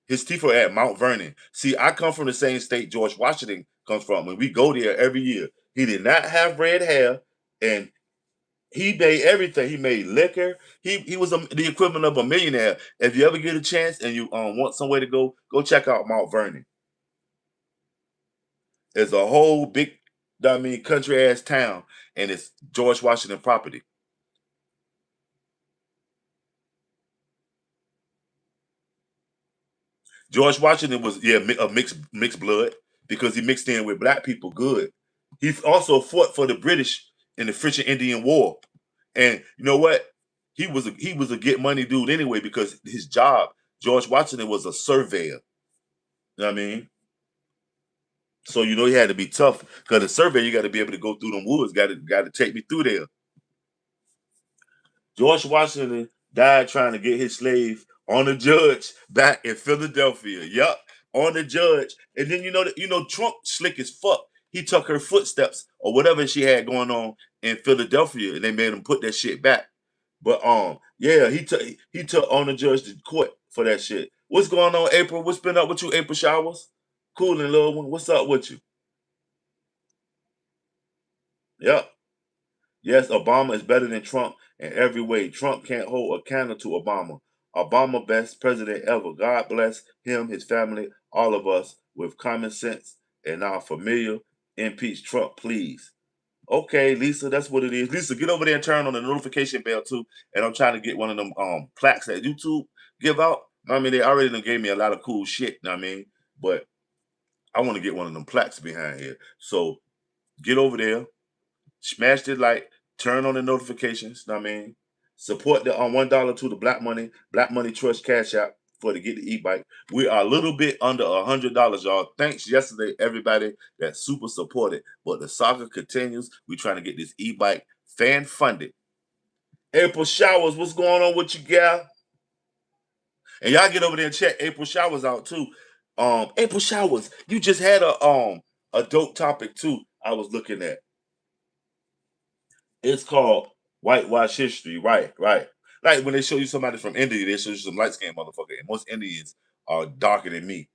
His teeth were at Mount Vernon. See, I come from the same state George Washington comes from, and we go there every year. He did not have red hair, and he made everything. He made liquor. He was the equivalent of a millionaire. If you ever get a chance and you want somewhere to go check out Mount Vernon. It's a whole big, country ass town, and it's George Washington property. George Washington was a mixed blood because he mixed in with black people good. He also fought for the British in the French and Indian War, and you know what? He was a get money dude anyway because his job. George Washington was a surveyor. You know what I mean? So he had to be tough because a surveyor you got to be able to go through them woods. Got to take me through there. George Washington died trying to get his slave on a judge back in Philadelphia. Yup, on the judge. And then Trump slick as fuck. He took her footsteps or whatever she had going on in Philadelphia, and they made him put that shit back. But yeah, he took on the judge to court for that shit. What's going on, April? What's been up with you, April Showers? Cool and little one. What's up with you? Yep. Yes, Obama is better than Trump in every way. Trump can't hold a candle to Obama. Obama, best president ever. God bless him, his family, all of us with common sense and our familiar. Impeach Trump, please. Okay, Lisa, that's what it is. Lisa, get over there and turn on the notification bell too. And I'm trying to get one of them plaques that YouTube give out. I mean, they already done gave me a lot of cool shit. Know what I mean, but I want to get one of them plaques behind here. So get over there, smash the like, turn on the notifications. Know what I mean, support the $1 to the Black Money Trust Cash App. for to get the e-bike. We are a little bit under $100, y'all. Thanks yesterday, everybody that super supported. But the saga continues. We're trying to get this e-bike fan funded. April Showers, what's going on with you, gal? And y'all get over there and check April Showers out too. April Showers, you just had a dope topic too. I was looking at. It's called Whitewash History, right? Right. Like when they show you somebody from India, they show you some light skinned motherfucker. And most Indians are darker than me.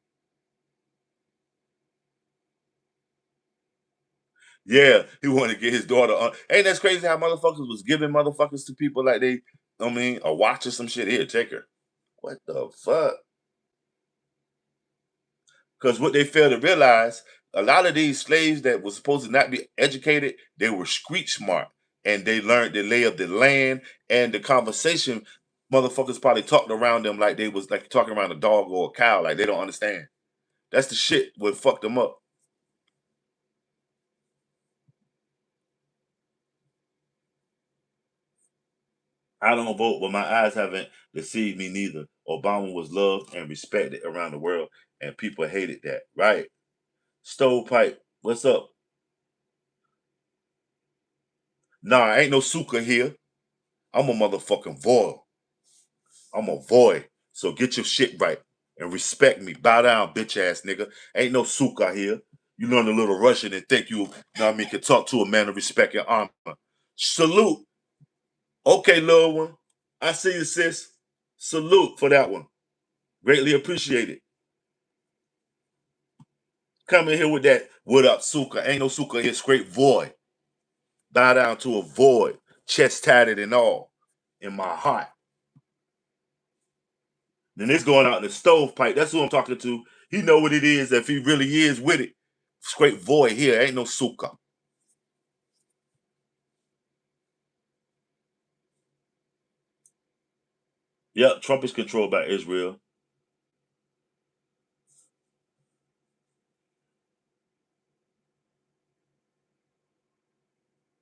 Yeah, he wanted to get his daughter on. Ain't that crazy how motherfuckers was giving motherfuckers to people like they, I mean, a watch or some shit. Here, take her. What the fuck? Because what they fail to realize, a lot of these slaves that were supposed to not be educated, they were street smart. And they learned the lay of the land and the conversation. Motherfuckers probably talked around them like they was like talking around a dog or a cow, like they don't understand. That's the shit what fucked them up. I don't vote, but my eyes haven't deceived me neither. Obama was loved and respected around the world, and people hated that. Right? Stovepipe, what's up? Nah, ain't no suka here. I'm a motherfucking void. I'm a void. So get your shit right and respect me. Bow down, bitch ass nigga. Ain't no suka here. You learn a little Russian and think you know what I mean, can talk to a man of respect and honor. Salute. Okay, little one. I see you, sis. Salute for that one. Greatly appreciated. Come in here with that. What up, suka? Ain't no suka here. Straight void. Bow down to a void. Chest tatted and all. In my heart. Then it's going out in the stovepipe. That's who I'm talking to. He know what it is if he really is with it. Straight void here. Ain't no suka. Yep, Trump is controlled by Israel.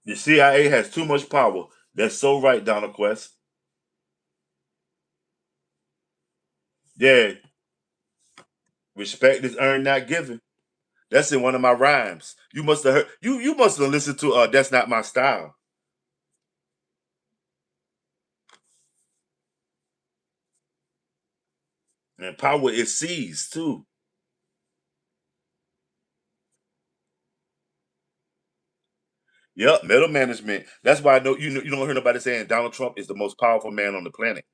The CIA has too much power. That's so right, Donald Quest. Yeah, respect is earned, not given. That's in one of my rhymes. You must have heard. You must have listened to. That's not my style. And power is seized too. Yep, middle management. That's why I know you don't hear nobody saying Donald Trump is the most powerful man on the planet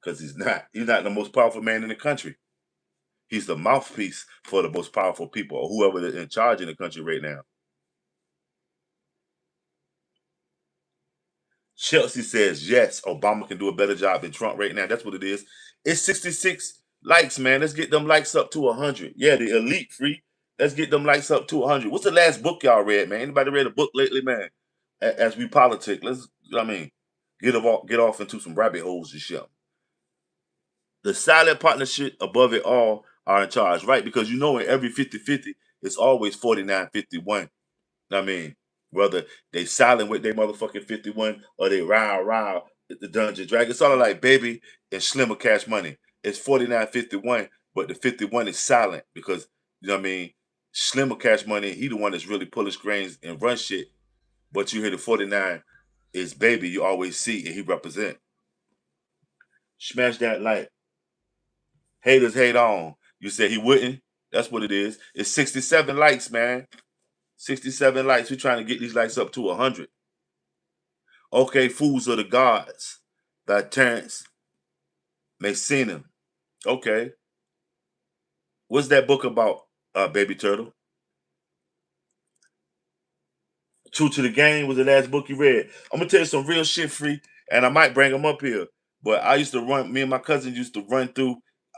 because he's not. He's not the most powerful man in the country. He's the mouthpiece for the most powerful people or whoever is in charge in the country right now. Chelsea says yes, Obama can do a better job than Trump right now. That's what it is. It's 66 likes, man. Let's get them likes up to 100. Yeah, the elite free. Let's get them likes up to 100. What's the last book y'all read, man? Anybody read a book lately, man? As we politic, let's. I mean, get off into some rabbit holes and shit. The silent partnership above it all are in charge, right? Because you know in every 50-50, it's always 49-51. I mean, whether they silent with their motherfucking 51 or they row the Dungeon Dragon. It's all like Baby and Slimmer Cash Money. It's 49-51, but the 51 is silent because, you know what I mean? Slimmer Cash Money, he the one that's really pulling strings and run shit. But you hear the 49 is Baby, you always see, and he represent. Smash that like. Haters hate on. You said he wouldn't? That's what it is. It's 67 likes, man. 67 likes. We're trying to get these likes up to 100. Okay, Fools of the Gods by Terrence McSeena. Okay. What's that book about, Baby Turtle? True to the Game was the last book you read. I'm gonna tell you some real shit, free, and I might bring them up here. But I used to run. Me and my cousin used to run through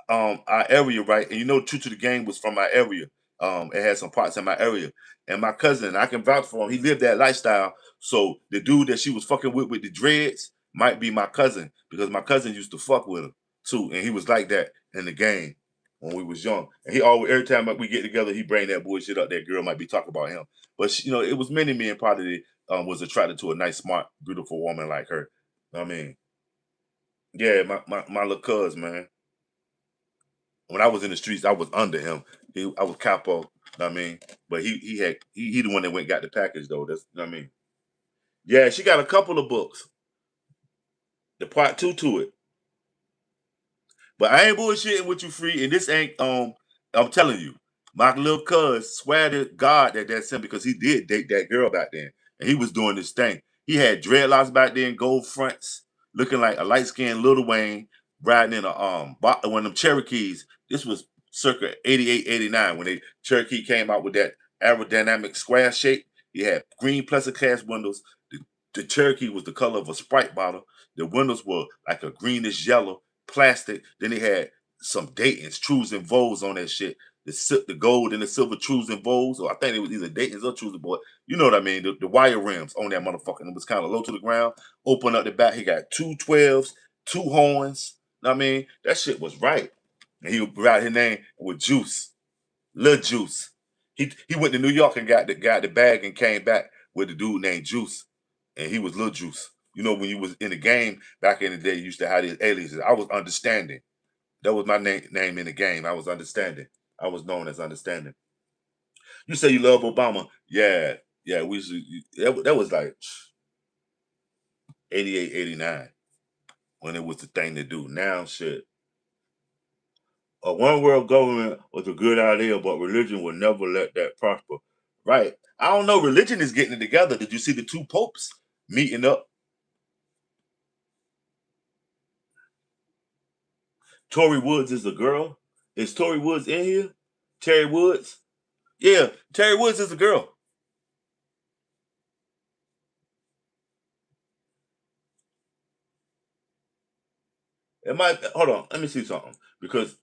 our area, right? And you know, True to the Game was from my area. It had some parts in my area, and my cousin, I can vouch for him. He lived that lifestyle. So the dude that she was fucking with the dreads might be my cousin because my cousin used to fuck with him too, and he was like that in the game when we was young. And he always every time we get together, he bring that bullshit up. That girl might be talking about him. But she, it was many men probably was attracted to a nice, smart, beautiful woman like her. I mean, yeah, my little cuz, man. When I was in the streets, I was under him. I was capo. Know what I mean, but he the one that went and got the package though. That's know what I mean. Yeah, she got a couple of books. The part two to it. But I ain't bullshitting with you, free. And this ain't I'm telling you, my little cuz swear to God that that's him because he did date that girl back then, and he was doing this thing. He had dreadlocks back then, gold fronts, looking like a light skinned Lil Wayne, riding in a one of them Cherokees. This was circa 88, 89 when they Cherokee came out with that aerodynamic square shape. He had green plexiglass windows. The Cherokee was the color of a Sprite bottle. The windows were like a greenish yellow plastic. Then they had some Dayton's, Trues and Vols on that shit. The gold and the silver Trues and Vols, or I think it was either Dayton's or Trues and Boy. You know what I mean? The wire rims on that motherfucker. It was kind of low to the ground. Open up the back. He got two 12s, two horns. Know what I mean? That shit was right. And he would write his name with Juice. Lil Juice. He went to New York and got the bag and came back with the dude named Juice. And he was Lil Juice. You know, when you was in the game back in the day, you used to have these aliases. I was understanding. That was my name in the game. I was understanding. I was known as understanding. You say you love Obama. Yeah. Yeah. That was like 88, 89 when it was the thing to do. Now, shit. A one world government was a good idea, but religion will never let that prosper. Right. I don't know. Religion is getting it together. Did you see the two popes meeting up? Tory Woods is a girl. Is Tory Woods in here? Terry Woods? Yeah, Terry Woods is a girl. It might hold on. Let me see something because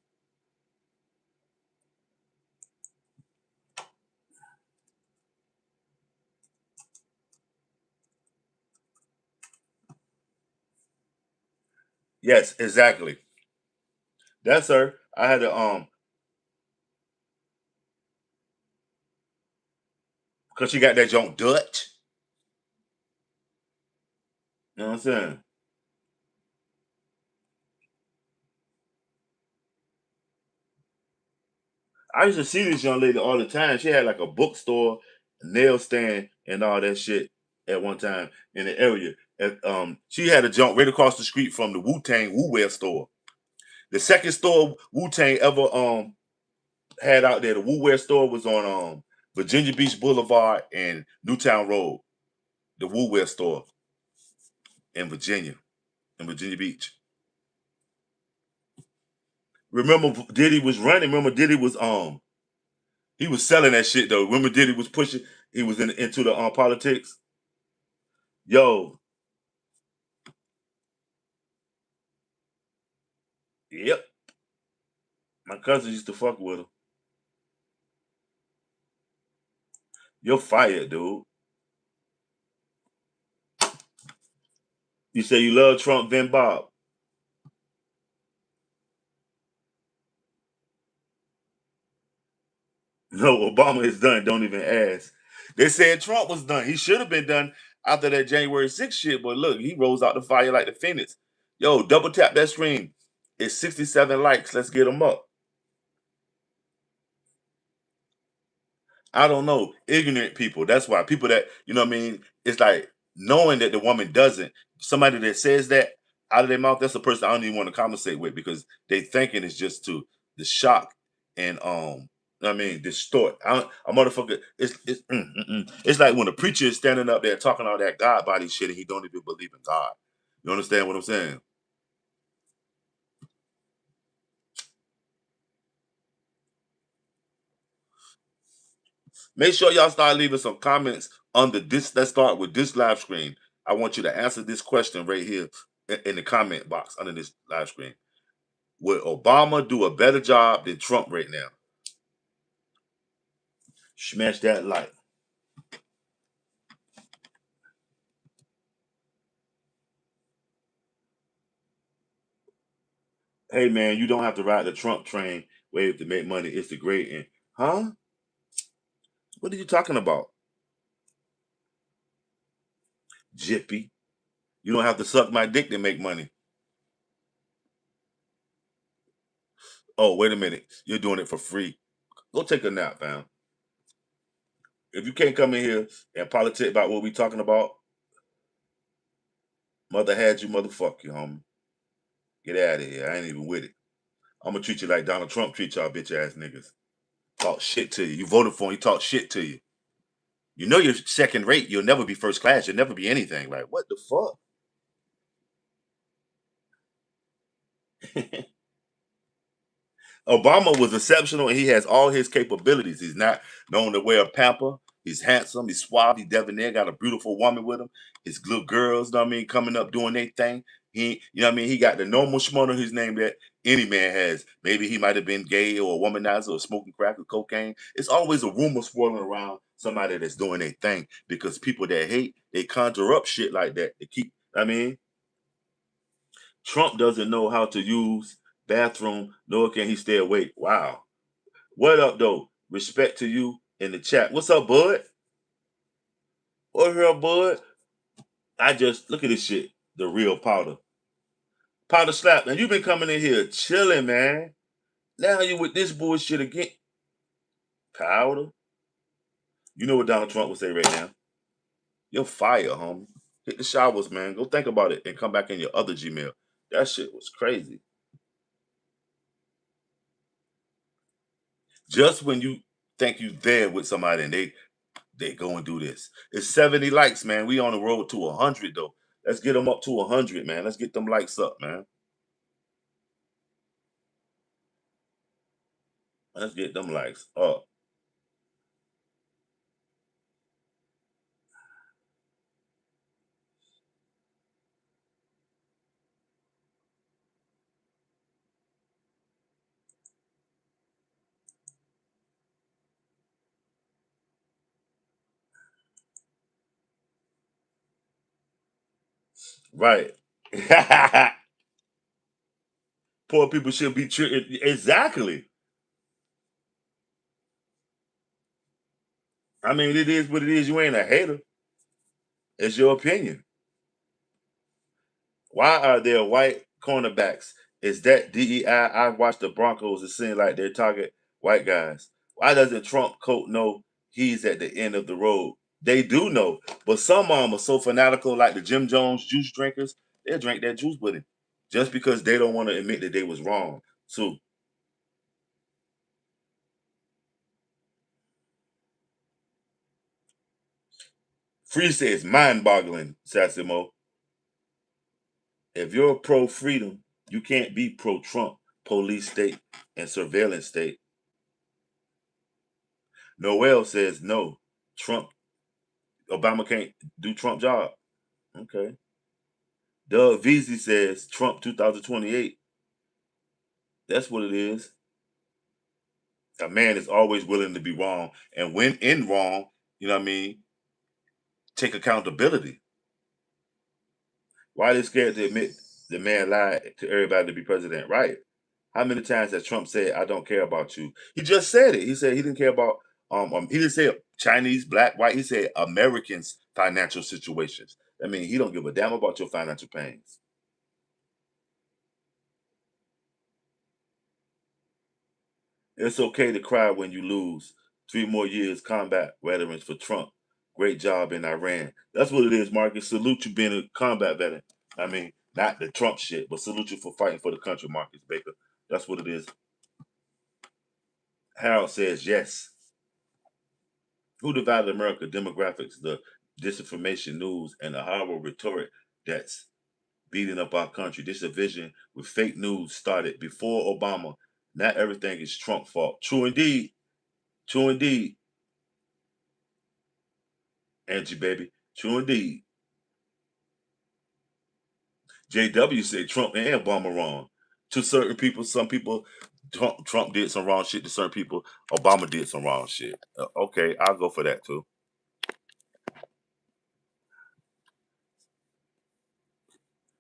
yes, exactly. That's her. I had to because she got that junk Dutch. You know what I'm saying? I used to see this young lady all the time. She had like a bookstore, a nail stand, and all that shit at one time in the area. She had a junk right across the street from the Wu Tang Wu Wear store. The second store Wu Tang ever had out there, the Wu Wear store was on Virginia Beach Boulevard and Newtown Road. The Wu Wear store in Virginia Beach. Remember Diddy was running. Remember Diddy was he was selling that shit though. Remember Diddy was pushing. He was into the politics. Yo, yep. My cousin used to fuck with him. You're fired, dude. You say you love Trump, then Bob. No, Obama is done. Don't even ask. They said Trump was done. He should have been done after that January 6th shit. But look, he rose out the fire like the phoenix. Yo, double tap that screen. It's 67 likes. Let's get them up. I don't know. Ignorant people. That's why people that, you know what I mean? It's like knowing that the woman doesn't. Somebody that says that out of their mouth, that's a person I don't even want to conversate with because they thinking it's just to the shock and you know what I mean, distort. A motherfucker, it's like when a preacher is standing up there talking all that God body shit and he don't even believe in God. You understand what I'm saying? Make sure y'all start leaving some comments under this. Let's start with this live screen. I want you to answer this question right here in the comment box under this live screen. Would Obama do a better job than Trump right now? Smash that like. Hey man, you don't have to ride the Trump train wave to make money. It's the great end. Huh? What are you talking about? Jippy. You don't have to suck my dick to make money. Oh, wait a minute. You're doing it for free. Go take a nap, fam. If you can't come in here and politic about what we talking about, mother had you, motherfuck you, homie. Get out of here. I ain't even with it. I'm gonna treat you like Donald Trump treat y'all bitch ass niggas. Talk shit to you. You voted for him. He talk shit to you. You know you're second rate. You'll never be first class. You'll never be anything. Like what the fuck? Obama was exceptional and he has all his capabilities. He's not known to wear a pamper. He's handsome. He's suave. He's debonair. Got a beautiful woman with him. His little girls, know what I mean, coming up doing their thing. He, you know what I mean? He got the normal schmutter his name that any man has. Maybe he might have been gay or a womanizer or smoking crack or cocaine. It's always a rumor swirling around somebody that's doing their thing because people that hate, they conjure up shit like that to keep, I mean, Trump doesn't know how to use bathroom, nor can he stay awake. Wow. What up, though? Respect to you in the chat. What's up, bud? What here, bud? I just look at this shit. The real powder. Powder slap. Now you've been coming in here chilling, man. Now you with this bullshit again. Powder. You know what Donald Trump would say right now? You're fire, homie. Hit the showers, man. Go think about it and come back in your other Gmail. That shit was crazy. Just when you think you there with somebody and they go and do this. It's 70 likes, man. We on the road to 100 though. Let's get them up to 100, man. Let's get them likes up, man. Let's get them likes up. Right. Poor people should be treated exactly. I mean, it is what it is. You ain't a hater. It's your opinion. Why are there white cornerbacks? Is that DEI? I watch the Broncos. It seems like they target white guys. Why doesn't Trump coat know he's at the end of the road? They do know, but some of them are so fanatical, like the Jim Jones juice drinkers. They'll drink that juice with him just because they don't want to admit that they was wrong. So Free says mind-boggling, Sassimo. If you're pro freedom, you can't be pro Trump, police state, and surveillance state. Noel says no. Trump, Obama can't do Trump job. Okay. Doug Veazey says Trump 2028. That's what it is. A man is always willing to be wrong, and when in wrong, you know what I mean. Take accountability. Why are they scared to admit the man lied to everybody to be president? Right. How many times has Trump said, "I don't care about you"? He just said it. He said he didn't care about. He didn't say Chinese, black, white. He said Americans' financial situations. I mean, he don't give a damn about your financial pains. It's okay to cry when you lose. 3 more years combat veterans for Trump. Great job in Iran. That's what it is, Marcus. Salute you being a combat veteran. I mean, not the Trump shit, but salute you for fighting for the country, Marcus Baker. That's what it is. Harold says yes. Who divided America? Demographics, the disinformation news, and the horrible rhetoric that's beating up our country. This division with fake news started before Obama. Not everything is Trump's fault. True indeed. True indeed. Angie, baby. True indeed. JW said Trump and Obama wrong. To certain people, some people, Trump did some wrong shit to certain people. Obama did some wrong shit. Okay, I'll go for that too.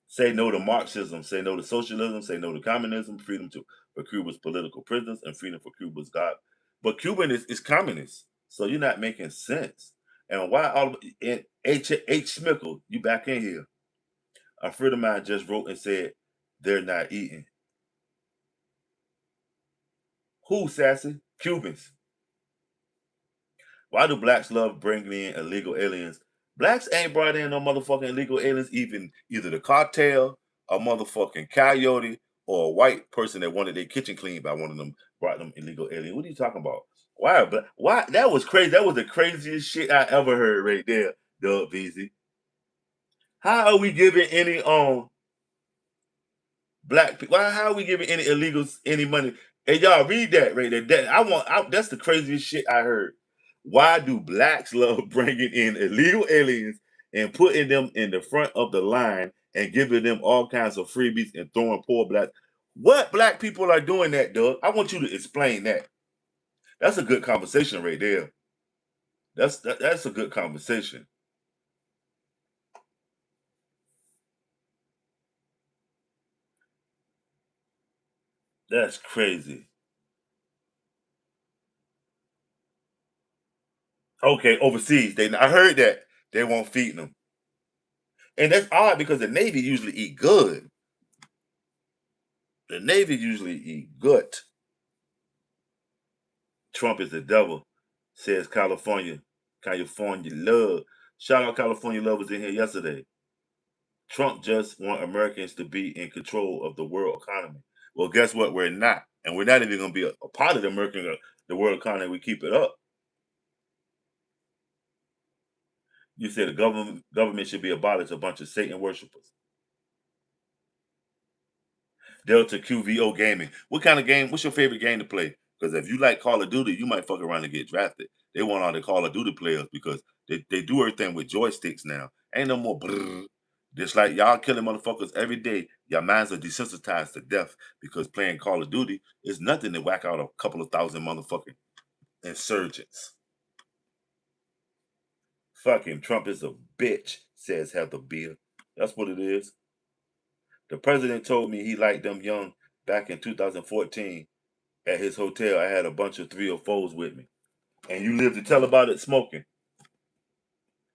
Say no to Marxism, say no to socialism, say no to communism, freedom to for Cuba's political prisoners, and freedom for Cuba's God. But Cuban is communist, so you're not making sense. And why all and H Smickle, you back in here? A friend of mine just wrote and said they're not eating. Who, Sassy? Cubans. Why do blacks love bringing in illegal aliens? Blacks ain't brought in no motherfucking illegal aliens, even either the cartel, a motherfucking coyote, or a white person that wanted their kitchen cleaned by one of them brought them illegal aliens. What are you talking about? Why? Why? That was crazy. That was the craziest shit I ever heard right there, Doug Beasley. How are we giving any black people? How are we giving any illegals any money? Hey, y'all read that right there. That's the craziest shit I heard. Why do blacks love bringing in illegal aliens and putting them in the front of the line and giving them all kinds of freebies and throwing poor blacks? What black people are doing that, Doug? I want you to explain that. That's a good conversation right there. That's a good conversation. That's crazy. Okay, overseas, I heard that they won't feed them. And that's odd because the Navy usually eat good. The Navy usually eat good. Trump is the devil, says California. California love. Shout out California love was in here yesterday. Trump just want Americans to be in control of the world economy. Well, guess what? We're not. And we're not even going to be a part of the world economy. We keep it up. You said the government should be abolished, a bunch of Satan worshipers. Delta QVO Gaming. What kind of game? What's your favorite game to play? Because if you like Call of Duty, you might fuck around and get drafted. They want all the Call of Duty players because they do everything with joysticks now. Ain't no more brrr. Just like y'all killing motherfuckers every day, your minds are desensitized to death because playing Call of Duty is nothing to whack out a couple of thousand motherfucking insurgents. Fucking Trump is a bitch, says Heather Beer. That's what it is. The president told me he liked them young back in 2014 at his hotel. I had a bunch of 304s with me. And you lived to tell about it smoking.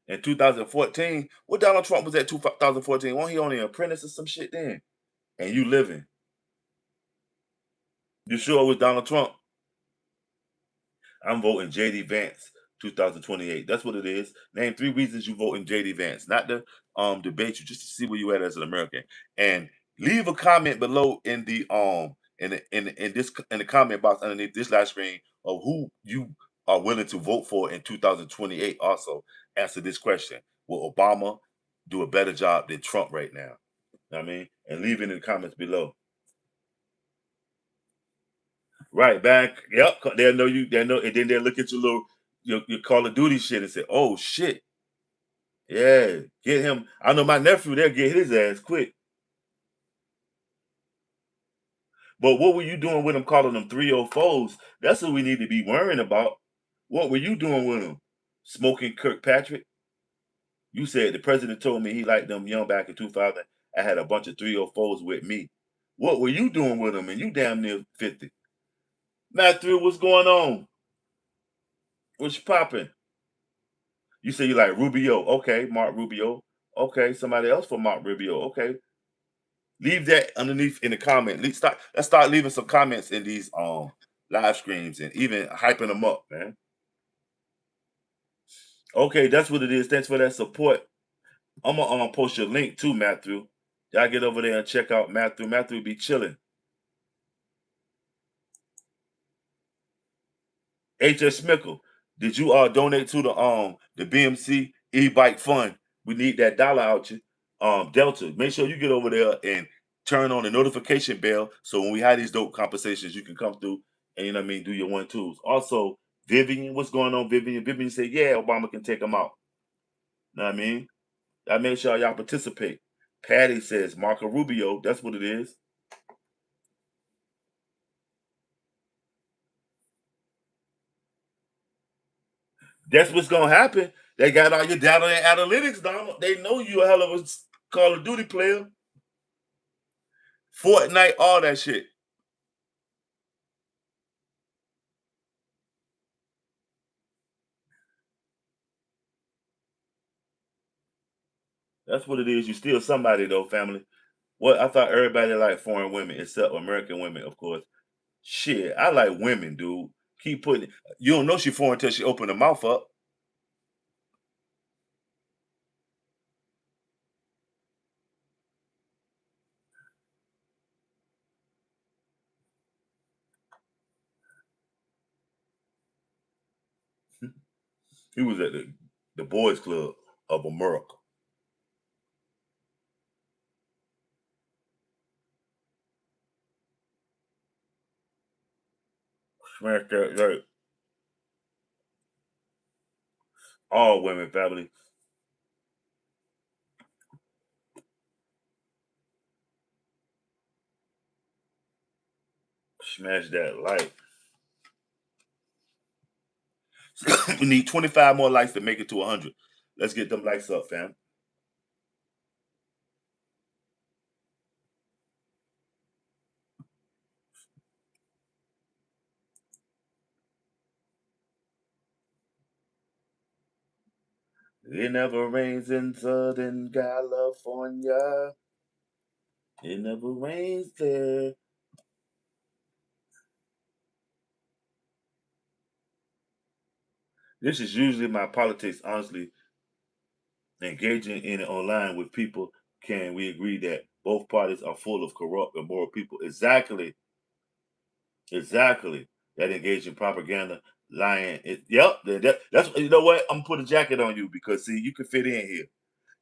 In 2014, what Donald Trump was at 2014? Wasn't he only an apprentice or some shit then? And you living. You sure it was Donald Trump? I'm voting JD Vance 2028. That's what it is. Name 3 reasons you vote in JD Vance. Not the debate you, just to see where you at as an American. And leave a comment below in the in the comment box underneath this live stream of who you are willing to vote for in 2028. Also, answer this question. Will Obama do a better job than Trump right now? Know what I mean? And leave it in the comments below. Right back. Yep. They'll know you. They'll know, and then they'll look at your Call of Duty shit and say, "Oh shit, yeah, get him." I know my nephew. They'll get his ass quick. But what were you doing with him calling them 304s? That's what we need to be worrying about. What were you doing with him? Smoking Kirkpatrick? You said the president told me he liked them young back in 2000. I had a bunch of 304s with me. What were you doing with him? And you damn near 50. Matthew, what's going on? What's popping? You say you like Rubio. Okay, Mark Rubio. Okay, somebody else for Mark Rubio. Okay. Leave that underneath in the comment. Let's start leaving some comments in these live streams and even hyping them up, man. Okay, that's what it is. Thanks for that support. I'm gonna post your link too, Matthew. Y'all get over there and check out Matthew. Matthew be chilling. H.S. Mickle, did you donate to the BMC e-bike fund? We need that dollar out you. Delta, make sure you get over there and turn on the notification bell so when we have these dope conversations, you can come through and you know what I mean, do your 1-2s. Also, Vivian, what's going on, Vivian? Vivian said, yeah, Obama can take them out. Know what I mean? I make sure y'all participate. Patty says Marco Rubio, that's what it is. That's what's gonna happen. They got all your data and analytics, Donald. They know you a hell of a Call of Duty player. Fortnite, all that shit. That's what it is. You still somebody though, family. What I thought everybody liked foreign women except American women, of course. Shit, I like women, dude. Keep putting. You don't know she foreign until she open her mouth up. He was at the boys club of America. Smash that like all women family. Smash that like. We need 25 more likes to make it to 100. Let's get them likes up, fam. It never rains in Southern California. It never rains there. This is usually my politics, honestly. Engaging in it online with people, can we agree that both parties are full of corrupt and immoral people? Exactly. Exactly. That engaged in propaganda, lying. Yep. That's you know what? I'm gonna put a jacket on you because see, you can fit in here.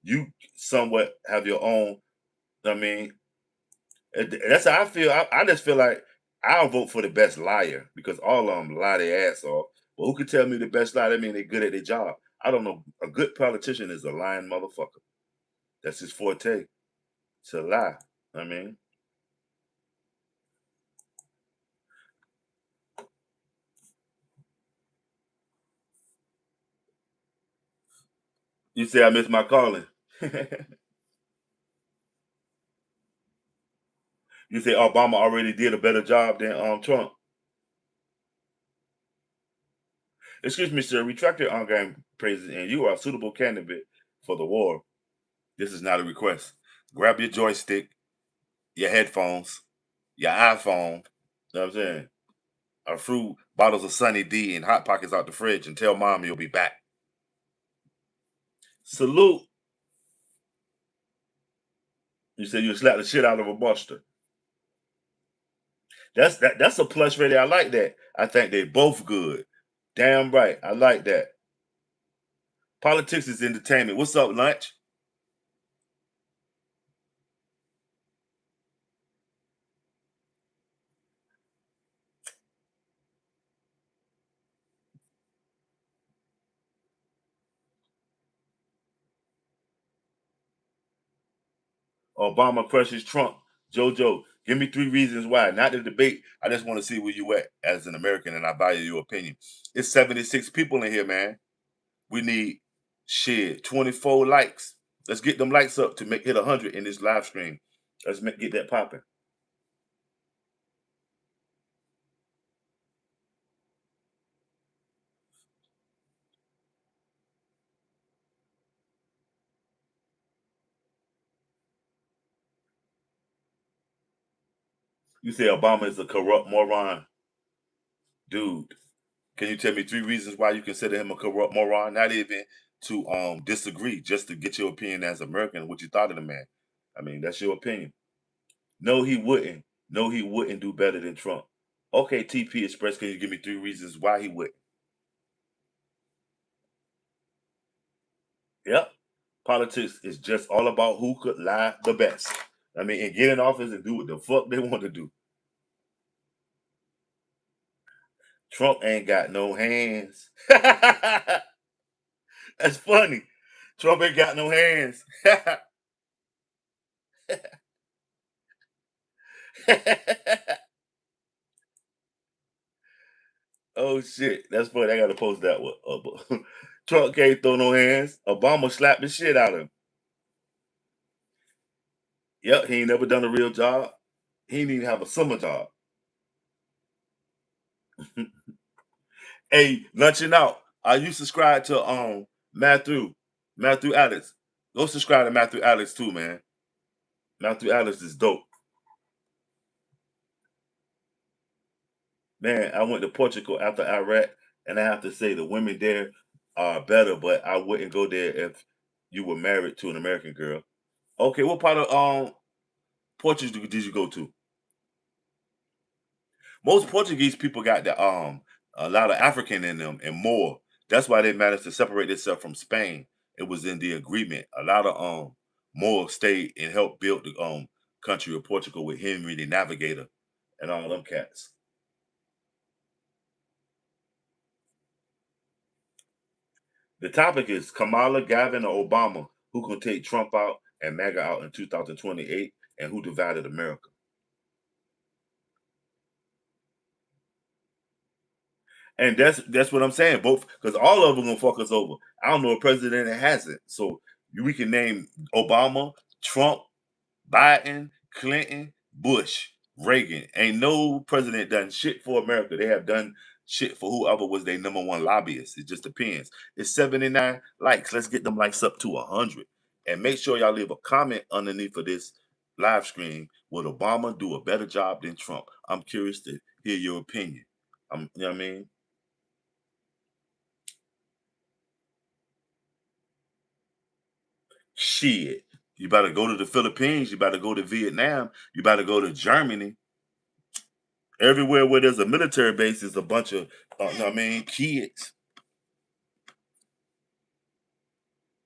You somewhat have your own. I mean, that's how I feel. I just feel like I'll vote for the best liar because all of them lie their ass off. But who can tell me the best lie? That mean they're good at their job. I don't know. A good politician is a lying motherfucker. That's his forte. To lie. I mean, you say I missed my calling. You say Obama already did a better job than Trump. Excuse me, sir. Retract your ongoing praises, and you are a suitable candidate for the war. This is not a request. Grab your joystick, your headphones, your iPhone. You know what I'm saying? A fruit, bottles of Sunny D, and hot pockets out the fridge, and tell mom you'll be back. Salute. You said you slap the shit out of a buster. That's a plus really. I like that. I think they both good. Damn right. I like that. Politics is entertainment. What's up, lunch? Obama crushes Trump. Jojo, give me 3 reasons why. Not the debate. I just want to see where you at as an American, and I value your opinion. It's 76 people in here, man. We need shit 24 likes. Let's get them likes up to make hit 100 in this live stream. Get that popping. You say Obama is a corrupt moron, dude. Can you tell me 3 reasons why you consider him a corrupt moron? Not even to disagree, just to get your opinion as American, what you thought of the man. I mean, that's your opinion. No, he wouldn't. No, he wouldn't do better than Trump. Okay, TP Express, can you give me 3 reasons why he wouldn't? Yep. Politics is just all about who could lie the best. I mean, and get in office and do what the fuck they want to do. Trump ain't got no hands. That's funny. Trump ain't got no hands. Oh shit, that's funny. I gotta post that one. Trump can't throw no hands. Obama slapped the shit out of him. Yep, he ain't never done a real job. He didn't even have a summer job. Hey, lunching out. Are you subscribed to Matthew? Matthew Alex. Go subscribe to Matthew Alex too, man. Matthew Alex is dope. Man, I went to Portugal after Iraq, and I have to say the women there are better, but I wouldn't go there if you were married to an American girl. Okay, what part of Portugal did you go to? Most Portuguese people got a lot of African in them and more. That's why they managed to separate themselves from Spain. It was in the agreement. A lot of Moors stayed and helped build the country of Portugal with Henry the Navigator and all them cats. The topic is Kamala, Gavin, or Obama, who can take Trump out and MAGA out in 2028, and who divided America. And that's what I'm saying. Both because all of them gonna fuck us over. I don't know a president that hasn't. So we can name Obama, Trump, Biden, Clinton, Bush, Reagan. Ain't no president done shit for America. They have done shit for whoever was their number one lobbyist. It just depends. It's 79 likes. Let's get them likes up to 100. And make sure y'all leave a comment underneath of this live stream. Would Obama do a better job than Trump? I'm curious to hear your opinion. You know what I mean? Shit. You better go to the Philippines. You better go to Vietnam. You better go to Germany. Everywhere where there's a military base is a bunch of, you know what I mean, kids.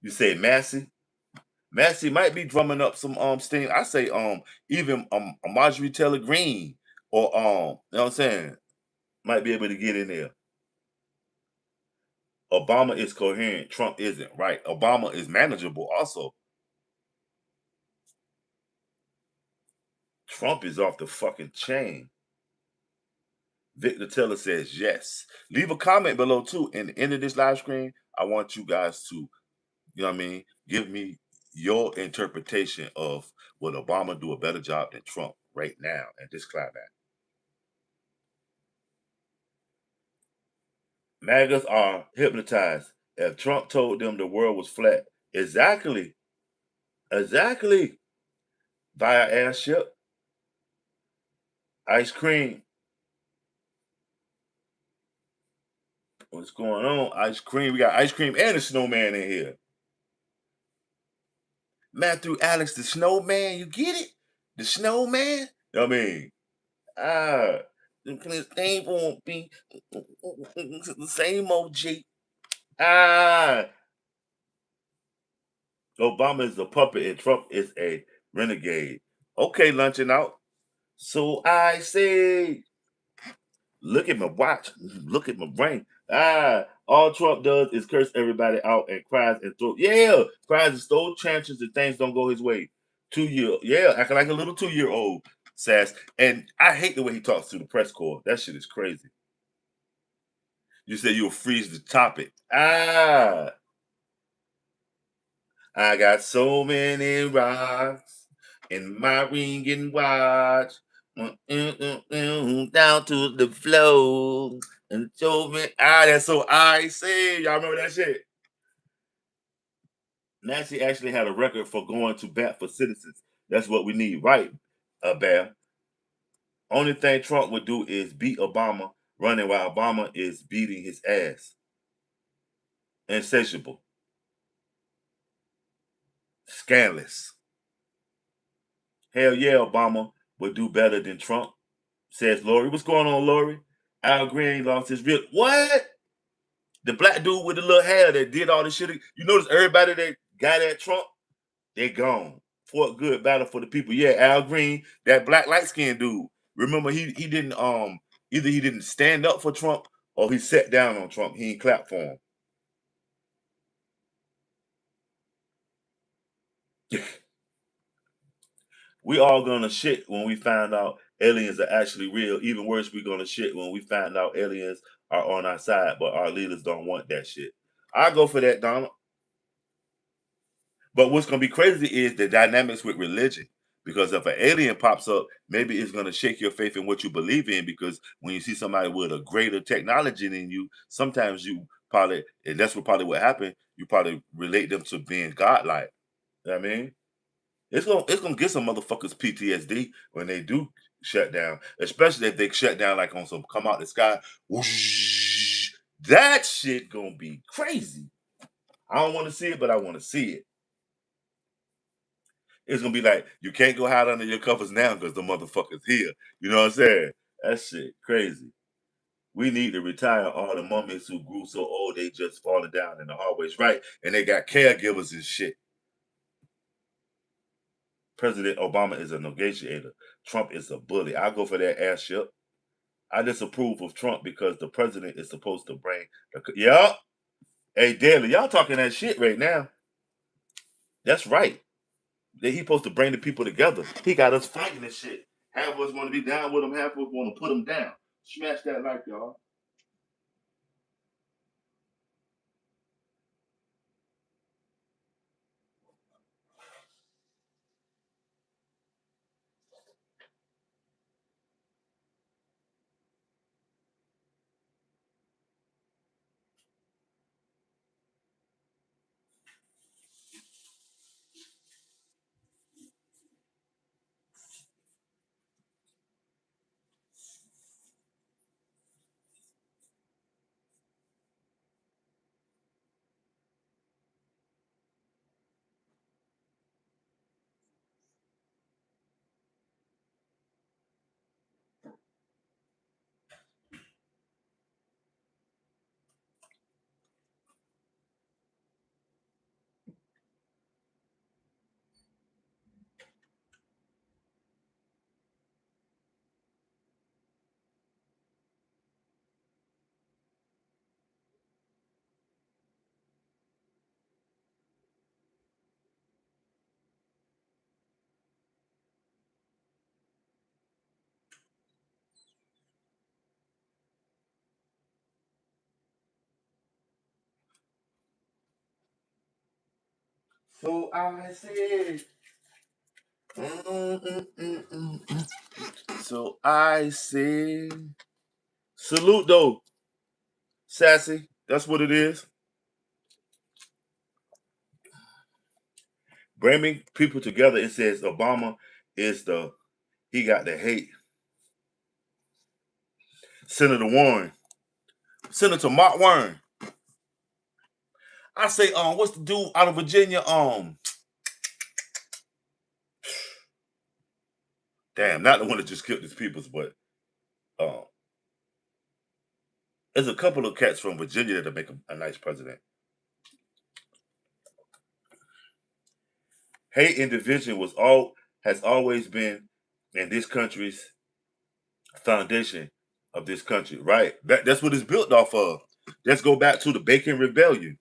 You say Massey. Massey might be drumming up some steam. I say even Marjorie Taylor Greene or you know what I'm saying, might be able to get in there. Obama is coherent. Trump isn't, right? Obama is manageable also. Trump is off the fucking chain. Victor Taylor says yes. Leave a comment below too. In the end of this live stream, I want you guys to, you know what I mean, give me your interpretation of would Obama do a better job than Trump right now at this climate. MAGAs are hypnotized. If Trump told them the world was flat, exactly, exactly, via airship, ice cream. What's going on? Ice cream. We got ice cream and a snowman in here. Matthew Alex, the snowman. You get it? The snowman. I mean, ah, the name won't be the same OG. Ah, Obama is a puppet and Trump is a renegade. Okay, lunching out. So I say, look at my watch. Look at my brain. Ah, all Trump does is curse everybody out and cries and throw. Yeah, cries and throw chances and things don't go his way. 2 year, yeah, acting like a little 2 year old sass. And I hate the way he talks to the press corps. That shit is crazy. You said you'll freeze the topic. Ah, I got so many rocks in my ring watch. Down to the floor and show me. Ah, that's so icy. Y'all remember that shit? Nancy actually had a record for going to bat for citizens. That's what we need, right, Bear? Only thing Trump would do is beat Obama running while Obama is beating his ass. Insatiable. Scandalous. Hell yeah, Obama would do better than Trump, says Lori. What's going on, Lori? Al Green lost his real. What? The black dude with the little hair that did all this shit. You notice everybody that got at Trump, they gone. Fought good battle for the people. Yeah, Al Green, that black light skinned dude. Remember, he didn't either he didn't stand up for Trump or he sat down on Trump. He ain't clapped for him. We all gonna shit when we find out aliens are actually real. Even worse, we're gonna shit when we find out aliens are on our side, but our leaders don't want that shit. I go for that, Donald. But what's gonna be crazy is the dynamics with religion. Because if an alien pops up, maybe it's gonna shake your faith in what you believe in. Because when you see somebody with a greater technology than you, sometimes you probably, and that's what probably what happened, you probably relate them to being godlike. You know what I mean? It's gonna get some motherfuckers PTSD when they do. shut down, especially if they shut down like on some come out the sky. Whoosh, that shit gonna be crazy. I don't want to see it, but I want to see it. It's gonna be like you can't go hide under your covers now because the motherfucker's here. You know what I'm saying? That shit crazy. We need to retire all the mummies who grew so old they just falling down in the hallways, right? And they got caregivers and shit. President Obama is a negotiator. Trump is a bully. I go for that airship. I disapprove of Trump because the president is supposed to bring Yup. Hey Daly, y'all talking that shit right now. That's right. That he supposed to bring the people together. He got us fighting this shit. Half of us want to be down with him, half of us want to put him down. Smash that like y'all. So I said, mm. So I said, salute though, sassy. That's what it is. Bringing people together. It says Obama is he got the hate. Senator Warren, Senator Mark Warren. I say, what's the dude out of Virginia? Damn, not the one that just killed his peoples, but um, there's a couple of cats from Virginia that make a nice president. Hate and division has always been in this country's foundation of this country, right? That's what it's built off of. Let's go back to the Bacon Rebellion.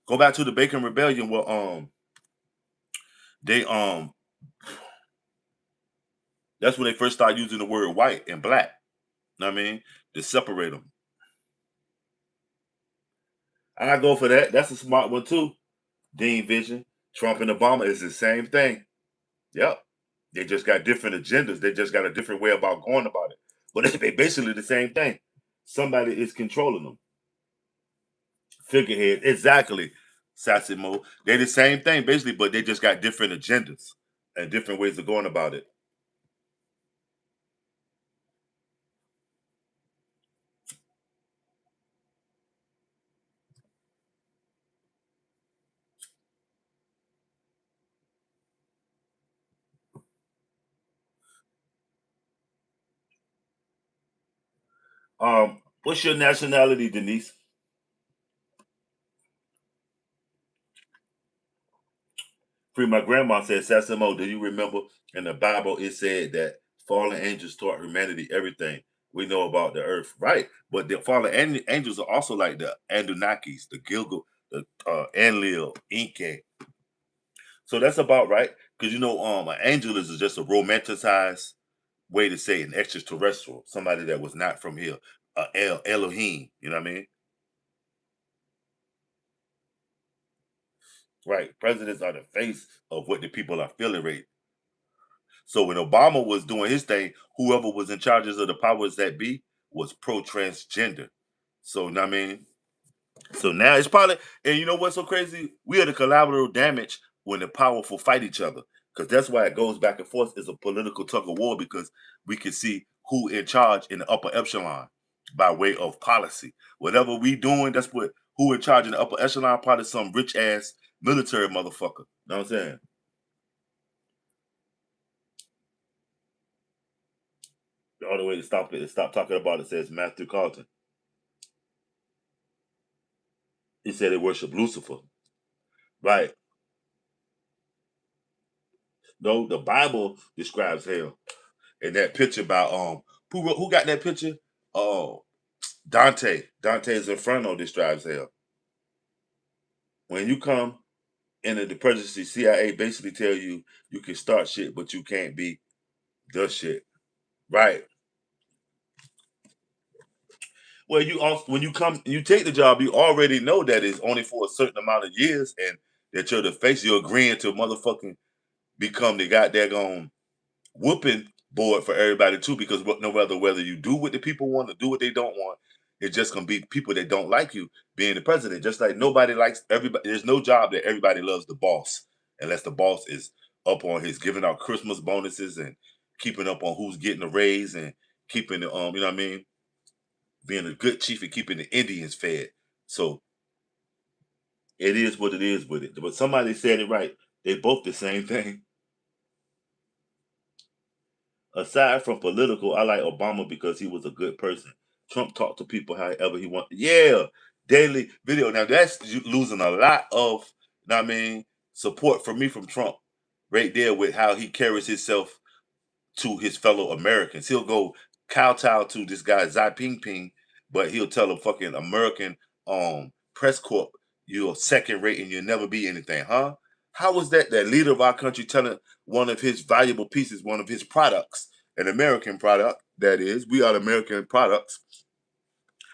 Go back to the Bacon Rebellion where they that's when they first started using the word white and black. Know what I mean, to separate them. And I go for that. That's a smart one too. Dean Vision, Trump and Obama is the same thing. Yep. They just got different agendas. They just got a different way about going about it. But they basically the same thing. Somebody is controlling them. Figurehead, exactly. Sassimo. They're the same thing basically, but they just got different agendas and different ways of going about it. What's your nationality, Denise? Free, my grandma said, Sassimo, do you remember in the Bible it said that fallen angels taught humanity everything we know about the earth, right? But the fallen angels are also like the Anunnakis, the Gilgal, the Enlil, Inke. So that's about right. Because an angel is just a romanticized way to say an extraterrestrial, somebody that was not from here. Elohim, you know what I mean? Right. Presidents are the face of what the people are feeling right. So when Obama was doing his thing, whoever was in charges of the powers that be was pro transgender. So, I mean, so now it's probably, and you know what's so crazy? We are the collateral damage when the powerful fight each other. Because that's why it goes back and forth. It's a political tug of war because we can see who in charge in the upper echelon by way of policy. Whatever we doing, that's what who in charge in the upper echelon, probably some rich ass military motherfucker. You know what I'm saying? The only way to stop it is stop talking about it, says Matthew Carlton. He said they worship Lucifer. Right. No, the Bible describes hell. And that picture by who got that picture? Oh, Dante. Dante's Inferno describes hell. When you come into the presidency, CIA basically tell you you can start shit, but you can't be the shit. Right. Well, you also when you come you take the job, you already know that it's only for a certain amount of years and that you're the face, you're agreeing to motherfucking become the goddamn whooping board for everybody too, because no matter whether you do what the people want or do what they don't want, it's just gonna be people that don't like you being the president. Just like nobody likes everybody. There's no job that everybody loves the boss, unless the boss is up on his giving out Christmas bonuses and keeping up on who's getting a raise and keeping the you know what I mean, being a good chief and keeping the Indians fed. So it is what it is with it. But somebody said it right. They both the same thing. Aside from political, I like Obama because he was a good person. Trump talked to people however he wanted. Yeah, daily video. Now that's losing a lot of, you know what I mean, support for me from Trump, right there with how he carries himself to his fellow Americans. He'll go kowtow to this guy Xi Jinping, but he'll tell a fucking American press corp you're second rate and you'll never be anything, huh? How was that leader of our country telling one of his valuable pieces, one of his products, an American product, that is, we are American products.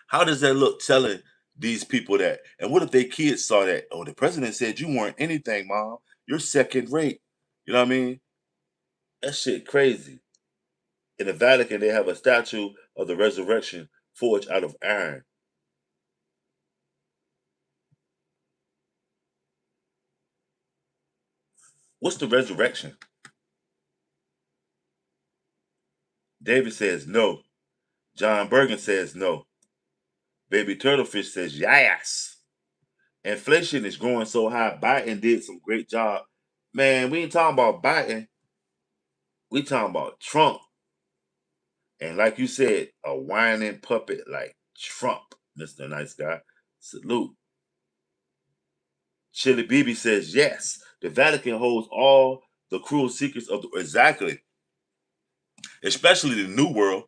How does that look telling these people that? And what if their kids saw that? Oh, the president said you weren't anything, mom. You're second rate. You know what I mean? That shit crazy. In the Vatican, they have a statue of the resurrection forged out of iron. What's the resurrection? David says no. John Bergen says no. Baby Turtlefish says yes. Inflation is growing so high. Biden did some great job. Man, we ain't talking about Biden. We talking about Trump. And like you said, a whining puppet like Trump, Mr. Nice Guy. Salute. Chili BB says yes. The Vatican holds all the cruel secrets of the exactly, especially the New World,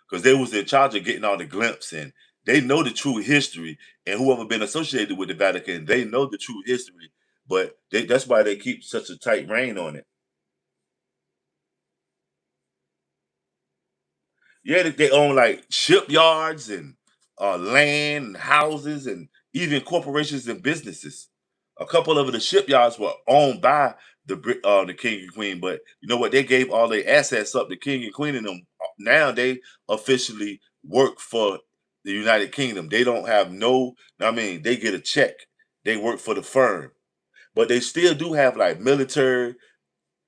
because they was in charge of getting all the glimpse and they know the true history. And whoever been associated with the Vatican, they know the true history. But that's why they keep such a tight rein on it. Yeah, they own like shipyards and land and houses and even corporations and businesses. A couple of the shipyards were owned by the king and queen, but you know what? They gave all their assets up. The king and queen and them now they officially work for the United Kingdom. They don't have no. I mean, they get a check. They work for the firm, but they still do have like military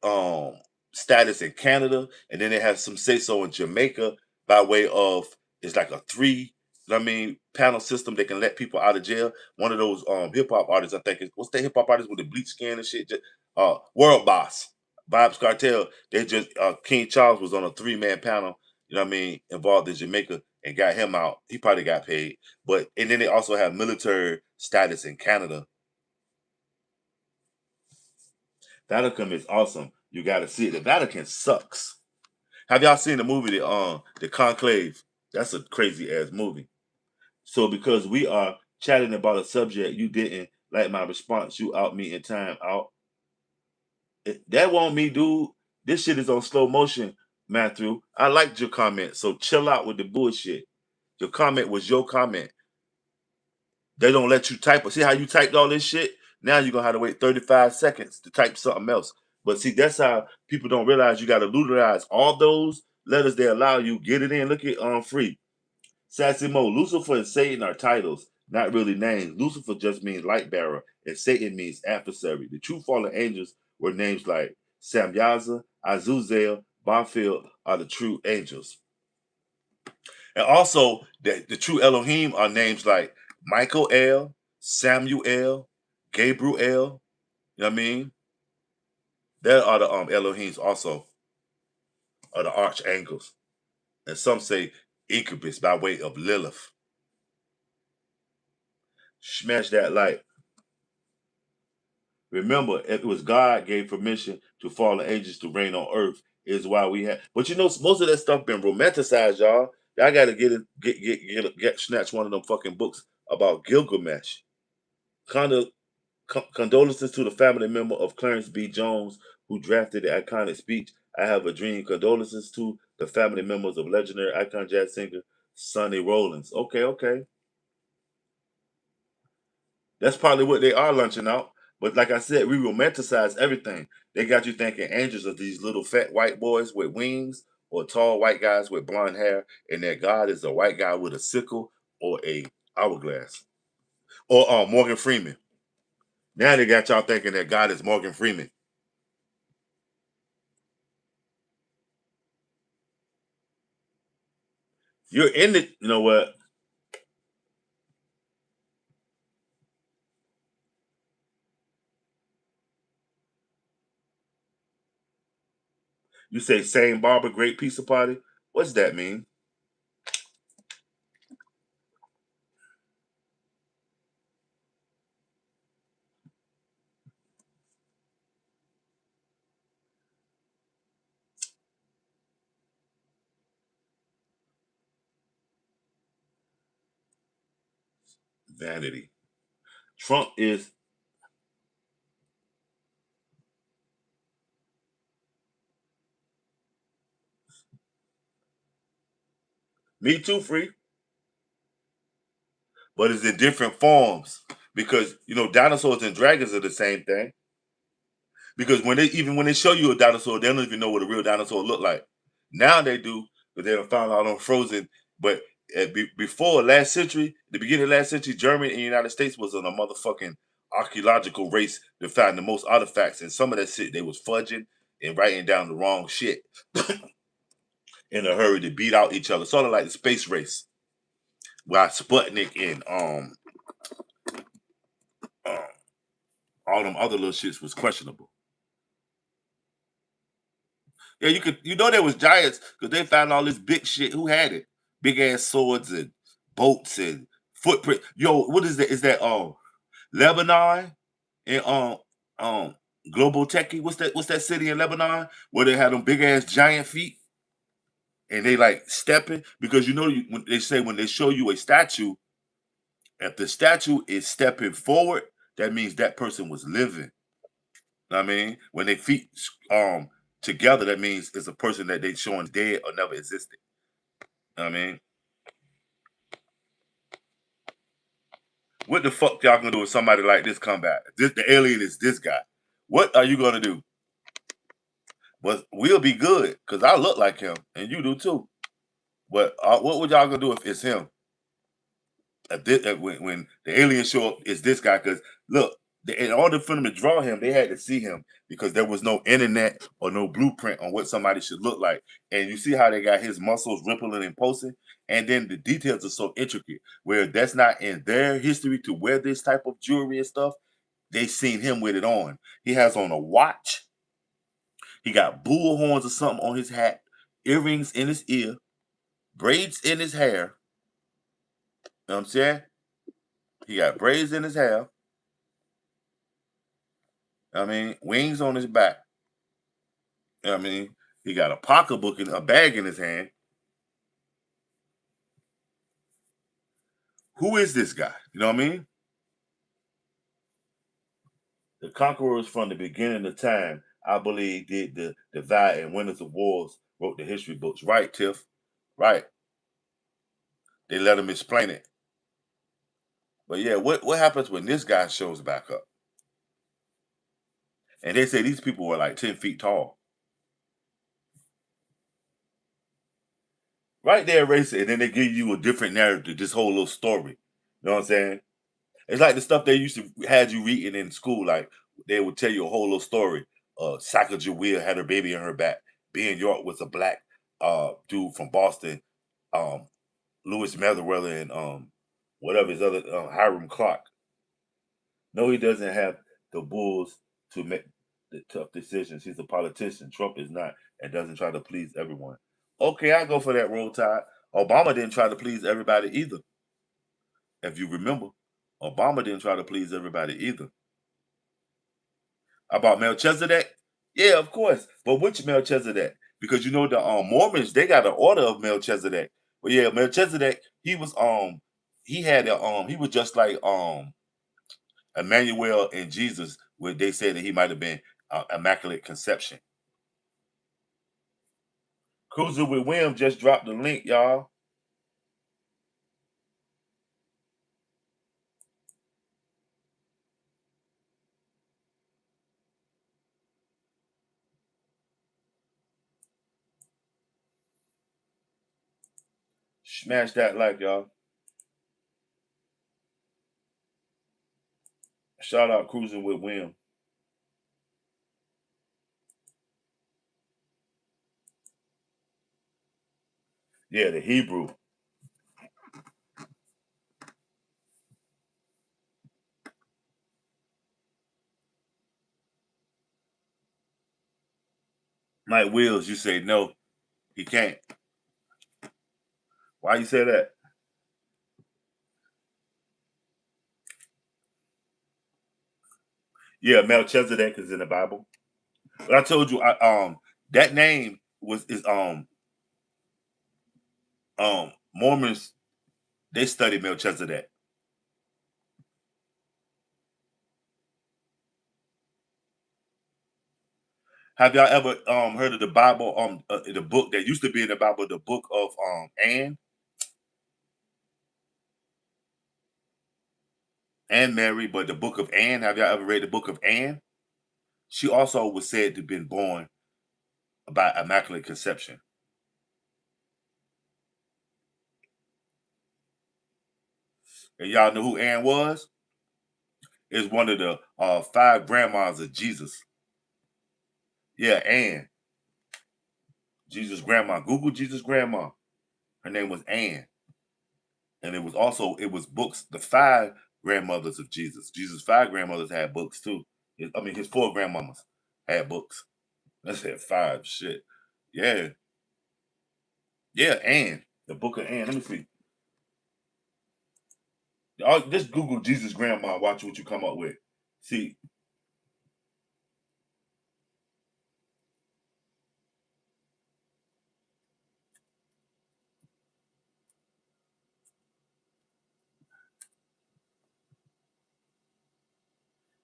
um status in Canada, and then they have some say so in Jamaica by way of it's like a three, I mean, panel system. They can let people out of jail. One of those hip hop artists, I think, is what's the hip hop artist with the bleach skin and shit? World Boss, Bob's Cartel. They just King Charles was on a three-man panel. You know what I mean? Involved in Jamaica and got him out. He probably got paid, but and then they also have military status in Canada. Vatican is awesome. You got to see it. The Vatican sucks. Have y'all seen the movie the Conclave? That's a crazy ass movie. So because we are chatting about a subject you didn't like my response, you out me in time out. That won't me, dude. This shit is on slow motion, Matthew. I liked your comment, so chill out with the bullshit. Your comment was your comment. They don't let you type it. See how you typed all this shit? Now you're gonna have to wait 35 seconds to type something else. But see, that's how people don't realize you gotta utilize all those letters they allow you. Get it in. Look at free. Sassy Mo, Lucifer and Satan are titles, not really names. Lucifer just means light bearer, and Satan means adversary. The true fallen angels were names like Samyaza, Azuzel, Bonfield are the true angels. And also, the true Elohim are names like Michael El, Samuel, Gabriel. You know what I mean? There are the Elohims also, are the archangels. And some say incubus by way of Lilith. Smash that light. Remember, if it was God gave permission to fallen angels to reign on earth, is why we have. But you know, most of that stuff been romanticized, y'all. I got to get snatch one of them fucking books about Gilgamesh. Condolences to the family member of Clarence B. Jones, who drafted the iconic speech, I Have a Dream. Condolences to the family members of legendary icon jazz singer Sonny Rollins. Okay, okay. That's probably what they are lunching out. But like I said, we romanticize everything. They got you thinking angels are these little fat white boys with wings or tall white guys with blonde hair, and that God is a white guy with a sickle or a hourglass. Or Morgan Freeman. Now they got y'all thinking that God is Morgan Freeman. You're in the, you know what? You say same barber, great pizza party. What's that mean? Vanity. Trump is me too, free, but it's in different forms because you know dinosaurs and dragons are the same thing. Because when they show you a dinosaur, they don't even know what a real dinosaur look like. Now they do, but they don't found out on Frozen. But before last century, the beginning of last century, Germany and the United States was on a motherfucking archaeological race to find the most artifacts, and some of that shit they was fudging and writing down the wrong shit in a hurry to beat out each other, sort of like the space race. While Sputnik and um all them other little shits was questionable. Yeah, you know there was giants because they found all this big shit. Who had it? Big ass swords and boats and footprint. Yo, what is that? Is that Lebanon and um Global Techie? What's that city in Lebanon where they had them big ass giant feet and they like stepping? Because you know when they say when they show you a statue, if the statue is stepping forward, that means that person was living. Know what I mean, when they feet together, that means it's a person that they showing dead or never existed. Know what I mean, what the fuck y'all gonna do if somebody like this come back? The alien is this guy. What are you gonna do? Well, we'll be good because I look like him and you do too. But what would y'all gonna do if it's him? When the alien show up, is this guy? Because look, in order for them to draw him, they had to see him because there was no internet or no blueprint on what somebody should look like. And you see how they got his muscles rippling and pulsing, and then the details are so intricate. Where that's not in their history to wear this type of jewelry and stuff. They seen him with it on. He has on a watch. He got bull horns or something on his hat, earrings in his ear, braids in his hair. You know what I'm saying? He got braids in his hair. I mean, wings on his back. I mean, he got a pocketbook and a bag in his hand. Who is this guy? You know what I mean? The conquerors from the beginning of time, I believe, did the divide and winners of wars, wrote the history books. Right, Tiff? Right. They let him explain it. But yeah, what happens when this guy shows back up? And they say these people were like 10 feet tall. Right there, race, and then they give you a different narrative, this whole little story. You know what I'm saying? It's like the stuff they used to had you reading in school. Like they would tell you a whole little story. Sacagawea had her baby in her back. Ben York was a black dude from Boston. Um, Lewis Motherwell and whatever his other Hiram Clark. No, he doesn't have the bulls to make the tough decisions. He's a politician. Trump is not, and doesn't try to please everyone. Okay, I go for that, Roll Tide. Obama didn't try to please everybody either. If you remember, Obama didn't try to please everybody either. About Melchizedek? Yeah, of course. But which Melchizedek? Because you know the Mormons, they got an order of Melchizedek. But yeah, Melchizedek, he had a he was just like Emmanuel and Jesus, where they said that he might have been immaculate conception. Cruiser with William just dropped the link, y'all. Smash that like, y'all. Shout out Cruising with William. Yeah, the Hebrew. Mike Wills, you say no, he can't. Why you say that? Yeah, Melchizedek is in the Bible. But I told you, that name was is Mormons. They study Melchizedek. Have y'all ever heard of the Bible? The book that used to be in the Bible, the book of Anne Mary, but the book of Anne. Have y'all ever read the book of Anne? She also was said to have been born by immaculate conception. And y'all know who Anne was? Is one of the five grandmas of Jesus. Yeah, Anne, Jesus' grandma. Google Jesus' grandma. Her name was Anne, and it was books. The five grandmothers of Jesus. Jesus' five grandmothers had books too. I mean, his four grandmamas had books. I said five. Shit. Yeah, yeah. Anne, the book of Anne. Let me see. Just Google Jesus' grandma. Watch what you come up with. See,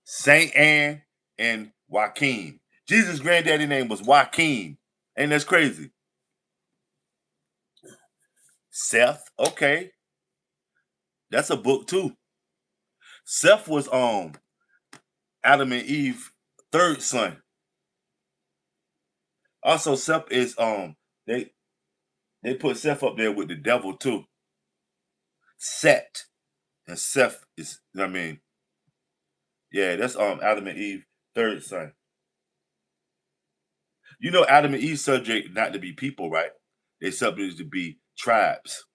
Saint Anne and Joaquin. Jesus' granddaddy name was Joaquin. Ain't that's crazy? Seth. Okay, that's a book too. Seth was Adam and Eve third son. Also, Seth is they they put Seth up there with the devil too. Set and Seth is, you know what I mean, yeah, that's Adam and Eve third son. You know Adam and Eve subject not to be people, right? They subject to be tribes.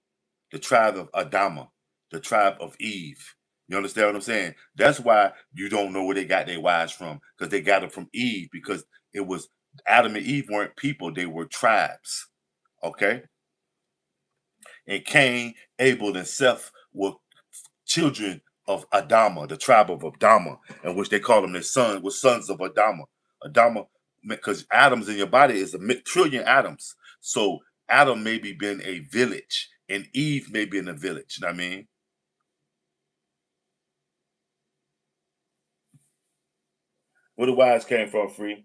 The tribe of Adama, the tribe of Eve. You understand what I'm saying? That's why you don't know where they got their wives from, because they got them from Eve, because it was Adam and Eve weren't people, they were tribes. Okay? And Cain, Abel, and Seth were children of Adama, the tribe of Adama, in which they call them their sons, were sons of Adama. Adama, because atoms in your body is a trillion atoms. So Adam maybe been a village, and Eve may be in a village. You know what I mean? Where the wives came from, free.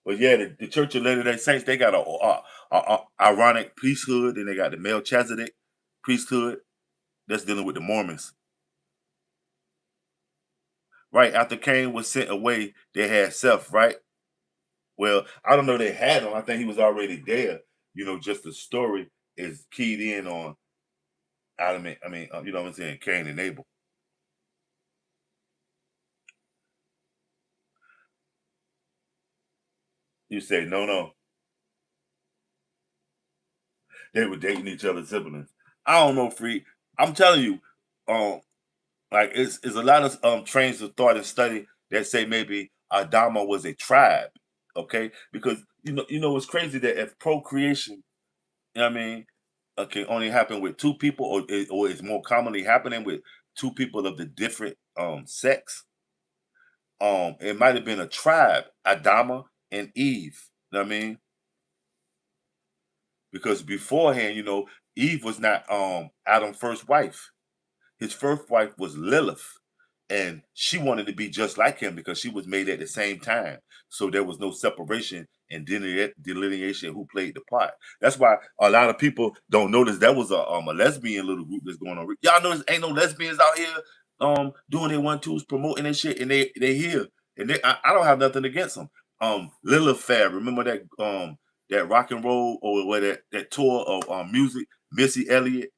But yeah, the Church of Latter Day Saints, they got a ironic priesthood, and they got the Melchizedek priesthood that's dealing with the Mormons. Right after Cain was sent away, they had Seth. Right. Well, I don't know they had him. I think he was already there. You know, just the story is keyed in on Adam. I mean, you know what I'm saying, Cain and Abel. You say no, no. They were dating each other's siblings. I don't know, Free. I'm telling you, um, like it's a lot of trains of thought and study that say maybe Adama was a tribe. Okay, because it's crazy that if procreation, you know what I mean, can only happen with two people, or is more commonly happening with two people of the different sex. It might have been a tribe, Adama and Eve. You know what I mean? Because beforehand, Eve was not Adam's first wife. His first wife was Lilith, and she wanted to be just like him because she was made at the same time. So there was no separation and delineation who played the part. That's why a lot of people don't notice that was a lesbian little group that's going on. Y'all notice ain't no lesbians out here doing their one twos promoting and shit, and they here, and I don't have nothing against them. Lilith Fair, remember that rock and roll or what that tour of music, Missy Elliott,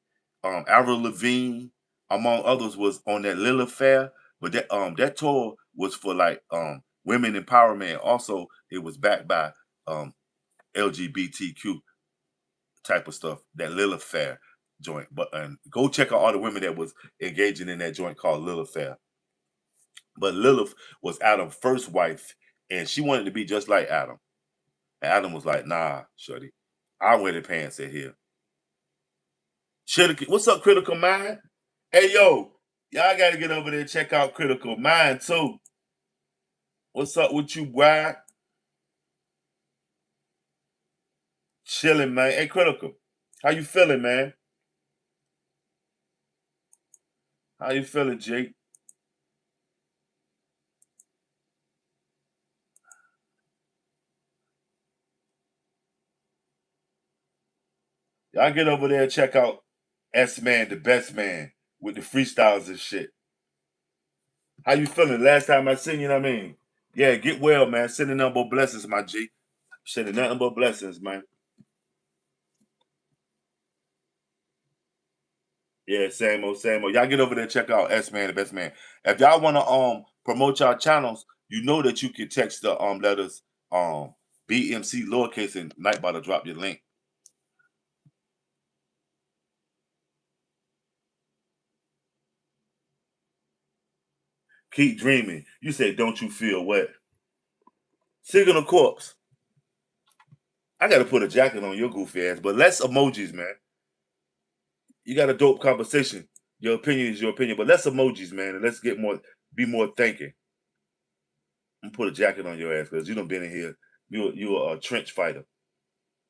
Avril Lavigne, among others, was on that Lilith Fair. But that tour was for like women empowerment. Also, it was backed by LGBTQ type of stuff. That Lilith Fair joint. But go check out all the women that was engaging in that joint called Lilith Fair. But Lilith was Adam's first wife, and she wanted to be just like Adam. And Adam was like, "Nah, shorty, I wear the pants in here." What's up, Critical Mind? Hey, yo, y'all got to get over there and check out Critical Mind too. What's up with you, boy? Chilling, man. Hey, Critical, how you feeling, man? How you feeling, Jake? Y'all get over there and check out S Man, the best man, with the freestyles and shit. How you feeling? Last time I seen you, know what I mean? Yeah, get well, man. Sending nothing but blessings, my G. Sending nothing but blessings, man. Yeah, same old, same old. Y'all get over there and check out S Man, the best man. If y'all wanna promote y'all channels, you know that you can text the letters BMC lowercase and Nightbot to drop your link. Keep dreaming. You say, don't you feel wet? Signal corpse. I gotta put a jacket on your goofy ass, but less emojis, man. You got a dope conversation. Your opinion is your opinion, but less emojis, man, and let's be more thinking. I'm put a jacket on your ass because you don't been in here. You're a trench fighter.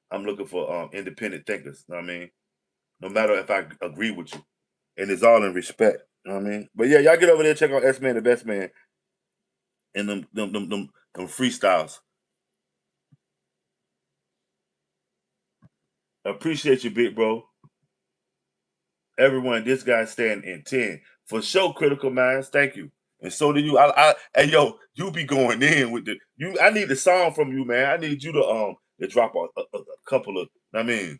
I'm looking for independent thinkers. You know what I mean? No matter if I agree with you, and it's all in respect. You know what I mean? But yeah, y'all get over there, check out S Man, the best man, and them freestyles. Appreciate you, big bro. Everyone, this guy's staying in 10. For sure, Critical Minds. Thank you. And so do you. Hey yo, you be going in with the you. I need the song from you, man. I need you to drop a couple of. I mean,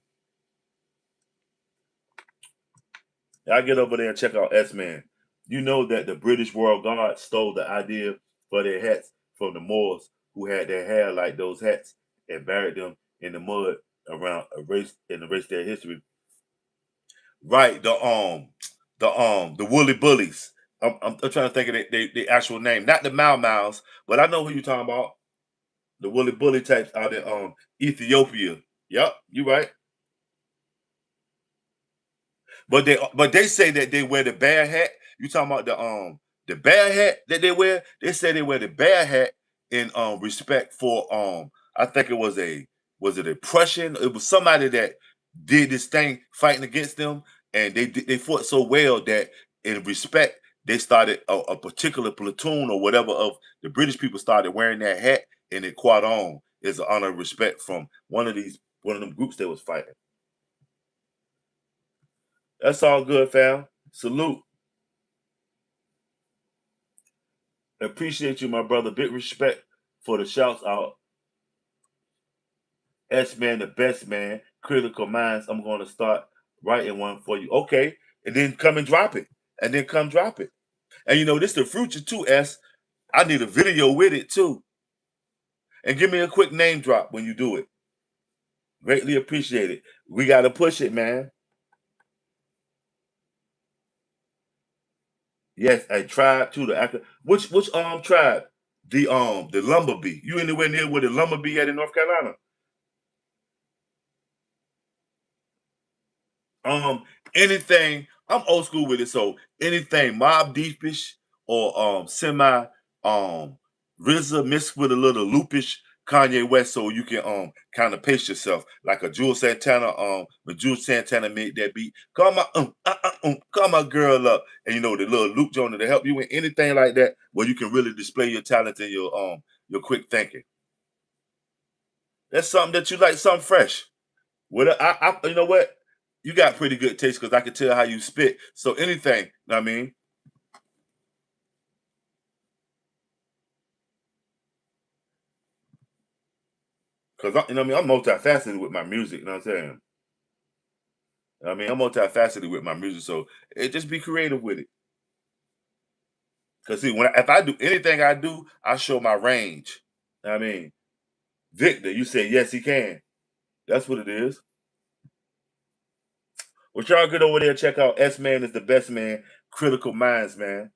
I get over there and check out S Man. You know that the British Royal Guard stole the idea for their hats from the Moors, who had their hair like those hats and buried them in the mud around erase their history. Right, the Woolly Bullies. I'm trying to think of the actual name, not the Mau Mau's, but I know who you're talking about. The Woolly Bully types out in Ethiopia. Yep, you right. But they say that they wear the bear hat. You talking about the bear hat that they wear? They say they wear the bear hat in respect for I think it was it a Prussian? It was somebody that did this thing fighting against them, and they fought so well that in respect they started a particular platoon or whatever of the British people started wearing that hat, and it caught on as an honor and respect from one of them groups that was fighting. That's all good, fam. Salute. Appreciate you, my brother. Big respect for the shouts out. S Man, the best man. Critical Minds. I'm going to start writing one for you. Okay. And then come and drop it. And then come drop it. And this the future too, S. I need a video with it too. And give me a quick name drop when you do it. Greatly appreciate it. We got to push it, man. Yes, a tribe too. The actor. Which tribe? The lumber bee. You anywhere near where the lumber bee at in North Carolina? Um, anything. I'm old school with it, so anything Mob Deepish or semi RZA mixed with a little loopish Kanye West, so you can kind of pace yourself like a Jewel Santana. When Jewel Santana made that beat, call my girl up, and you know the little loop joint to help you in anything like that, where you can really display your talent and your quick thinking. That's something that you like, something fresh. What you know what? You got pretty good taste because I can tell how you spit. So anything, know what I mean, because you know what I mean, I'm multifaceted with my music. You know what I'm saying? I mean, I'm multifaceted with my music, so just be creative with it. Cause see, if I do anything I do, I show my range. Know what I mean, Victor, you said yes, he can. That's what it is. Well, y'all get over there and check out S Man is the best man. Critical Minds, man.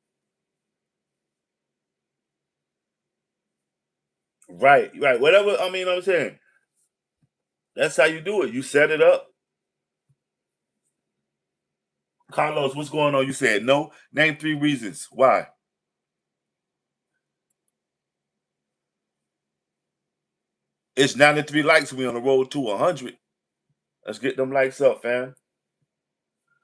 Right, right. Whatever. I mean, I'm saying that's how you do it. You set it up. Carlos, what's going on? You said no. Name 3 reasons why. It's 93 likes. We on the road to 100. Let's get them likes up, fam.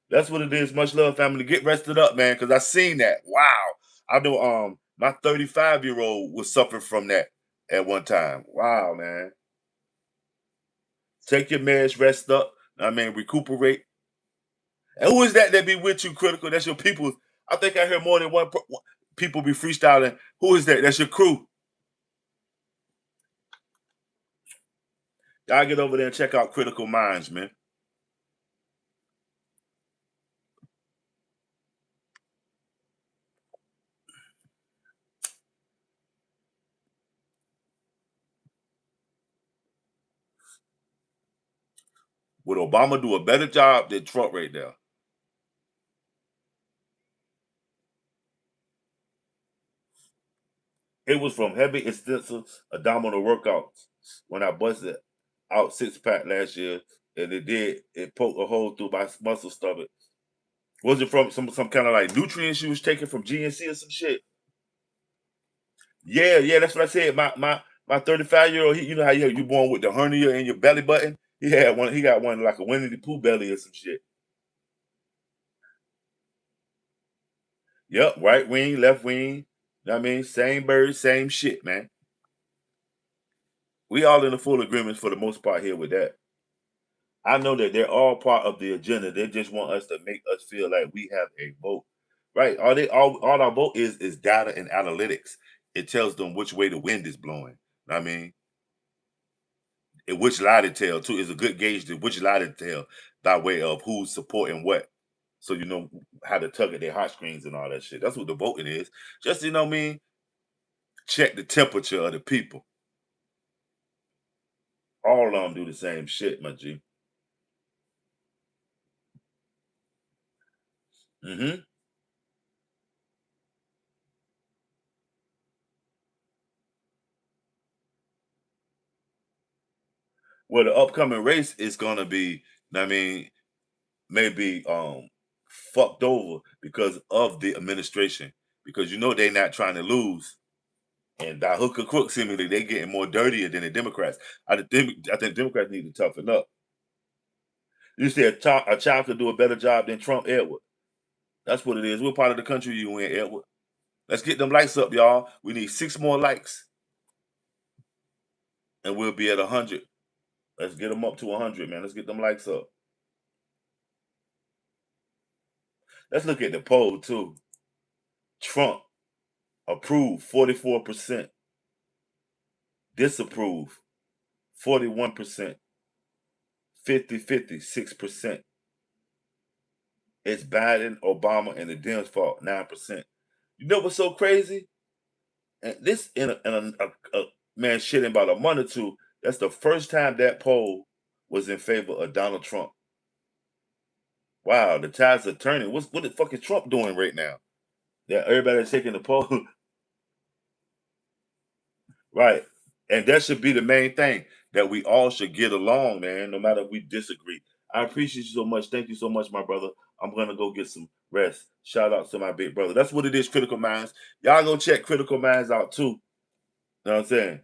That's what it is. Much love, family. Get rested up, man, because I seen that. Wow. I know my 35-year-old was suffering from that at one time. Wow, man. Take your meds, rest up. I mean, recuperate. And who is that be with you, critical? That's your people. I think I hear more than people be freestyling. Who is that? That's your crew. Y'all get over there and check out Critical Minds, man. Would Obama do a better job than Trump right now? It was from heavy extensive abdominal workouts when I busted out 6 pack last year, and it poked a hole through my muscle stomach. Was it from some kind of like nutrients you was taking from GNC or some shit? Yeah, yeah, that's what I said. My 35-year-old, you know how you born with the hernia in your belly button? He had one. He got one like a Winnie the Pooh belly or some shit. Yep, right wing, left wing. Know what I mean, same bird, same shit, man. We all in the full agreement for the most part here with that. I know that they're all part of the agenda. They just want us to make us feel like we have a vote. Right. All our vote is data and analytics. It tells them which way the wind is blowing. I mean, and which lie to tell too is a good gauge to which lie to tell by way of who's supporting what. So you know how to tug at their heartstrings and all that shit. That's what the voting is. Just you know what I mean, check the temperature of the people. All of them do the same shit, my G. Hmm. Well, the upcoming race is gonna be, I mean, maybe fucked over because of the administration. Because you know they're not trying to lose. And by hook or crook, seemingly they getting more dirtier than the Democrats. I think Democrats need to toughen up. You say a child could do a better job than Trump Edward. That's what it is. What part of the country you in, Edward? Let's get them likes up, y'all. We need 6 more likes, and we'll be at 100. Let's get them up to 100, man. Let's get them likes up. Let's look at the poll too. Trump approve 44%, disapprove 41%, 50-50 6%. It's Biden, Obama, and the Dems fault 9%. You know what's so crazy? And this in a man, shit in about a month or two. That's the first time that poll was in favor of Donald Trump. Wow, the tides are turning. What the fuck is Trump doing right now? Yeah, everybody's taking the poll. Right. And that should be the main thing, that we all should get along, man, no matter if we disagree. I appreciate you so much. Thank you so much, my brother. I'm gonna go get some rest. Shout out to my big brother. That's what it is, Critical Minds. Y'all go check Critical Minds out too. You know what I'm saying?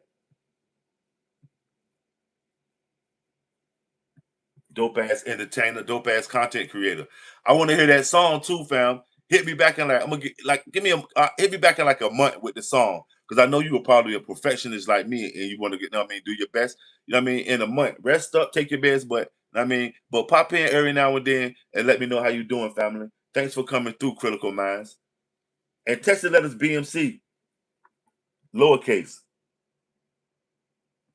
Dope ass entertainer, dope ass content creator. I want to hear that song too, fam. Hit me back in like I'm gonna get like give me a hit me back in like a month with the song, because I know you were probably a perfectionist like me and you want to get, you know what I mean, do your best. You know what I mean, in a month. Rest up, take your best, but you know what I mean, but pop in every now and then and let me know how you doing, family. Thanks for coming through, Critical Minds. And text the letters BMC, lowercase.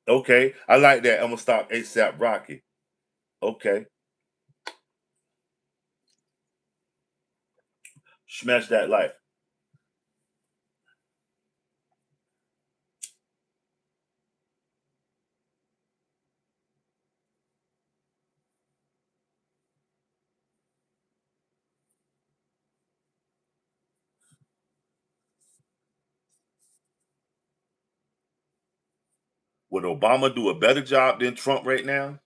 Okay, I like that. I'm gonna stop ASAP Rocky. Okay, smash that like. Would Obama do a better job than Trump right now?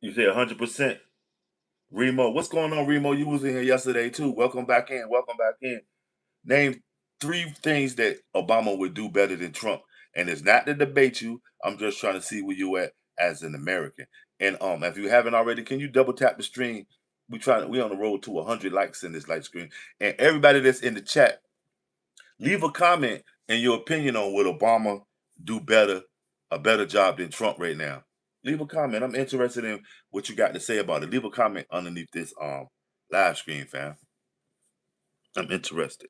You say 100%. Remo, what's going on, Remo? You was in here yesterday too. Welcome back in. Welcome back in. Name three things that Obama would do better than Trump. And it's not to debate you. I'm just trying to see where you at as an American. And if you haven't already, can you double tap the stream? We on the road to 100 likes in this light screen. And everybody that's in the chat, leave a comment and your opinion on would Obama do a better job than Trump right now. Leave a comment. I'm interested in what you got to say about it. Leave a comment underneath this live stream, fam. I'm interested.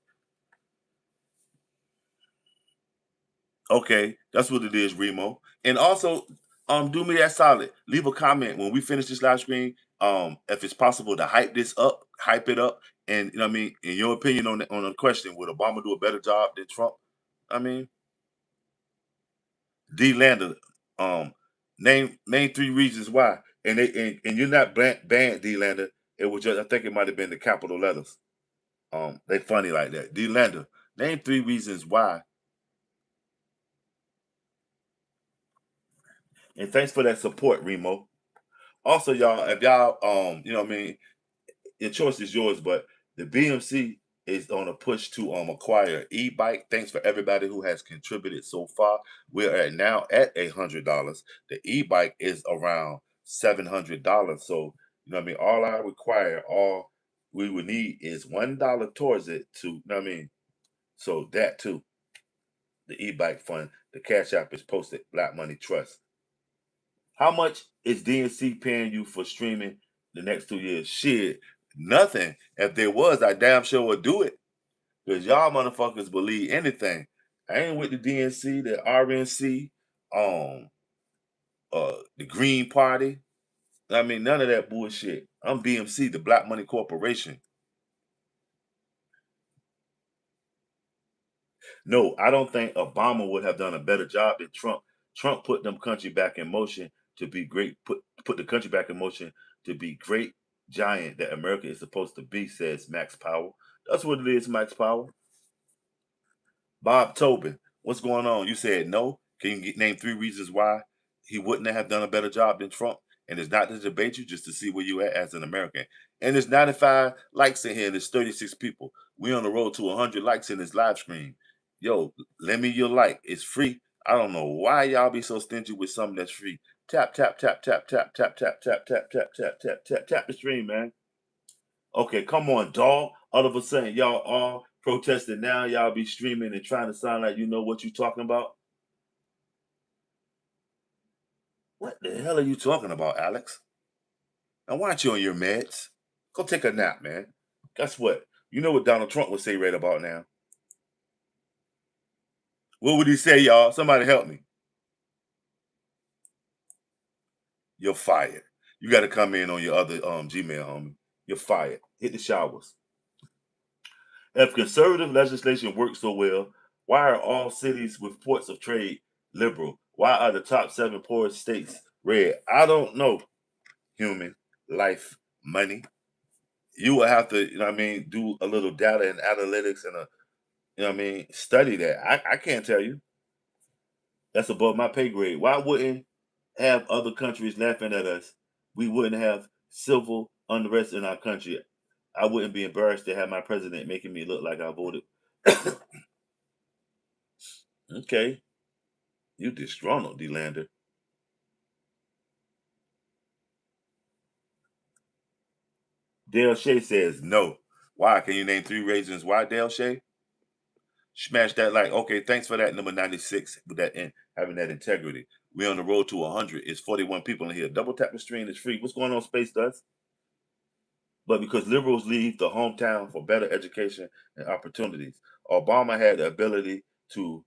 Okay, that's what it is, Remo. And also, do me that solid. Leave a comment when we finish this live stream. If it's possible to hype this up, hype it up, and you know what I mean. In your opinion on the question, would Obama do a better job than Trump? I mean, D. Lander, name three reasons why. And you're not banned, D. Lander. It was just, I think it might have been the capital letters. They funny like that. D. Lander, name three reasons why. And thanks for that support, Remo. Also, y'all, if y'all you know what I mean, your choice is yours, but the BMC is on a push to acquire e-bike. Thanks for everybody who has contributed so far. We're at now at $100. The e-bike is around $700. So you know what I mean. All we would need is $1 towards it to, you know what I mean. So that too, the e-bike fund, the Cash App is posted. Black Money Trust. How much is DNC paying you for streaming the next 2 years? Shit, nothing. If there was, I damn sure would do it. Because y'all motherfuckers believe anything. I ain't with the DNC, the RNC, um, the Green Party. I mean, none of that bullshit. I'm BMC, the Black Money Corporation. No, I don't think Obama would have done a better job than Trump. Trump put them country back in motion to be great. Put the country back in motion to be great giant that America is supposed to be. Says Max Powell. That's what it is, Max Powell. Bob Tobin, what's going on? You said no. Can you name three reasons why he wouldn't have done a better job than Trump? And it's not to debate you, just to see where you at as an American. And there's 95 likes in here. There's 36 people. We on the road to 100 likes in this live stream. Yo, lend me your like. It's free. I don't know why y'all be so stingy with something that's free. Tap, tap, tap, tap, tap, tap, tap, tap, tap, tap, tap, tap, tap, tap the stream, man. Okay, come on, dog. All of a sudden, y'all all protesting now. Y'all be streaming and trying to sound like you know what you talking about. What the hell are you talking about, Alex? Now, why aren't you on your meds? Go take a nap, man. Guess what? You know what Donald Trump would say right about now? What would he say, y'all? Somebody help me. You're fired. You got to come in on your other Gmail, homie. You're fired. Hit the showers. If conservative legislation works so well, why are all cities with ports of trade liberal? Why are the top 7 poorest states red? I don't know. Human life, money. You will have to, you know what I mean, do a little data and analytics and you know what I mean, study that. I can't tell you. That's above my pay grade. Why wouldn't have other countries laughing at us? We wouldn't have civil unrest in our country. I wouldn't be embarrassed to have my president making me look like I voted. Okay, you disgruntled, Delander. Dale Shay says no. Why? Can you name 3 reasons why, Dale Shay? Smash that like. Okay, thanks for that, number 96, with that having that integrity. We're on the road to 100. It's 41 people in here. Double tap the stream. It's free. What's going on, Space Dust? But because liberals leave the hometown for better education and opportunities, Obama had the ability to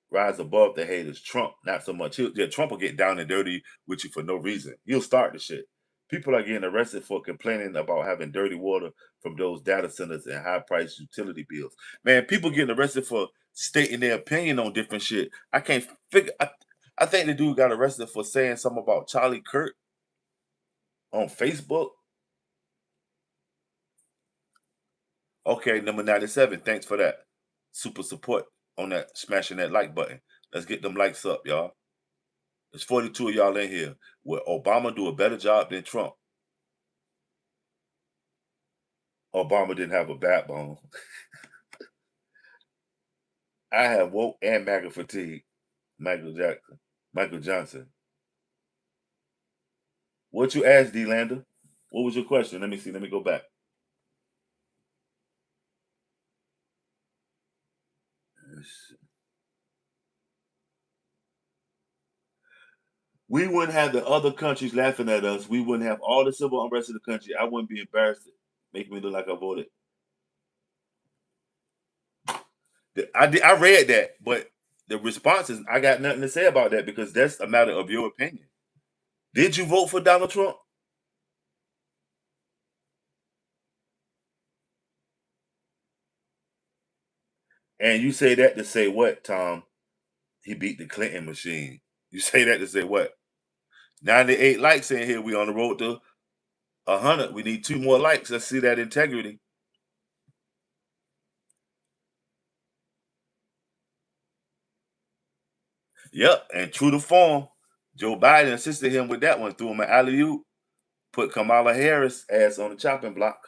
rise above the haters. Trump, not so much. Trump will get down and dirty with you for no reason. He'll start the shit. People are getting arrested for complaining about having dirty water from those data centers and high priced utility bills. Man, people getting arrested for stating their opinion on different shit. I can't figure. I think the dude got arrested for saying something about Charlie Kirk on Facebook. Okay, number 97. Thanks for that. Super support on that, smashing that like button. Let's get them likes up, y'all. There's 42 of y'all in here. Will Obama do a better job than Trump? Obama didn't have a backbone. I have woke and MAGA fatigue. Michael Jackson. Michael Johnson. What you asked, D Lander? What was your question? Let me see. Let me go back. We wouldn't have the other countries laughing at us. We wouldn't have all the civil unrest in the country. I wouldn't be embarrassed. Make me look like I voted. I read that, but the responses, I got nothing to say about that because that's a matter of your opinion. Did you vote for Donald Trump? And you say that to say what, Tom? He beat the Clinton machine. You say that to say what? 98 likes in here. We on the road to 100. We need 2 more likes. Let's see that integrity. Yep. And true to form, Joe Biden assisted him with that one. Threw him an alley oop. Put Kamala Harris ass on the chopping block.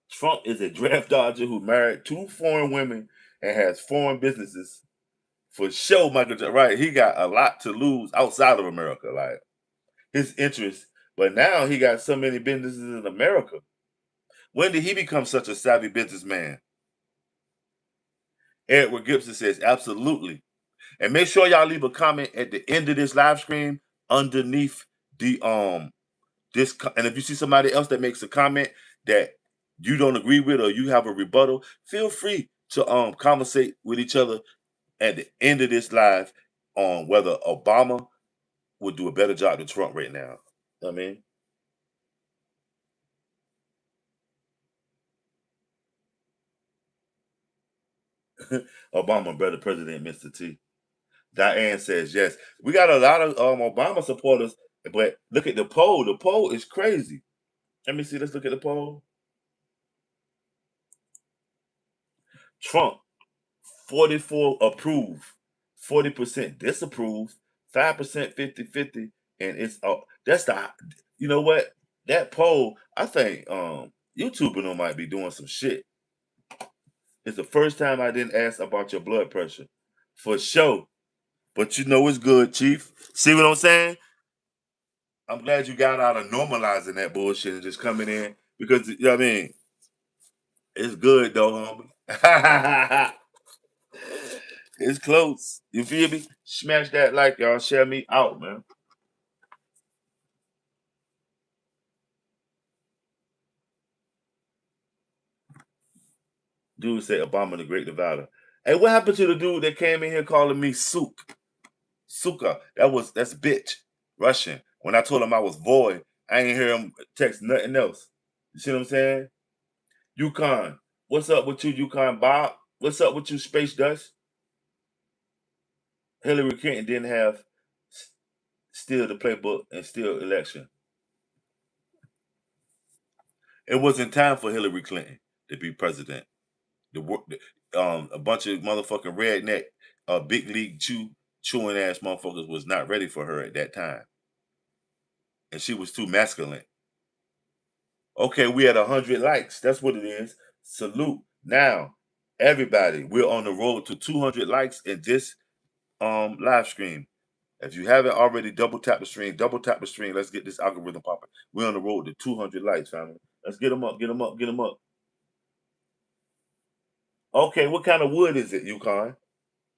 Trump is a draft dodger who married 2 foreign women and has foreign businesses. For sure, right? He got a lot to lose outside of America, like his interest. But now he got so many businesses in America. When did he become such a savvy businessman? Edward Gibson says, absolutely. And make sure y'all leave a comment at the end of this live stream underneath the and if you see somebody else that makes a comment that you don't agree with or you have a rebuttal, feel free to conversate with each other at the end of this live on whether Obama would do a better job than Trump right now. I mean, Obama better president, Mr. T. Diane says yes. We got a lot of Obama supporters, but look at the poll. The poll is crazy. Let me see. Let's look at the poll. Trump, 44 approve, 40% disapprove, 5% 50-50, and it's that's the you know what? That poll, I think YouTube and them might be doing some shit. It's the first time I didn't ask about your blood pressure. For sure. But you know it's good, Chief. See what I'm saying? I'm glad you got out of normalizing that bullshit and just coming in because you know what I mean. It's good though, homie. It's close. You feel me? Smash that like, y'all. Share me out, man. Dude said Obama the Great Divider. Hey, what happened to the dude that came in here calling me Sook? Suka. That's bitch. Russian. When I told him I was void, I ain't hear him text nothing else. You see what I'm saying? Yukon. What's up with you, Yukon Bob? What's up with you, Space Dust? Hillary Clinton didn't have still the playbook and still election. It wasn't time for Hillary Clinton to be president. A bunch of motherfucking redneck, big league chewing ass motherfuckers was not ready for her at that time, and she was too masculine. Okay, we had 100 likes. That's what it is. Salute. Now, everybody, we're on the road to 200 likes in this live stream. If you haven't already, double tap the stream. Double tap the stream. Let's get this algorithm popping. We're on the road to 200 likes, family. Let's get them up. Get them up. Get them up. Okay, what kind of wood is it, Yukon?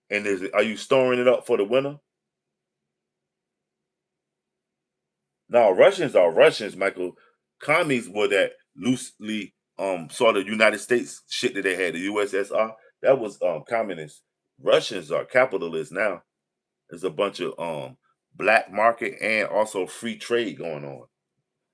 And are you storing it up for the winter? No, Russians are Russians, Michael. Commies were that loosely sort of United States shit that they had, the USSR. That was communist. Russians are capitalists now. There's a bunch of black market and also free trade going on.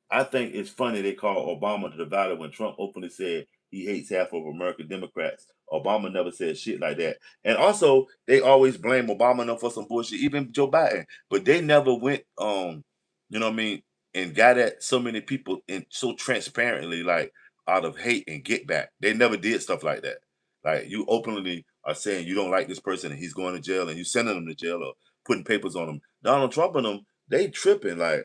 I think it's funny they call Obama the divider when Trump openly said he hates half of American Democrats. Obama never said shit like that. And also, they always blame Obama enough for some bullshit, even Joe Biden. But they never went, you know what I mean, and got at so many people and so transparently, like out of hate and get back. They never did stuff like that. Like you openly are saying you don't like this person and he's going to jail and you sending him to jail or putting papers on him. Donald Trump and them, they tripping like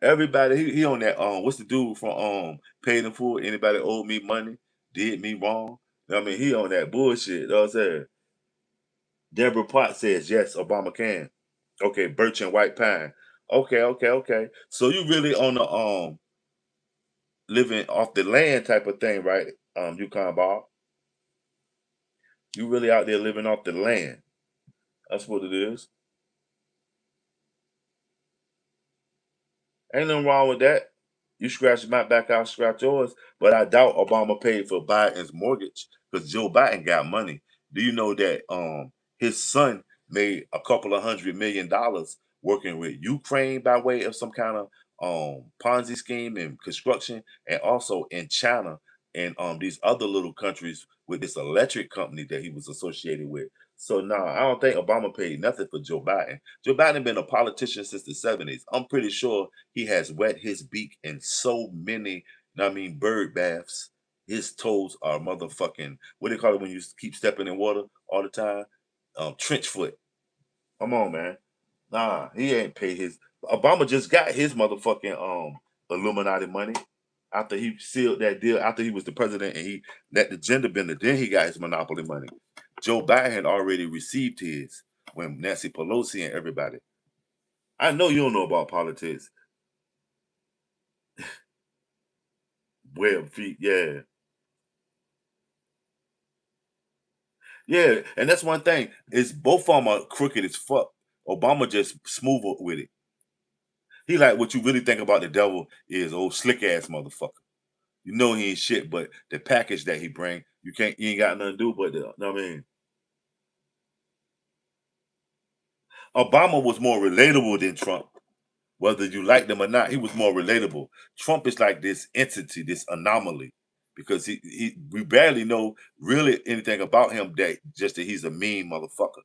everybody, he on that what's the dude from Paid in Full? Anybody owed me money, did me wrong. I mean, he on that bullshit. You know what I'm saying? Deborah Potts says yes, Obama can. Okay, Birch and White Pine. Okay, okay, okay. So you really on the living off the land type of thing, right? Yukon Bob. You really out there living off the land. That's what it is. Ain't nothing wrong with that. You scratch my back, I'll scratch yours. But I doubt Obama paid for Biden's mortgage because Joe Biden got money. Do you know that his son made a couple of $100 million working with Ukraine by way of some kind of Ponzi scheme and construction, and also in China and these other little countries with this electric company that he was associated with. So no, I don't think Obama paid nothing for Joe Biden. Joe Biden been a politician since the 70s. I'm pretty sure he has wet his beak in so many, I mean, bird baths. His toes are motherfucking, what do you call it when you keep stepping in water all the time? Trench foot. Come on, man. Nah, he ain't paid his. Obama just got his motherfucking Illuminati money after he sealed that deal. After he was the president and he let the gender bender, then he got his monopoly money. Joe Biden had already received his when Nancy Pelosi and everybody. I know you don't know about politics. Web feet, yeah. Yeah, and that's one thing. Is both of them are crooked as fuck. Obama just smooth with it. He like what you really think about the devil is old slick ass motherfucker. You know he ain't shit, but the package that he bring, you ain't got nothing to do but the, know what I mean. Obama was more relatable than Trump. Whether you liked him or not, he was more relatable. Trump is like this entity, this anomaly, because he we barely know really anything about him that just that he's a mean motherfucker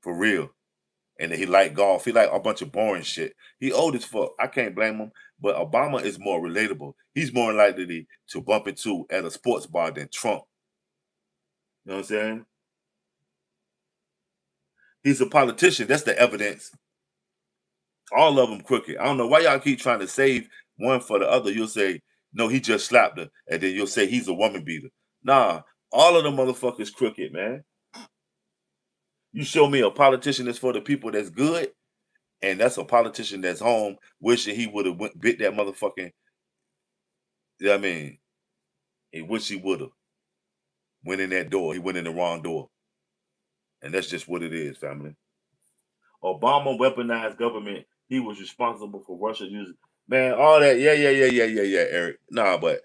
for real, and that he like golf. He like a bunch of boring shit. He old as fuck. I can't blame him, but Obama is more relatable. He's more likely to bump into at a sports bar than Trump. You know what I'm saying? He's a politician. That's the evidence. All of them crooked. I don't know why y'all keep trying to save one for the other. You'll say, no, he just slapped her. And then you'll say he's a woman beater. Nah, all of them motherfuckers crooked, man. You show me a politician that's for the people that's good, and that's a politician that's home wishing he would have bit that motherfucking, you know what I mean? He wish he would have went in that door. He went in the wrong door. And that's just what it is, family. Obama weaponized government. He was responsible for Russia using, man, all that. Yeah, yeah, yeah, yeah, yeah, yeah, Eric. Nah, but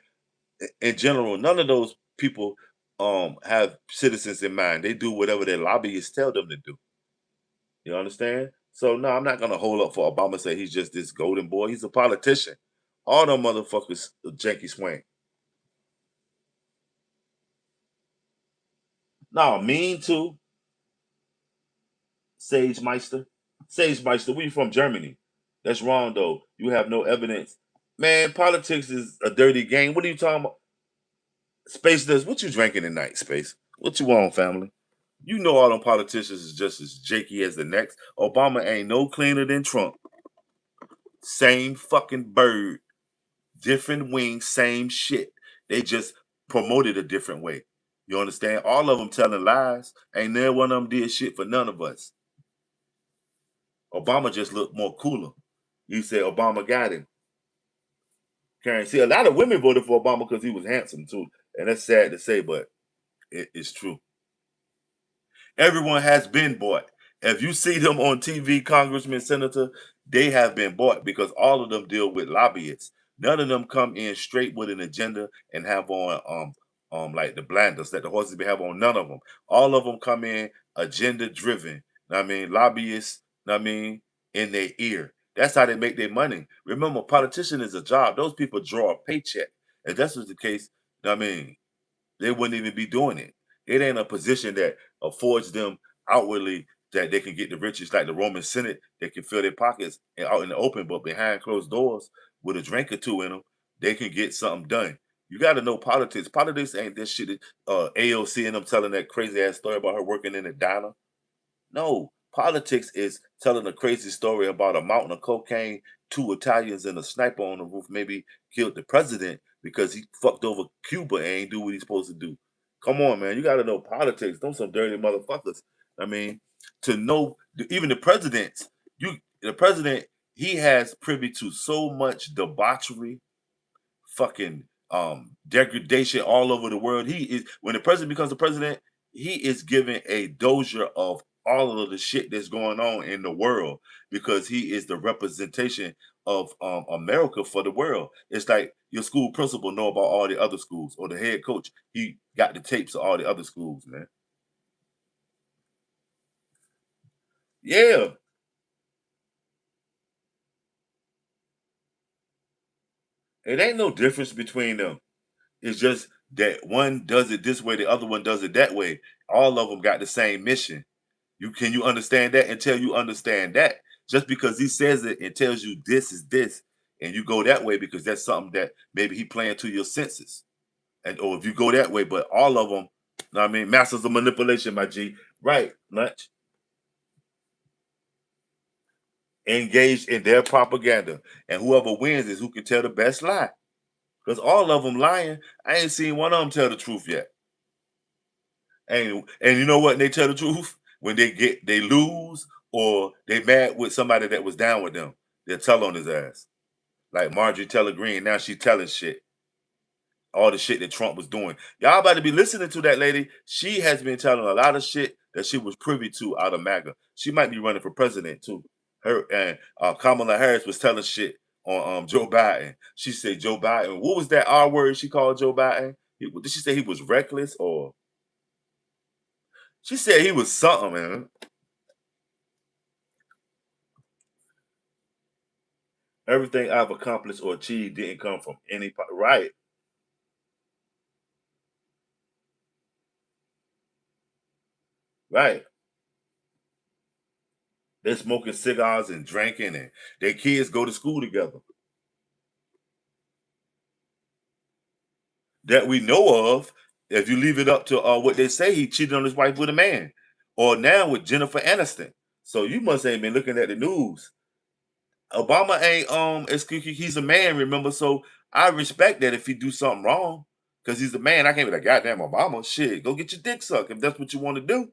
in general, none of those people. have citizens in mind. They do whatever their lobbyists tell them to do. You understand? So no, I'm not gonna hold up for Obama. Say he's just this golden boy. He's a politician. All them motherfuckers, janky swing. No, mean too, Sage Meister. Sage Meister, we from Germany. That's wrong though. You have no evidence. Man, politics is a dirty game. What are you talking about? Space does what you drinking tonight, Space? What you want, family? You know all them politicians is just as jakey as the next. Obama ain't no cleaner than Trump. Same fucking bird, different wings, same shit. They just promoted a different way. You understand? All of them telling lies. Ain't never one of them did shit for none of us. Obama just looked more cooler. You say Obama got him. Karen, see, a lot of women voted for Obama because he was handsome too, and that's sad to say, but it's true. Everyone has been bought. If you see them on TV, congressman, senator, they have been bought because all of them deal with lobbyists. None of them come in straight with an agenda and have on like the blinders that the horses have on. None of them. All of them come in agenda driven. I mean, lobbyists. I mean, in their ear. That's how they make their money. Remember, politician is a job. Those people draw a paycheck. If that's was the case, I mean, they wouldn't even be doing it. It ain't a position that affords them outwardly that they can get the riches like the Roman Senate. They can fill their pockets and out in the open, but behind closed doors with a drink or two in them, they can get something done. You got to know politics. Politics ain't this shit. AOC and them telling that crazy ass story about her working in a diner. No, politics is telling a crazy story about a mountain of cocaine, two Italians, and a sniper on the roof maybe killed the president because he fucked over Cuba and ain't do what he's supposed to do. Come on, man. You got to know politics. Don't some dirty motherfuckers. I mean, to know even the president, he has privy to so much debauchery, fucking degradation all over the world. He is when the president becomes the president, he is giving a dozier of all of the shit that's going on in the world because he is the representation of America for the world. It's like your school principal know about all the other schools, or the head coach, he got the tapes of all the other schools, man. Yeah, it ain't no difference between them. It's just that one does it this way, the other one does it that way. All of them got the same mission. You understand that until you understand that. Just because he says it and tells you this is this, and you go that way because that's something that maybe he playing to your senses, and or if you go that way, but all of them, know what I mean, masters of manipulation, my G, right? Much engaged in their propaganda, and whoever wins is who can tell the best lie. Because all of them lying. I ain't seen one of them tell the truth yet. And you know what? They tell the truth when they lose or they mad with somebody that was down with them. They'll tell on his ass. Like Marjorie Taylor Greene. Now she telling shit. All the shit that Trump was doing. Y'all about to be listening to that lady. She has been telling a lot of shit that she was privy to out of MAGA. She might be running for president too. Her and Kamala Harris was telling shit on Joe Biden. She said Joe Biden. What was that R word she called Joe Biden? Did she say he was reckless or she said he was something, man. Everything I've accomplished or achieved didn't come from any right, right. They're smoking cigars and drinking, and their kids go to school together. That we know of. If you leave it up to what they say, he cheated on his wife with a man, or now with Jennifer Aniston. So you must ain't been looking at the news. Obama ain't he's a man, remember? So I respect that if he do something wrong, because he's a man. I can't be like goddamn Obama. Shit, go get your dick sucked if that's what you want to do.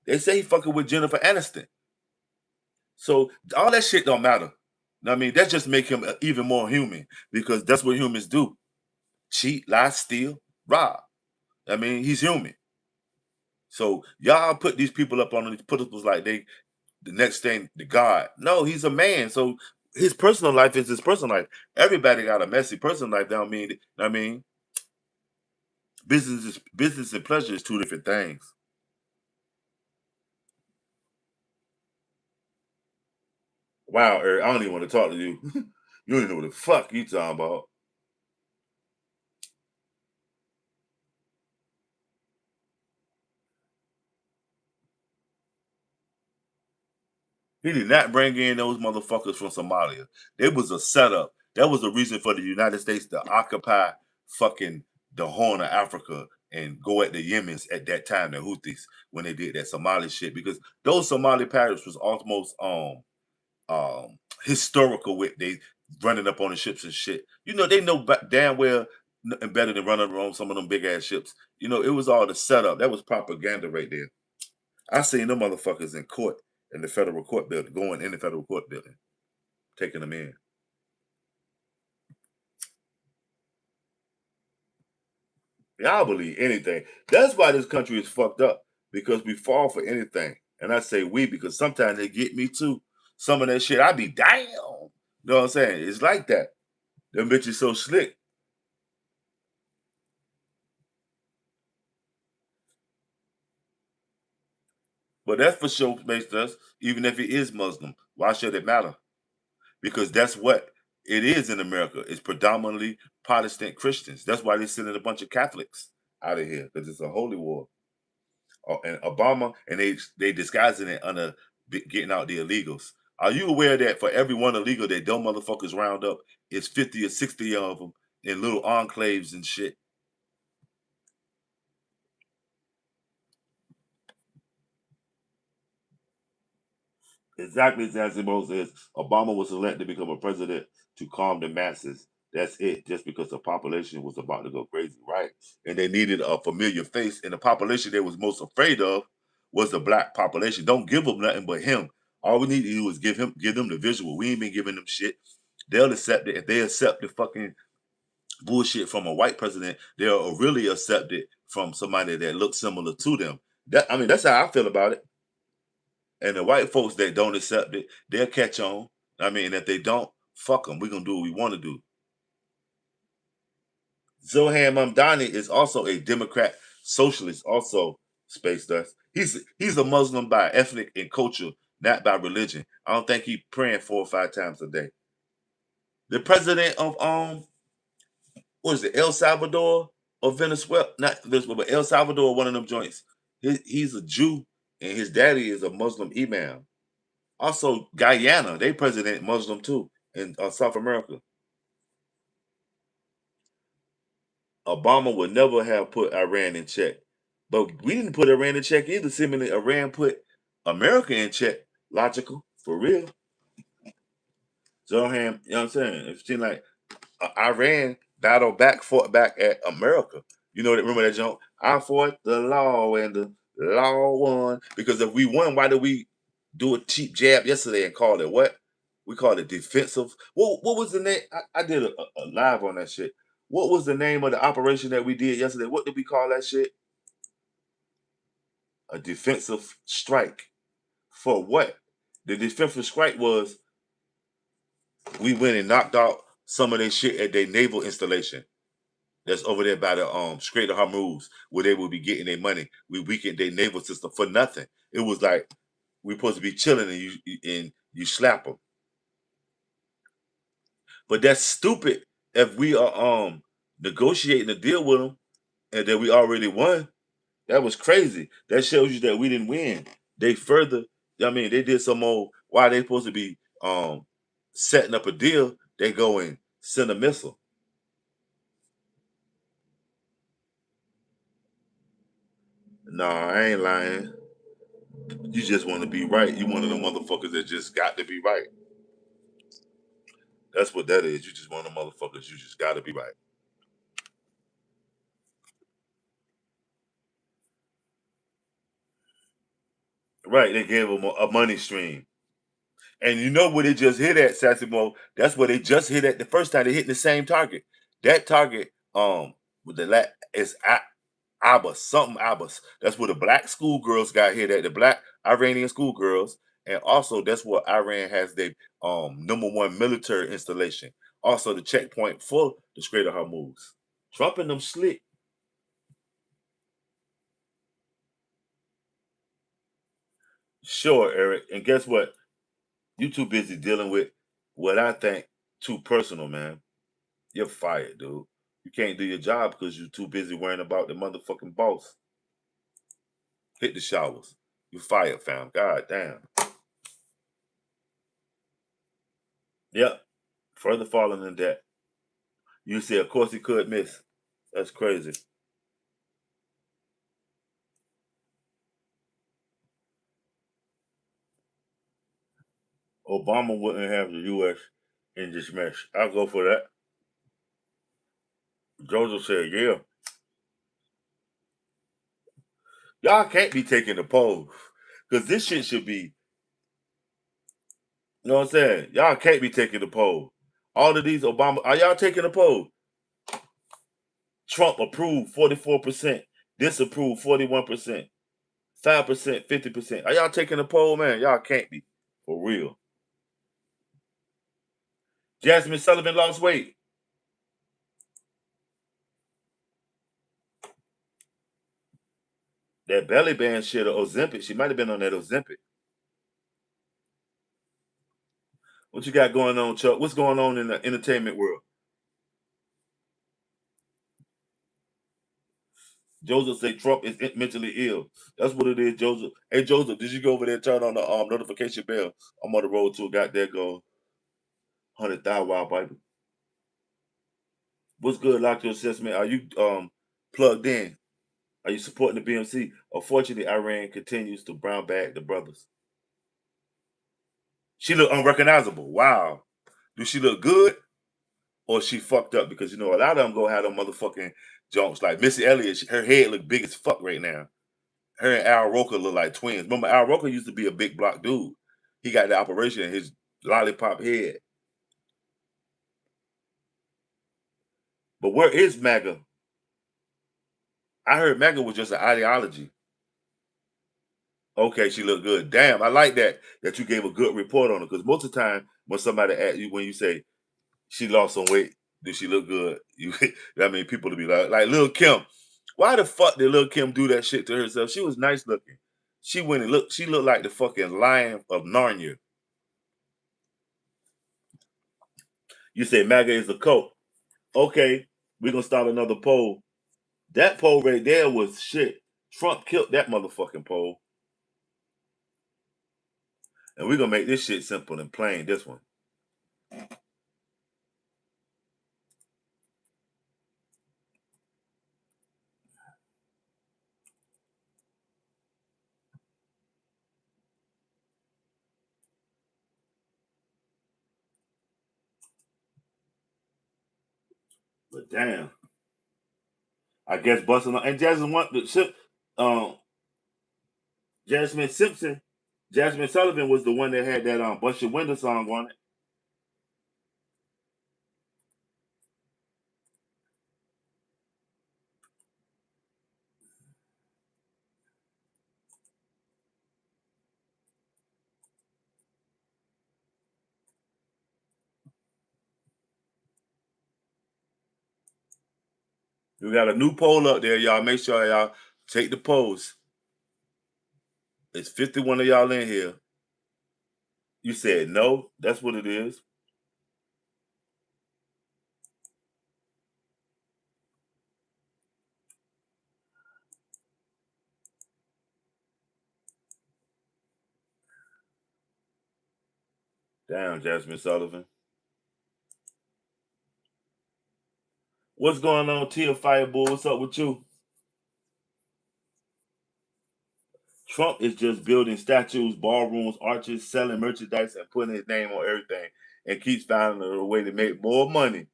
They say he fucking with Jennifer Aniston. So all that shit don't matter. I mean, that just make him even more human because that's what humans do: cheat, lie, steal, rob. I mean, he's human. So y'all put these people up on these pedestals like they the next thing the God. No, he's a man. So his personal life is his personal life. Everybody got a messy personal life. Don't mean I mean, Business and pleasure is two different things. Wow, Eric, I don't even want to talk to you. You don't even know what the fuck you talking about. He did not bring in those motherfuckers from Somalia. It was a setup. That was the reason for the United States to occupy fucking the Horn of Africa and go at the Yemens at that time, the Houthis, when they did that Somali shit. Because those Somali pirates was almost historical with they running up on the ships and shit. You know, they know damn well nothing better than running around some of them big ass ships. You know, it was all the setup. That was propaganda right there. I seen them motherfuckers in court in the federal court building, going in the federal court building, taking them in. Y'all believe anything. That's why this country is fucked up because we fall for anything. And I say we because sometimes they get me too. Some of that shit, I be damn. You know what I'm saying? It's like that. Them bitches so slick. But that's for sure makes us, even if it is Muslim. Why should it matter? Because that's what it is in America. It's predominantly Protestant Christians. That's why they're sending a bunch of Catholics out of here because it's a holy war. And Obama and they disguising it under getting out the illegals. Are you aware that for every one illegal that dumb motherfuckers round up, it's 50 or 60 of them in little enclaves and shit? Exactly as Asimov says, Obama was elected to become a president to calm the masses. That's it, just because the population was about to go crazy, right? And they needed a familiar face. And the population they was most afraid of was the black population. Don't give them nothing but him. All we need to do is give them the visual. We ain't been giving them shit. They'll accept it. If they accept the fucking bullshit from a white president, they'll really accept it from somebody that looks similar to them. That's how I feel about it. And the white folks that don't accept it, they'll catch on. If they don't, fuck them. We're gonna do what we want to do. Zohan Mamdani is also a Democrat socialist, also space dust. He's a Muslim by ethnic and culture, not by religion. I don't think he praying 4 or 5 times a day. The president of what is it, El Salvador or Venezuela? Not Venezuela, but El Salvador, one of them joints. He's a Jew and his daddy is a Muslim imam. Also, Guyana, they president Muslim too in South America. Obama would never have put Iran in check, but we didn't put Iran in check either. Similarly, Iran put America in check. Logical, for real. Zohan, you know what I'm saying? It seemed like Iran battled back, fought back at America. You know, remember that joke? I fought the law and the law won. Because if we won, why did we do a cheap jab yesterday and call it what? We called it defensive. What was the name? I did a live on that shit. What was the name of the operation that we did yesterday? What did we call that shit? A defensive strike. For what? The defensive strike was we went and knocked out some of their shit at their naval installation. That's over there by the Strait of Hormuz, where they will be getting their money. We weakened their naval system for nothing. It was like we're supposed to be chilling and you slap them. But that's stupid if we are negotiating a deal with them and that we already won. That was crazy. That shows you that we didn't win. They further, they did some more. Why they supposed to be setting up a deal? They go and send a missile. Nah, I ain't lying. You just want to be right. You one of the motherfuckers that just got to be right. That's what that is. You just one of the motherfuckers. You just got to be right. Right. They gave them a money stream. And you know where they just hit at, Sassimo? That's where they just hit at the first time. They hit the same target. That target, with the is Abbas, something Abbas. That's where the black schoolgirls got hit at, the black Iranian schoolgirls. And also that's where Iran has their #1 military installation. Also the checkpoint for the Strait of Hormuz. Trump and them slick. Sure, Eric. And guess what? You too busy dealing with what I think too personal, man. You're fired, dude. You can't do your job because you're too busy worrying about the motherfucking boss. Hit the showers. You fired, fam. God damn. Yep. Further falling in debt. You say, of course he could miss. That's crazy. Obama wouldn't have the U.S. in this mess. I'll go for that. Joseph said, yeah. Y'all can't be taking the polls. Because this shit should be, you know what I'm saying? Y'all can't be taking the poll. All of these Obama, are y'all taking the poll? Trump approved 44%, disapproved 41%, 5%, 50%. Are y'all taking the poll, man? Y'all can't be. For real. Jasmine Sullivan lost weight. That belly band shit or Ozempic. She might have been on that Ozempic. What you got going on, Chuck? What's going on in the entertainment world? Joseph say Trump is mentally ill. That's what it is, Joseph. Hey, Joseph, did you go over there and turn on the notification bell? I'm on the road to a goddamn go 100,000 wild Bible. What's good, Locked Assessment? Are you plugged in? Are you supporting the BMC? Unfortunately, Iran continues to brown bag the brothers. She look unrecognizable. Wow. Do she look good or she fucked up? Because you know a lot of them go have them motherfucking junks. Like Missy Elliott, her head look big as fuck right now. Her and Al Roker look like twins. Remember, Al Roker used to be a big block dude. He got the operation in his lollipop head. But where is MAGA? I heard MAGA was just an ideology. Okay, she looked good. Damn, I like that you gave a good report on her. Because most of the time, when somebody at you, when you say she lost some weight, did she look good? You, I mean, people to be like Lil Kim. Why the fuck did Lil Kim do that shit to herself? She was nice looking. She went and looked. She looked like the fucking lion of Narnia. You say MAGA is a cult. Okay, we're gonna start another poll. That poll right there was shit. Trump killed that motherfucking poll. And we're gonna make this shit simple and plain, this one. But damn. I guess busting and Jasmine want the Jasmine Simpson, Jasmine Sullivan was the one that had that Bust Your Window song on it. We got a new poll up there, y'all. Make sure y'all take the polls. It's 51 of y'all in here. You said no. That's what it is. Damn, Jasmine Sullivan. What's going on, Tia Fireball? What's up with you? Trump is just building statues, ballrooms, arches, selling merchandise, and putting his name on everything, and keeps finding a way to make more money.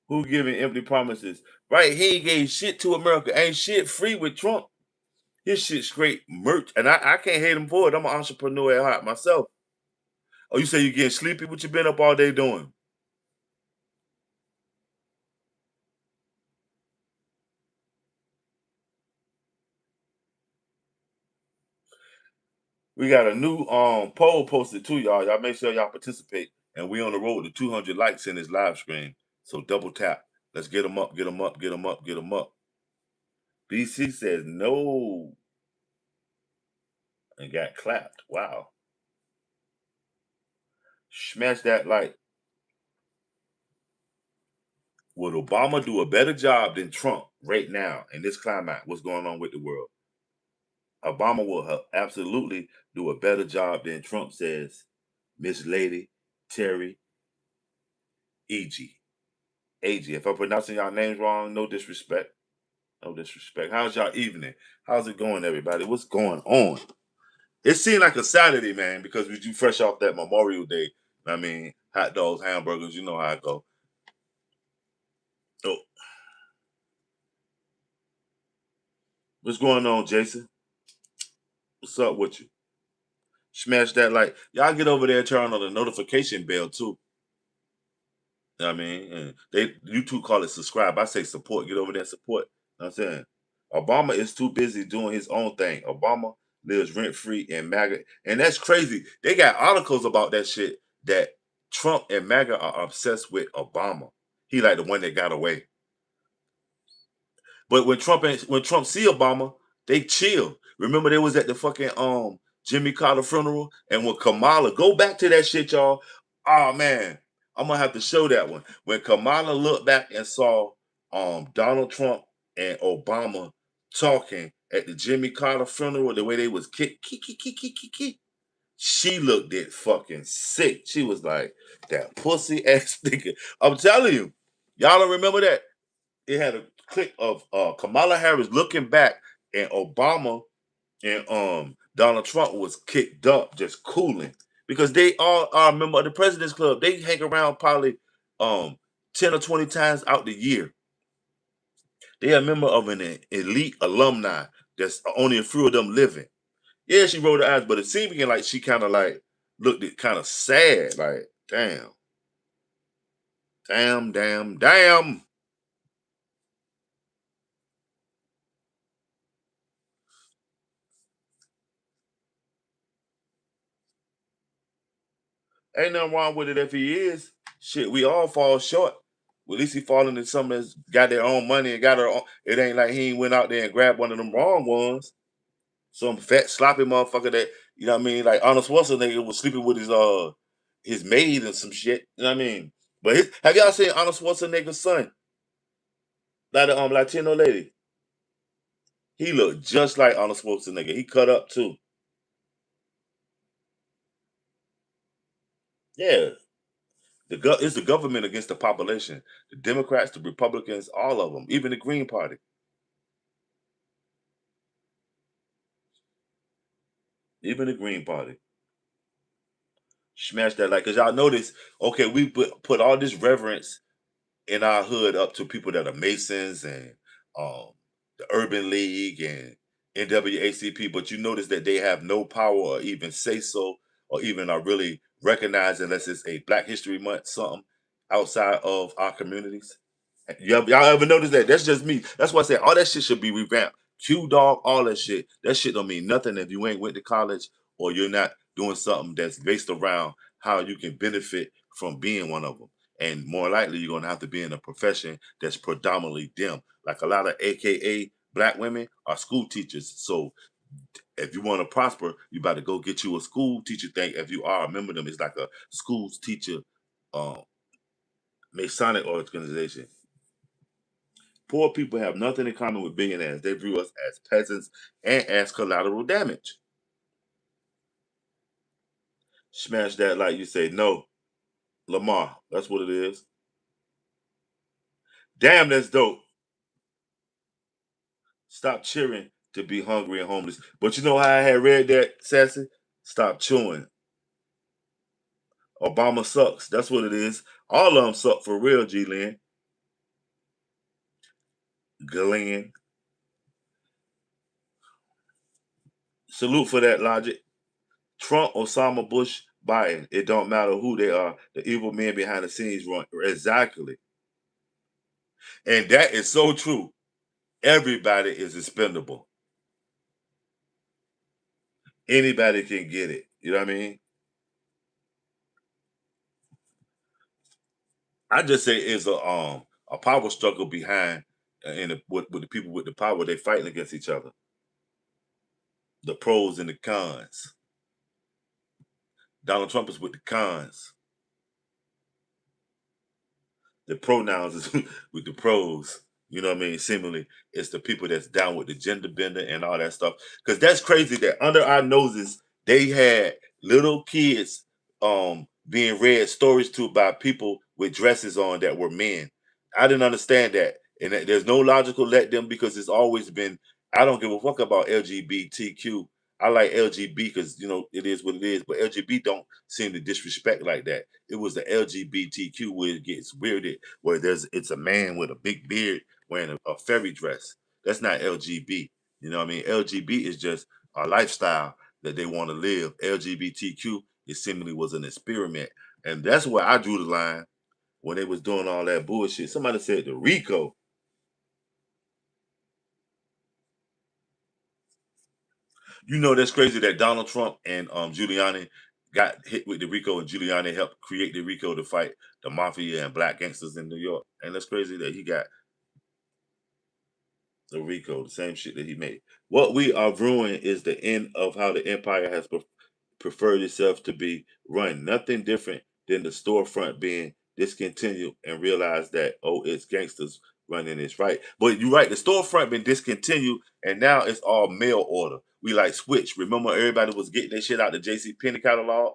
Who giving empty promises? Right, he ain't gave shit to America. Ain't shit free with Trump. His shit straight merch, and I can't hate him for it. I'm an entrepreneur at heart myself. Oh, you say you getting sleepy? What you been up all day doing? We got a new poll posted too, y'all. Y'all make sure y'all participate. And we on the road to 200 likes in this live stream. So double tap. Let's get them up, get them up, get them up, get them up. BC says no. and got clapped. Wow. Smash that like, would Obama do a better job than Trump right now in this climate? What's going on with the world? Obama will absolutely do a better job than Trump, says Miss Lady Terry E.G. AG. If I'm pronouncing y'all names wrong, no disrespect. No disrespect. How's y'all evening? How's it going, everybody? What's going on? It seemed like a Saturday, man, because we do fresh off that Memorial Day. I mean, hot dogs, hamburgers, you know how I go. Oh, what's going on, Jason? What's up with you? Smash that like. Y'all get over there, turn on the notification bell too. You know what I mean, and they YouTube call it subscribe. I say support. Get over there and support. You know what I'm saying? Obama is too busy doing his own thing. Obama lives rent free in MAGA. And that's crazy. They got articles about that shit that Trump and MAGA are obsessed with Obama. He like the one that got away. But when Trump see Obama, they chill. Remember they was at the fucking Jimmy Carter funeral, and when Kamala, go back to that shit, y'all. Oh man, I'm gonna have to show that one. When Kamala looked back and saw Donald Trump and Obama talking at the Jimmy Carter funeral, the way they was kick, she looked it fucking sick. She was like, that pussy ass nigga. I'm telling you, y'all don't remember that? It had a clip of Kamala Harris looking back, and Obama and Donald Trump was kicked up, just cooling, because they all are a member of the President's Club. They hang around probably 10 or 20 times out the year. They are a member of an elite alumni. That's only a few of them living. Yeah, she rolled her eyes, but it seemed like she kind of like looked it kind of sad, like damn, damn. Ain't nothing wrong with it if he is. Shit, we all fall short. Well, at least he falling in some that's got their own money and got her own. It ain't like he ain't went out there and grabbed one of them wrong ones. Some fat sloppy motherfucker that, you know what I mean? Like Arnold Schwarzenegger was sleeping with his maid and some shit. You know what I mean? But have y'all seen Arnold Schwarzenegger's son? Like the Latino lady. He looked just like Arnold Schwarzenegger. He cut up too. Yeah. It's the government against the population. The Democrats, the Republicans, all of them, even the Green Party. Even the Green Party. Smash that like, cause y'all notice, okay, we put all this reverence in our hood up to people that are Masons and um the Urban League and NWACP, but you notice that they have no power or even say so or even are really recognized unless it's a Black History Month something outside of our communities. Y'all ever notice that? That's just me. That's why I say all that shit should be revamped. Q dog, all that shit. That shit don't mean nothing if you ain't went to college or you're not doing something that's based around how you can benefit from being one of them. And more likely, you're gonna have to be in a profession that's predominantly them. Like a lot of AKA Black women are school teachers. So if you want to prosper, you got to go get you a school teacher thing. If you are a member of them, it's like a schools teacher um, Masonic organization. Poor people have nothing in common with billionaires. They view us as peasants and as collateral damage. Smash that like you say, no, Lamar. That's what it is. Damn, that's dope. Stop cheering to be hungry and homeless. But you know how I had read that, Sassy? Stop chewing. Obama sucks. That's what it is. All of them suck for real, G Lynn. Glenn. Salute for that logic. Trump, Osama, Bush, Biden. It don't matter who they are. The evil men behind the scenes run. Exactly. And that is so true. Everybody is expendable. Anybody can get it. You know what I mean? I just say it's a power struggle behind with the people with the power. They fighting against each other. The pros and the cons. Donald Trump is with the cons. The pronouns is with the pros. You know what I mean? Seemingly, it's the people that's down with the gender bender and all that stuff. Because that's crazy that under our noses, they had little kids being read stories to by people with dresses on that were men. I didn't understand that. And there's no logical let them because it's always been, I don't give a fuck about LGBTQ. I like LGB because it is what it is, but LGB don't seem to disrespect like that. It was the LGBTQ where it gets weirded, where it's a man with a big beard wearing a fairy dress. That's not LGB. You know what I mean? LGB is just a lifestyle that they want to live. LGBTQ it seemingly was an experiment, and that's where I drew the line when they was doing all that bullshit. Somebody said the RICO. That's crazy that Donald Trump and Giuliani got hit with the RICO, and Giuliani helped create the RICO to fight the mafia and black gangsters in New York. And that's crazy that he got the RICO, the same shit that he made. What we are brewing is the end of how the empire has preferred itself to be run. Nothing different than the storefront being discontinued and realize that, oh, it's gangsters running this, right? But you're right, the storefront been discontinued and now it's all mail order. We like switch. Remember everybody was getting their shit out the JC Penney catalog?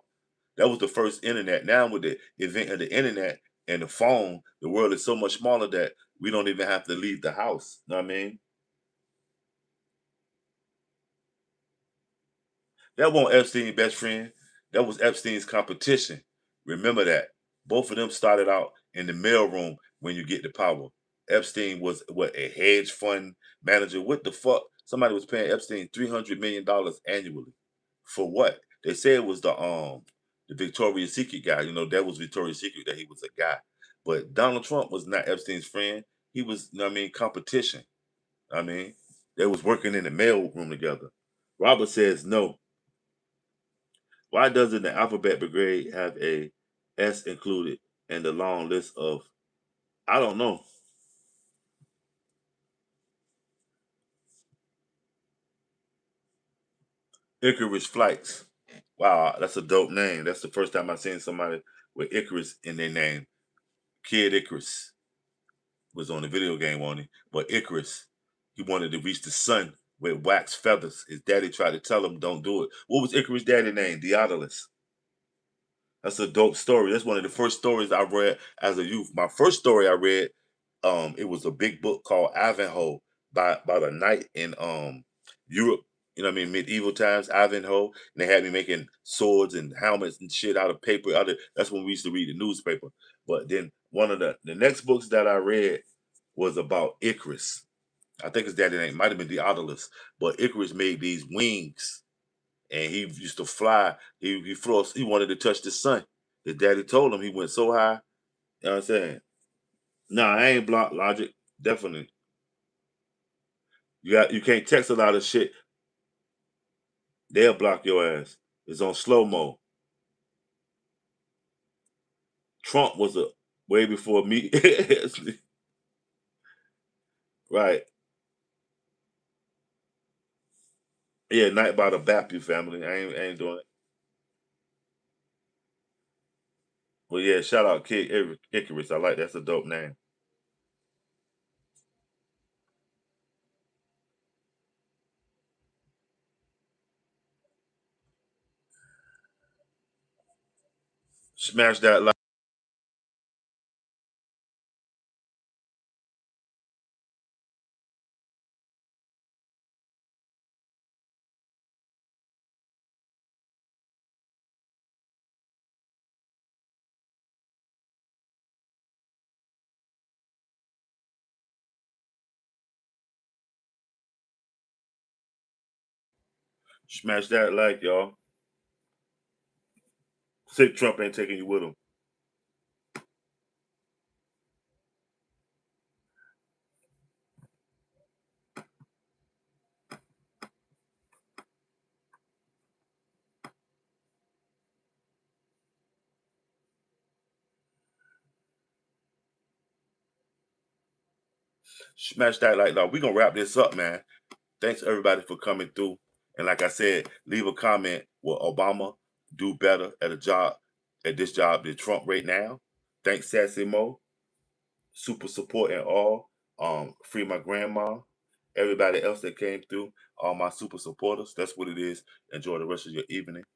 That was the first internet. Now with the event of the internet and the phone, the world is so much smaller that we don't even have to leave the house. You know what I mean? That wasn't Epstein's best friend. That was Epstein's competition. Remember that. Both of them started out in the mailroom when you get the power. Epstein was what, a hedge fund manager. What the fuck? Somebody was paying Epstein $300 million annually. For what? They said it was the Victoria's Secret guy. That was Victoria's Secret that he was a guy. But Donald Trump was not Epstein's friend. He was, competition. I mean, they was working in the mail room together. Robert says no. Why doesn't the alphabet brigade have a S included in the long list of? I don't know. Icarus flights. Wow, that's a dope name. That's the first time I've seen somebody with Icarus in their name. Kid Icarus was on the video game on it, but Icarus, he wanted to reach the sun with wax feathers. His daddy tried to tell him don't do it. What was Icarus' daddy name? Deodatus. That's a dope story. That's one of the first stories I read as a youth. My first story I read, it was a big book called Ivanhoe by the knight in Europe. You know what I mean? Medieval times, Ivanhoe. And they had me making swords and helmets and shit out of paper. That's when we used to read the newspaper. But then one of the next books that I read was about Icarus. I think his daddy name might have been Deodatus, but Icarus made these wings and he used to fly. He wanted to touch the sun. His daddy told him he went so high. You know what I'm saying? Nah, I ain't block logic. Definitely. You can't text a lot of shit. They'll block your ass. It's on slow mo. Trump was a way before me. Right. Yeah, night by the Bapu family. I ain't doing it. But yeah, shout out Kid Icarus. I like that's a dope name. Smash that like. Smash that like, y'all. Sick Trump ain't taking you with him. Smash that like, dog. We gonna wrap this up, man. Thanks everybody for coming through. And like I said, leave a comment. Will Obama do better at this job than Trump right now? Thanks, Sassy Mo. Super support and all. Free my grandma. Everybody else that came through. All my super supporters. That's what it is. Enjoy the rest of your evening.